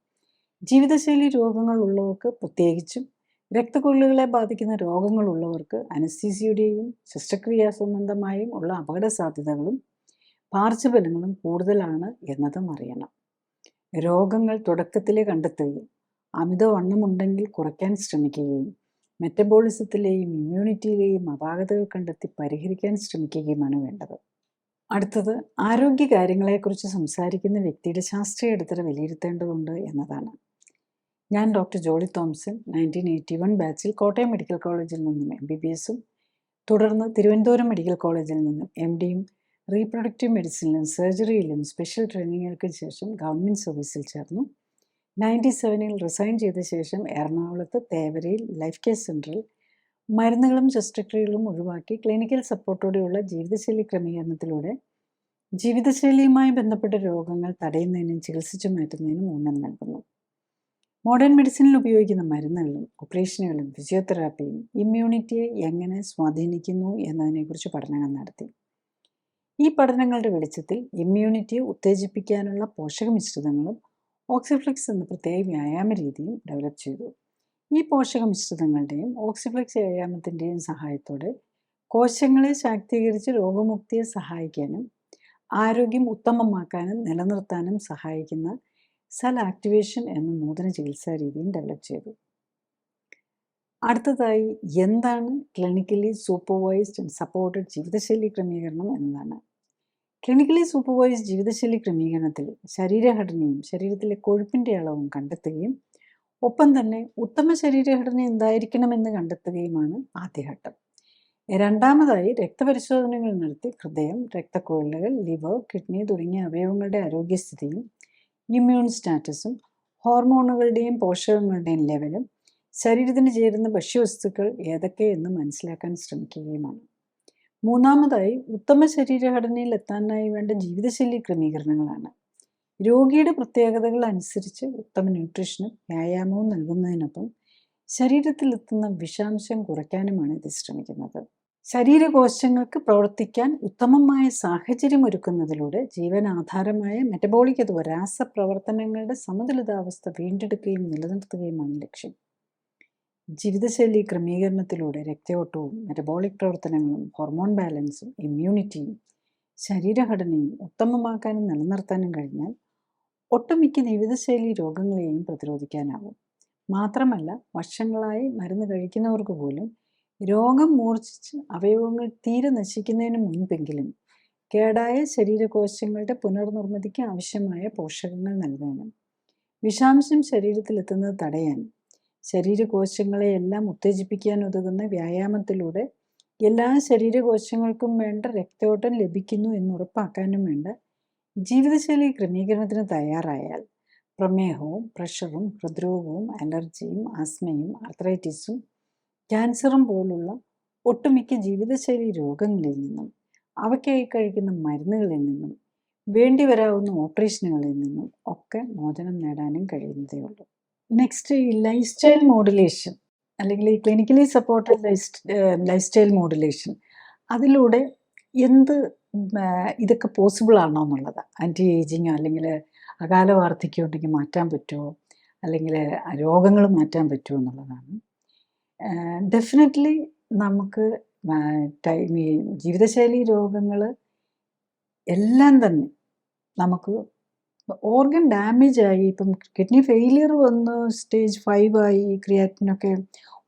ജീവിതശൈലി രോഗങ്ങൾ ഉള്ളവർക്ക്, പ്രത്യേകിച്ചും രക്തക്കൊള്ളുകളെ ബാധിക്കുന്ന രോഗങ്ങളുള്ളവർക്ക് അനസ്തീസിയുടെയും ശസ്ത്രക്രിയാ സംബന്ധമായും ഉള്ള അപകട സാധ്യതകളും പാർശ്വഫലങ്ങളും കൂടുതലാണ് എന്നതും അറിയണം. രോഗങ്ങൾ തുടക്കത്തിലെ കണ്ടെത്തുകയും അമിതവണ്ണമുണ്ടെങ്കിൽ കുറയ്ക്കാൻ ശ്രമിക്കുകയും മെറ്റബോളിസത്തിലെയും ഇമ്മ്യൂണിറ്റിയിലെയും അപാകതകൾ കണ്ടെത്തി പരിഹരിക്കാൻ ശ്രമിക്കുകയുമാണ് വേണ്ടത്. അടുത്തത്, ആരോഗ്യകാര്യങ്ങളെക്കുറിച്ച് സംസാരിക്കുന്ന വ്യക്തിയുടെ ശാസ്ത്രീയ അടിത്തറ വിലയിരുത്തേണ്ടതുണ്ട് എന്നതാണ്. ഞാൻ ഡോക്ടർ ജോളി തോംസൺ 1981 ബാച്ചിൽ കോട്ടയം മെഡിക്കൽ കോളേജിൽ നിന്നും MBBSഉം തുടർന്ന് തിരുവനന്തപുരം മെഡിക്കൽ കോളേജിൽ നിന്നും MDയും റീപ്രൊഡക്റ്റീവ് മെഡിസിനിലും സർജറിയിലും സ്പെഷ്യൽ ട്രെയിനിങ്ങുകൾക്ക് ശേഷം ഗവൺമെൻറ് സർവീസിൽ ചേർന്നു. 97-ൽ റിസൈൻ ചെയ്ത ശേഷം എറണാകുളത്ത് തേവരയിൽ ലൈഫ് കെയർ സെൻറ്ററിൽ മരുന്നുകളും ശസ്ത്രക്രിയകളും ഒഴിവാക്കി ക്ലിനിക്കൽ സപ്പോർട്ടോടെയുള്ള ജീവിതശൈലി ക്രമീകരണത്തിലൂടെ ജീവിതശൈലിയുമായി ബന്ധപ്പെട്ട രോഗങ്ങൾ തടയുന്നതിനും ചികിത്സിച്ചു മാറ്റുന്നതിനും ഊന്നൽ നൽകുന്നു. മോഡേൺ മെഡിസിനിൽ ഉപയോഗിക്കുന്ന മരുന്നുകളും ഓപ്പറേഷനുകളും ഫിസിയോതെറാപ്പിയും ഇമ്മ്യൂണിറ്റിയെ എങ്ങനെ സ്വാധീനിക്കുന്നു എന്നതിനെക്കുറിച്ച് പഠനങ്ങൾ നടത്തി. ഈ പഠനങ്ങളുടെ വെളിച്ചത്തിൽ ഇമ്മ്യൂണിറ്റിയെ ഉത്തേജിപ്പിക്കാനുള്ള പോഷക മിശ്രിതങ്ങളും ഓക്സിഫ്ലെക്സ് എന്ന പ്രത്യേക വ്യായാമ രീതിയും ഡെവലപ്പ് ചെയ്തു. ഈ പോഷക മിശ്രിതങ്ങളുടെയും ഓക്സിഫ്ലെക്സ് വ്യായാമത്തിൻ്റെയും സഹായത്തോടെ കോശങ്ങളെ ശാക്തീകരിച്ച് രോഗമുക്തിയെ സഹായിക്കാനും ആരോഗ്യം ഉത്തമമാക്കാനും നിലനിർത്താനും സഹായിക്കുന്ന സെൽ ആക്ടിവേഷൻ എന്ന നൂതന ചികിത്സാ രീതിയും ഡെവലപ്പ് ചെയ്തു. അടുത്തതായി, എന്താണ് ക്ലിനിക്കലി സൂപ്പർവൈസ്ഡ് ആൻഡ് സപ്പോർട്ടഡ് ജീവിതശൈലി ക്രമീകരണം എന്നതാണ്. ക്ലിനിക്കലി സൂപ്പർവൈസ്ഡ് ജീവിതശൈലി ക്രമീകരണത്തിൽ ശരീരഘടനയും ശരീരത്തിലെ കൊഴുപ്പിൻ്റെ അളവും കണ്ടെത്തുകയും ഒപ്പം തന്നെ ഉത്തമ ശരീരഘടന എന്തായിരിക്കണമെന്ന് കണ്ടെത്തുകയുമാണ് ആദ്യഘട്ടം. രണ്ടാമതായി, രക്തപരിശോധനകൾ നടത്തി ഹൃദയം, രക്തക്കുഴലുകൾ, ലിവർ, കിഡ്നി തുടങ്ങിയ അവയവങ്ങളുടെ ആരോഗ്യസ്ഥിതിയും ഇമ്മ്യൂൺ സ്റ്റാറ്റസും ഹോർമോണുകളുടെയും പോഷകങ്ങളുടെയും ലെവലും ശരീരത്തിന് ചേരുന്ന ഭക്ഷ്യവസ്തുക്കൾ ഏതൊക്കെയെന്ന് മനസ്സിലാക്കാൻ ശ്രമിക്കുകയുമാണ്. മൂന്നാമതായി, ഉത്തമ ശരീരഘടനയിൽ എത്താനായി വേണ്ട ജീവിതശൈലി ക്രമീകരണങ്ങളാണ്. രോഗിയുടെ പ്രത്യേകതകൾ അനുസരിച്ച് ഉത്തമ ന്യൂട്രീഷനും വ്യായാമവും നൽകുന്നതിനൊപ്പം ശരീരത്തിലെത്തുന്ന വിഷാംശം കുറയ്ക്കാനുമാണ് ഇത് ശ്രമിക്കുന്നത്. ശരീരകോശങ്ങൾക്ക് പ്രവർത്തിക്കാൻ ഉത്തമമായ സാഹചര്യം ഒരുക്കുന്നതിലൂടെ ജീവനാധാരമായ മെറ്റബോളിക് അഥവാ രാസപ്രവർത്തനങ്ങളുടെ സമതുലിതാവസ്ഥ വീണ്ടെടുക്കുകയും നിലനിർത്തുകയുമാണ് ലക്ഷ്യം. ജീവിതശൈലി ക്രമീകരണത്തിലൂടെ രക്തയോട്ടവും മെറ്റബോളിക് പ്രവർത്തനങ്ങളും ഹോർമോൺ ബാലൻസും ഇമ്മ്യൂണിറ്റിയും ശരീരഘടനയും ഉത്തമമാക്കാനും നിലനിർത്താനും കഴിഞ്ഞാൽ ഒട്ടുമിക്ക ജീവിതശൈലി രോഗങ്ങളെയും പ്രതിരോധിക്കാനാവും. മാത്രമല്ല, വർഷങ്ങളായി മരുന്ന് കഴിക്കുന്നവർക്ക് പോലും രോഗം മൂർച്ഛിച്ച് അവയവങ്ങൾ തീരെ നശിക്കുന്നതിന് മുൻപെങ്കിലും കേടായ ശരീരകോശങ്ങളുടെ പുനർനിർമ്മിതിക്ക് ആവശ്യമായ പോഷകങ്ങൾ നൽകാനും വിഷാംശം ശരീരത്തിലെത്തുന്നത് തടയാനും ശരീരകോശങ്ങളെയെല്ലാം ഉത്തേജിപ്പിക്കാൻ ഉതകുന്ന വ്യായാമത്തിലൂടെ എല്ലാ ശരീരകോശങ്ങൾക്കും വേണ്ട രക്തയോട്ടം ലഭിക്കുന്നു എന്നുറപ്പാക്കാനും വേണ്ട ജീവിതശൈലി ക്രമീകരണത്തിന് തയ്യാറായാൽ പ്രമേഹവും പ്രഷറും ഹൃദ്രോഗവും അലർജിയും ആസ്മയും ആർത്രൈറ്റിസും ക്യാൻസറും പോലുള്ള ഒട്ടുമിക്ക ജീവിതശൈലി രോഗങ്ങളിൽ നിന്നും അവയ്ക്കായി കഴിക്കുന്ന മരുന്നുകളിൽ നിന്നും വേണ്ടി വരാവുന്ന ഓപ്പറേഷനുകളിൽ നിന്നും ഒക്കെ മോചനം നേടാനും കഴിയുന്നതേ ഉള്ളൂ. നെക്സ്റ്റ്, ഈ ലൈഫ് സ്റ്റൈൽ മോഡുലേഷൻ അല്ലെങ്കിൽ ഈ clinically supported life style modulation, അതിലൂടെ എന്ത് ഇതൊക്കെ പോസിബിൾ ആണോ എന്നുള്ളത്, ആൻറ്റി ഏജിങ്ങോ അല്ലെങ്കിൽ അകാല വാർദ്ധക്യം ഉണ്ടെങ്കിൽ മാറ്റാൻ പറ്റുമോ, അല്ലെങ്കിൽ രോഗങ്ങൾ മാറ്റാൻ പറ്റുമോ എന്നുള്ളതാണ്. ഡെഫിനറ്റ്ലി നമുക്ക് ഈ ജീവിതശൈലി രോഗങ്ങൾ എല്ലാം തന്നെ നമുക്ക് ഓർഗൻ ഡാമേജ് ആയി, ഇപ്പം കിഡ്നി ഫെയിലിയർ വന്ന് സ്റ്റേജ് 5 ആയി, ക്രിയാറ്റിനൊക്കെ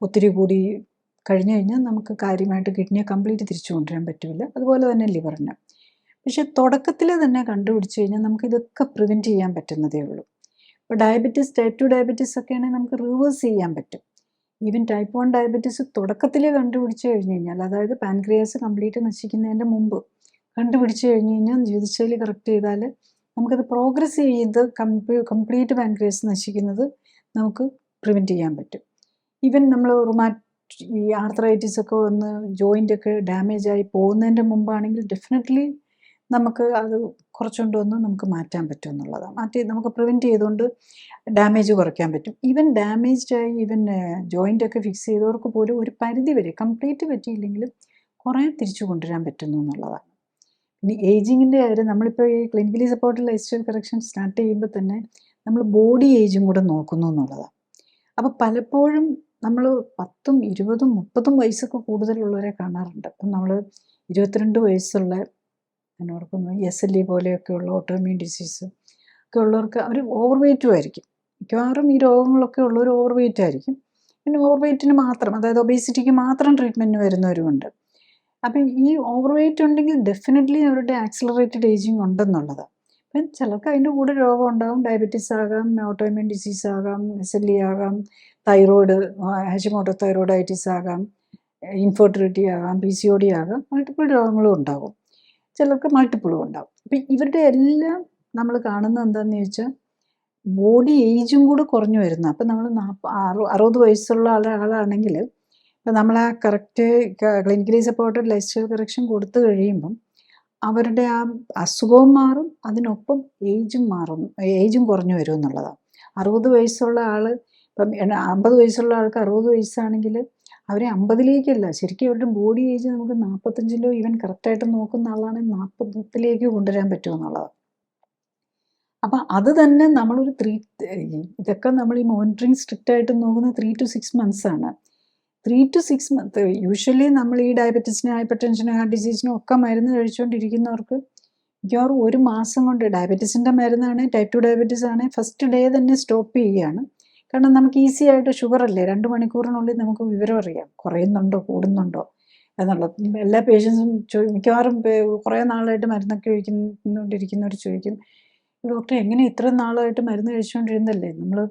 ഒത്തിരി കൂടി കഴിഞ്ഞു കഴിഞ്ഞാൽ നമുക്ക് കാര്യമായിട്ട് കിഡ്നിയെ കംപ്ലീറ്റ് തിരിച്ചു കൊണ്ടുവരാൻ പറ്റില്ല. അതുപോലെ തന്നെ ലിവറിന്. പക്ഷെ തുടക്കത്തിൽ തന്നെ കണ്ടുപിടിച്ച് കഴിഞ്ഞാൽ നമുക്ക് ഇതൊക്കെ പ്രിവെൻറ്റ് ചെയ്യാൻ പറ്റുന്നതേ ഉള്ളൂ. ഇപ്പോൾ ഡയബറ്റീസ്, ടൈപ്പ് 2 ഡയബറ്റീസ് ഒക്കെ ആണെങ്കിൽ നമുക്ക് റിവേഴ്സ് ചെയ്യാൻ പറ്റും. ഈവൻ ടൈപ്പ് 1 ഡയബറ്റീസ് തുടക്കത്തിലേ കണ്ടുപിടിച്ച് കഴിഞ്ഞ് കഴിഞ്ഞാൽ, അതായത് പാൻക്രിയാസ് കംപ്ലീറ്റ് നശിക്കുന്നതിൻ്റെ മുമ്പ് കണ്ടുപിടിച്ച് കഴിഞ്ഞ് കഴിഞ്ഞാൽ ജീവിതശൈലി കറക്റ്റ് ചെയ്താൽ നമുക്കത് പ്രോഗ്രസ് ചെയ്ത് കംപ്ലീറ്റ് പാൻക്രിയാസ് നശിക്കുന്നത് നമുക്ക് പ്രിവെൻറ്റ് ചെയ്യാൻ പറ്റും. ഈവൻ നമ്മൾ ഈ ആർത്രൈറ്റിസ് ഒക്കെ വന്ന് ജോയിൻ്റൊക്കെ ഡാമേജ് ആയി പോകുന്നതിൻ്റെ മുമ്പാണെങ്കിൽ ഡെഫിനറ്റ്ലി നമുക്ക് അത് കുറച്ചുകൊണ്ട് വന്ന് നമുക്ക് മാറ്റാൻ പറ്റും എന്നുള്ളതാണ്. നമുക്ക് പ്രിവെൻറ്റ് ചെയ്തുകൊണ്ട് ഡാമേജ് കുറയ്ക്കാൻ പറ്റും. ഈവൻ ഡാമേജ്ഡായി ജോയിൻ്റൊക്കെ ഫിക്സ് ചെയ്തവർക്ക് പോലും ഒരു പരിധി വരെ കംപ്ലീറ്റ് പറ്റിയില്ലെങ്കിലും കുറേ തിരിച്ചു കൊണ്ടുവരാൻ പറ്റുന്നു എന്നുള്ളതാണ്. ഇനി ഏജിങ്ങിൻ്റെ കാര്യം നമ്മളിപ്പോൾ ഈ clinically supported life style correction start ചെയ്യുമ്പോൾ തന്നെ നമ്മൾ ബോഡി ഏജും കൂടെ നോക്കുന്നു എന്നുള്ളതാണ്. അപ്പോൾ പലപ്പോഴും നമ്മൾ 10ഉം 20ഉം 30ഉം വയസ്സൊക്കെ കൂടുതലുള്ളവരെ കാണാറുണ്ട്. അപ്പം നമ്മൾ 22 വയസ്സുള്ള ഓർക്കുന്നു SLE പോലെയൊക്കെയുള്ള ഓട്ടോഇമ്യൂൺ ഡിസീസ് ഒക്കെ ഉള്ളവർക്ക് അവർ ഓവർ വെയ്റ്റും ആയിരിക്കും. മിക്കവാറും ഈ രോഗങ്ങളൊക്കെ ഉള്ളവർ ഓവർ വെയ്റ്റ് ആയിരിക്കും. പിന്നെ ഓവർ വെയ്റ്റിന് മാത്രം, അതായത് ഒബേസിറ്റിക്ക് മാത്രം ട്രീറ്റ്മെൻറ്റിന് വരുന്നവരുമുണ്ട്. അപ്പം ഈ ഓവർ വെയ്റ്റ് ഉണ്ടെങ്കിൽ ഡെഫിനറ്റ്ലി അവരുടെ ആക്സിലറേറ്റഡ് ഏജിങ് ഉണ്ടെന്നുള്ളതാണ്. അപ്പം ചിലർക്ക് അതിൻ്റെ കൂടെ രോഗം ഉണ്ടാകും. ഡയബറ്റീസ് ആകാം, ഓട്ടോഇമ്യൂൺ ഡിസീസ് ആകാം, SLE ആകാം, തൈറോയ്ഡ്, ഹാഷിമോട്ടോ തൈറോയിഡൈറ്റിസ് ആകാം, ഇൻഫെർട്ടിലിറ്റി ആകാം, PCOD ആകാം, മൾട്ടിപ്പിൾ രോഗങ്ങളും ഉണ്ടാകും. ചിലർക്ക് മൾട്ടിപ്പിളും ഉണ്ടാകും. അപ്പം ഇവരുടെ എല്ലാം നമ്മൾ കാണുന്നത് എന്താണെന്ന് ചോദിച്ചാൽ ബോഡി ഏജും കൂടെ കുറഞ്ഞു വരുന്ന. അപ്പം നമ്മൾ 60 വയസ്സുള്ള ആളാണെങ്കിൽ ഇപ്പം നമ്മൾ ആ correct clinically supported life style correction കൊടുത്തു കഴിയുമ്പം അവരുടെ ആ അസുഖവും മാറും, അതിനൊപ്പം ഏജും കുറഞ്ഞു വരും എന്നുള്ളതാണ്. 60 വയസ്സുള്ള ആൾ ഇപ്പം 50 വയസ്സുള്ള ആൾക്ക് 60 വയസ്സാണെങ്കിൽ അവരെ 50ലേക്കല്ല, ശരിക്കും അവരുടെ ബോഡി ഏജ് നമുക്ക് 45ലോ ഈവൻ കറക്റ്റായിട്ട് നോക്കുന്ന ആളാണെങ്കിൽ 40ലേക്ക് കൊണ്ടുവരാൻ പറ്റുമെന്നുള്ളതാണ്. അപ്പം അത് തന്നെ നമ്മളൊരു ഇതൊക്കെ നമ്മൾ ഈ മോണിറ്ററിങ് സ്ട്രിക്റ്റ് ആയിട്ട് നോക്കുന്നത് 3 to 6 months ആണ്. 3 to 6 months യൂഷ്വലി നമ്മൾ ഈ ഡയബറ്റീസിനും ഹൈപ്പർ ടെൻഷനും ഹാർട്ട് ഡിസീസിനും ഒക്കെ മരുന്ന് കഴിച്ചുകൊണ്ടിരിക്കുന്നവർക്ക് മിക്കവാറും 1 മാസം കൊണ്ട് ഡയബറ്റീസിൻ്റെ മരുന്നാണ്, ടൈപ്പ് 2 ഡയബറ്റീസ് ആണ്, ഫസ്റ്റ് ഡേ തന്നെ സ്റ്റോപ്പ് ചെയ്യുകയാണ്. കാരണം നമുക്ക് ഈസി ആയിട്ട് ഷുഗർ അല്ലേ, 2 മണിക്കൂറിനുള്ളിൽ നമുക്ക് വിവരം അറിയാം കുറയുന്നുണ്ടോ കൂടുന്നുണ്ടോ എന്നുള്ളത്. എല്ലാ പേഷ്യൻസും മിക്കവാറും കുറേ നാളായിട്ട് മരുന്നൊക്കെ കഴിച്ചുകൊണ്ടിരിക്കുന്നവർ ചോദിക്കും, ഡോക്ടർ എങ്ങനെ ഇത്ര നാളായിട്ട് മരുന്ന് കഴിച്ചുകൊണ്ടിരുന്നല്ലേ, നമ്മൾ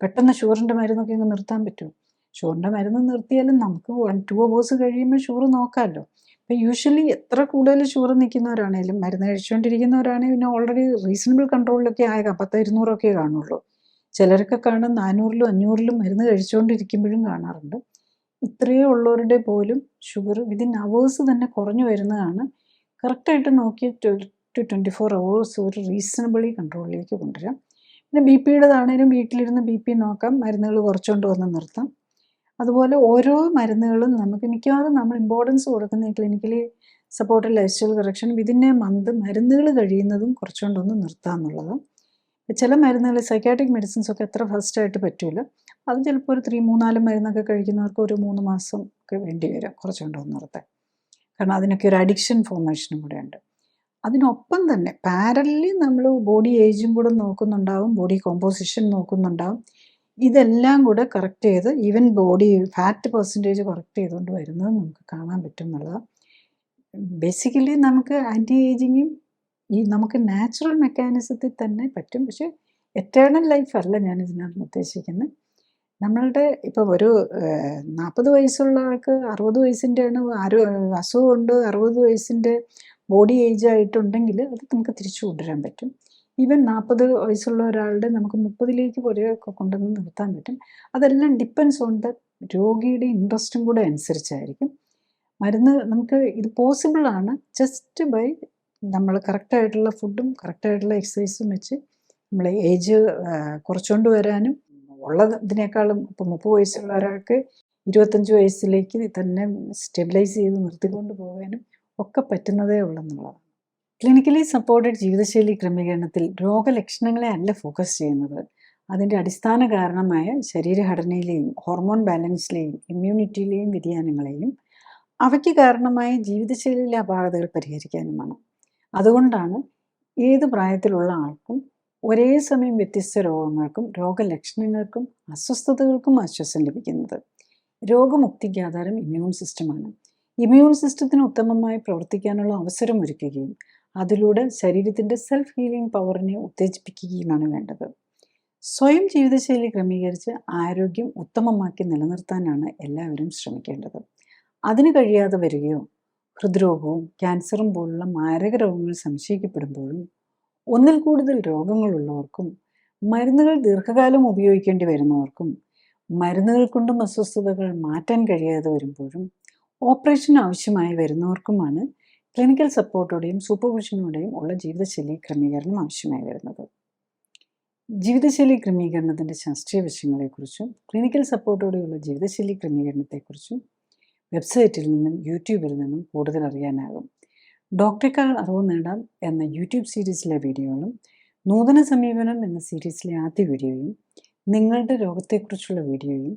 പെട്ടെന്ന് ഷുഗറിൻ്റെ മരുന്നൊക്കെ അങ്ങ് നിർത്താൻ പറ്റുമോ? ഷുഗറിൻ്റെ മരുന്ന് നിർത്തിയാലും നമുക്ക് 1-2 hours കഴിയുമ്പോൾ ഷുഗർ നോക്കാമല്ലോ. അപ്പോൾ യൂഷ്വലി എത്ര കൂടുതൽ ഷുഗർ നിൽക്കുന്നവരാണേലും മരുന്ന് കഴിച്ചുകൊണ്ടിരിക്കുന്നവരാണെങ്കിൽ പിന്നെ ഓൾറെഡി റീസണബിൾ കൺട്രോളിലൊക്കെ ആയേക്കാം, 10-200 കാണുള്ളൂ. ചിലരൊക്കെ കാണും 400-ലും 500-ലും മരുന്ന് കഴിച്ചുകൊണ്ടിരിക്കുമ്പോഴും കാണാറുണ്ട്. ഇത്രയേ ഉള്ളവരുടെ പോലും ഷുഗർ വിതിൻ അവേഴ്സ് തന്നെ കുറഞ്ഞു വരുന്നതാണ്. കറക്റ്റായിട്ട് നോക്കി 12 to 24 hours ഒരു റീസണബിളി കൺട്രോളിലേക്ക് കൊണ്ടുവരാം. പിന്നെ BP-യുടേതാണേലും വീട്ടിലിരുന്ന് BP നോക്കാം, മരുന്നുകൾ കുറച്ചുകൊണ്ട് വന്ന് നിർത്താം. അതുപോലെ ഓരോ മരുന്നുകളും നമുക്ക് മിക്കവാറും നമ്മൾ ഇമ്പോർട്ടൻസ് കൊടുക്കുന്ന ഈ clinically supported life style correction within A month മരുന്നുകൾ കഴിയുന്നതും കുറച്ചുകൊണ്ടൊന്ന് നിർത്താം എന്നുള്ളത്. ചില മരുന്നുകൾ സൈക്കാട്രിക് മെഡിസിൻസ് ഒക്കെ അത്ര ഫാസ്റ്റായിട്ട് പറ്റില്ല. അത് ചിലപ്പോൾ ഒരു 3-4 മരുന്നൊക്കെ കഴിക്കുന്നവർക്ക് ഒരു 3 മാസം ഒക്കെ വേണ്ടി വരും കുറച്ചുകൊണ്ടൊന്ന് നിർത്താൻ. കാരണം അതിനൊക്കെ ഒരു അഡിക്ഷൻ ഫോർമേഷനും കൂടെ ഉണ്ട്. അതിനൊപ്പം തന്നെ പാരലലി നമ്മൾ ബോഡി ഏജും കൂടെ നോക്കുന്നുണ്ടാവും, ബോഡി കോമ്പോസിഷൻ നോക്കുന്നുണ്ടാവും. ഇതെല്ലാം കൂടെ കറക്റ്റ് ചെയ്ത് even body fat percentage correct ചെയ്തുകൊണ്ട് വരുന്നത് നമുക്ക് കാണാൻ പറ്റും എന്നുള്ളതാണ്. ബേസിക്കലി നമുക്ക് ആൻറ്റി ഏജിങ്ങും നമുക്ക് നാച്ചുറൽ മെക്കാനിസത്തിൽ തന്നെ പറ്റും. പക്ഷേ എറ്റേണൽ ലൈഫ് അല്ല ഞാൻ ഇതിനകത്ത് ഉദ്ദേശിക്കുന്നത്. നമ്മളുടെ ഇപ്പോൾ ഒരു 40 വയസ്സുള്ള ആൾക്ക് 60 വയസ്സിൻ്റെയാണ് അസുഖമുണ്ട്, 60 വയസ്സിൻ്റെ ബോഡി ഏജ് ആയിട്ടുണ്ടെങ്കിൽ അത് നമുക്ക് തിരിച്ചു കൊണ്ടുവരാൻ പറ്റും. ഈവൻ 40 വയസ്സുള്ള ഒരാളുടെ നമുക്ക് 30ലേക്ക് ഒക്കെ കൊണ്ടുവന്ന് നിർത്താൻ പറ്റും. അതെല്ലാം ഡിപ്പെൻസ് ഓൺ ദ രോഗിയുടെ ഇൻട്രസ്റ്റും കൂടെ അനുസരിച്ചായിരിക്കും. മരുന്ന് നമുക്ക് ഇത് പോസിബിളാണ് ജസ്റ്റ് ബൈ നമ്മൾ കറക്റ്റായിട്ടുള്ള ഫുഡും കറക്റ്റായിട്ടുള്ള എക്സസൈസും വെച്ച് നമ്മൾ ഏജ് കുറച്ചുകൊണ്ട് വരാനും ഉള്ളതിനേക്കാളും ഇപ്പോൾ 30 വയസ്സുള്ള ഒരാൾക്ക് 25 വയസ്സിലേക്ക് തന്നെ സ്റ്റെബിലൈസ് ചെയ്ത് നിർത്തിക്കൊണ്ട് പോകാനും ഒക്കെ പറ്റുന്നതേ ഉള്ളെന്നുള്ളതാണ്. ക്ലിനിക്കലി സപ്പോർട്ടഡ് ജീവിതശൈലി ക്രമീകരണത്തിൽ രോഗലക്ഷണങ്ങളെ അല്ല ഫോക്കസ് ചെയ്യുന്നത്, അതിൻ്റെ അടിസ്ഥാന കാരണമായ ശരീരഘടനയിലെയും ഹോർമോൺ ബാലൻസിലെയും ഇമ്മ്യൂണിറ്റിയിലെയും വ്യതിയാനങ്ങളെയും അവയ്ക്ക് കാരണമായ ജീവിതശൈലിയിലെ അപാകതകൾ പരിഹരിക്കാനുമാണ്. അതുകൊണ്ടാണ് ഏത് പ്രായത്തിലുള്ള ആൾക്കും ഒരേ സമയം വ്യത്യസ്ത രോഗങ്ങൾക്കും രോഗലക്ഷണങ്ങൾക്കും അസ്വസ്ഥതകൾക്കും ആശ്വാസം ലഭിക്കുന്നത്. രോഗമുക്തിക്ക് ആധാരം ഇമ്മ്യൂൺ സിസ്റ്റമാണ്. ഇമ്മ്യൂൺ സിസ്റ്റത്തിന് ഉത്തമമായി പ്രവർത്തിക്കാനുള്ള അവസരം ഒരുക്കുകയും അതിലൂടെ ശരീരത്തിൻ്റെ സെൽഫ് ഹീലിംഗ് പവറിനെ ഉത്തേജിപ്പിക്കുകയുമാണ് വേണ്ടത്. സ്വയം ജീവിതശൈലി ക്രമീകരിച്ച് ആരോഗ്യം ഉത്തമമാക്കി നിലനിർത്താനാണ് എല്ലാവരും ശ്രമിക്കേണ്ടത്. അതിന് കഴിയാതെ വരികയോ ഹൃദ്രോഗവും ക്യാൻസറും പോലുള്ള മാരക രോഗങ്ങൾ സംശയിക്കപ്പെടുമ്പോഴും ഒന്നിൽ കൂടുതൽ രോഗങ്ങളുള്ളവർക്കും മരുന്നുകൾ ദീർഘകാലം ഉപയോഗിക്കേണ്ടി വരുന്നവർക്കും മരുന്നുകൾ കൊണ്ടും അസ്വസ്ഥതകൾ മാറ്റാൻ കഴിയാതെ വരുമ്പോഴും ഓപ്പറേഷൻ ആവശ്യമായി വരുന്നവർക്കുമാണ് ക്ലിനിക്കൽ സപ്പോർട്ടോടെയും സൂപ്പർവിഷനോടെയും ഉള്ള ജീവിതശൈലി ക്രമീകരണം ആവശ്യമായി വരുന്നത്. ജീവിതശൈലി ക്രമീകരണത്തിൻ്റെ ശാസ്ത്രീയ വശങ്ങളെക്കുറിച്ചും ക്ലിനിക്കൽ സപ്പോർട്ടോടെയുള്ള ജീവിതശൈലി ക്രമീകരണത്തെക്കുറിച്ചും വെബ്സൈറ്റിൽ നിന്നും യൂട്യൂബിൽ നിന്നും കൂടുതൽ അറിയാനാകും. ഡോക്ടറേക്കാൾ അറിവ് നേടാം എന്ന യൂട്യൂബ് സീരീസിലെ വീഡിയോകളും നൂതന സമീപനം എന്ന സീരീസിലെ ആദ്യ വീഡിയോയും നിങ്ങളുടെ രോഗത്തെക്കുറിച്ചുള്ള വീഡിയോയും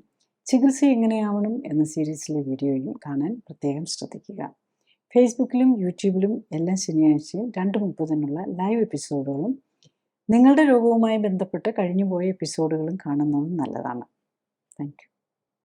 ചികിത്സ എങ്ങനെയാവണം എന്ന സീരീസിലെ വീഡിയോയും കാണാൻ പ്രത്യേകം ശ്രദ്ധിക്കുക. ഫേസ്ബുക്കിലും യൂട്യൂബിലും എല്ലാ ശനിയാഴ്ചയും 2:30-നുള്ള ലൈവ് എപ്പിസോഡുകളും നിങ്ങളുടെ രോഗവുമായി ബന്ധപ്പെട്ട് കഴിഞ്ഞുപോയ എപ്പിസോഡുകളും കാണുന്നതും നല്ലതാണ്. Thank you.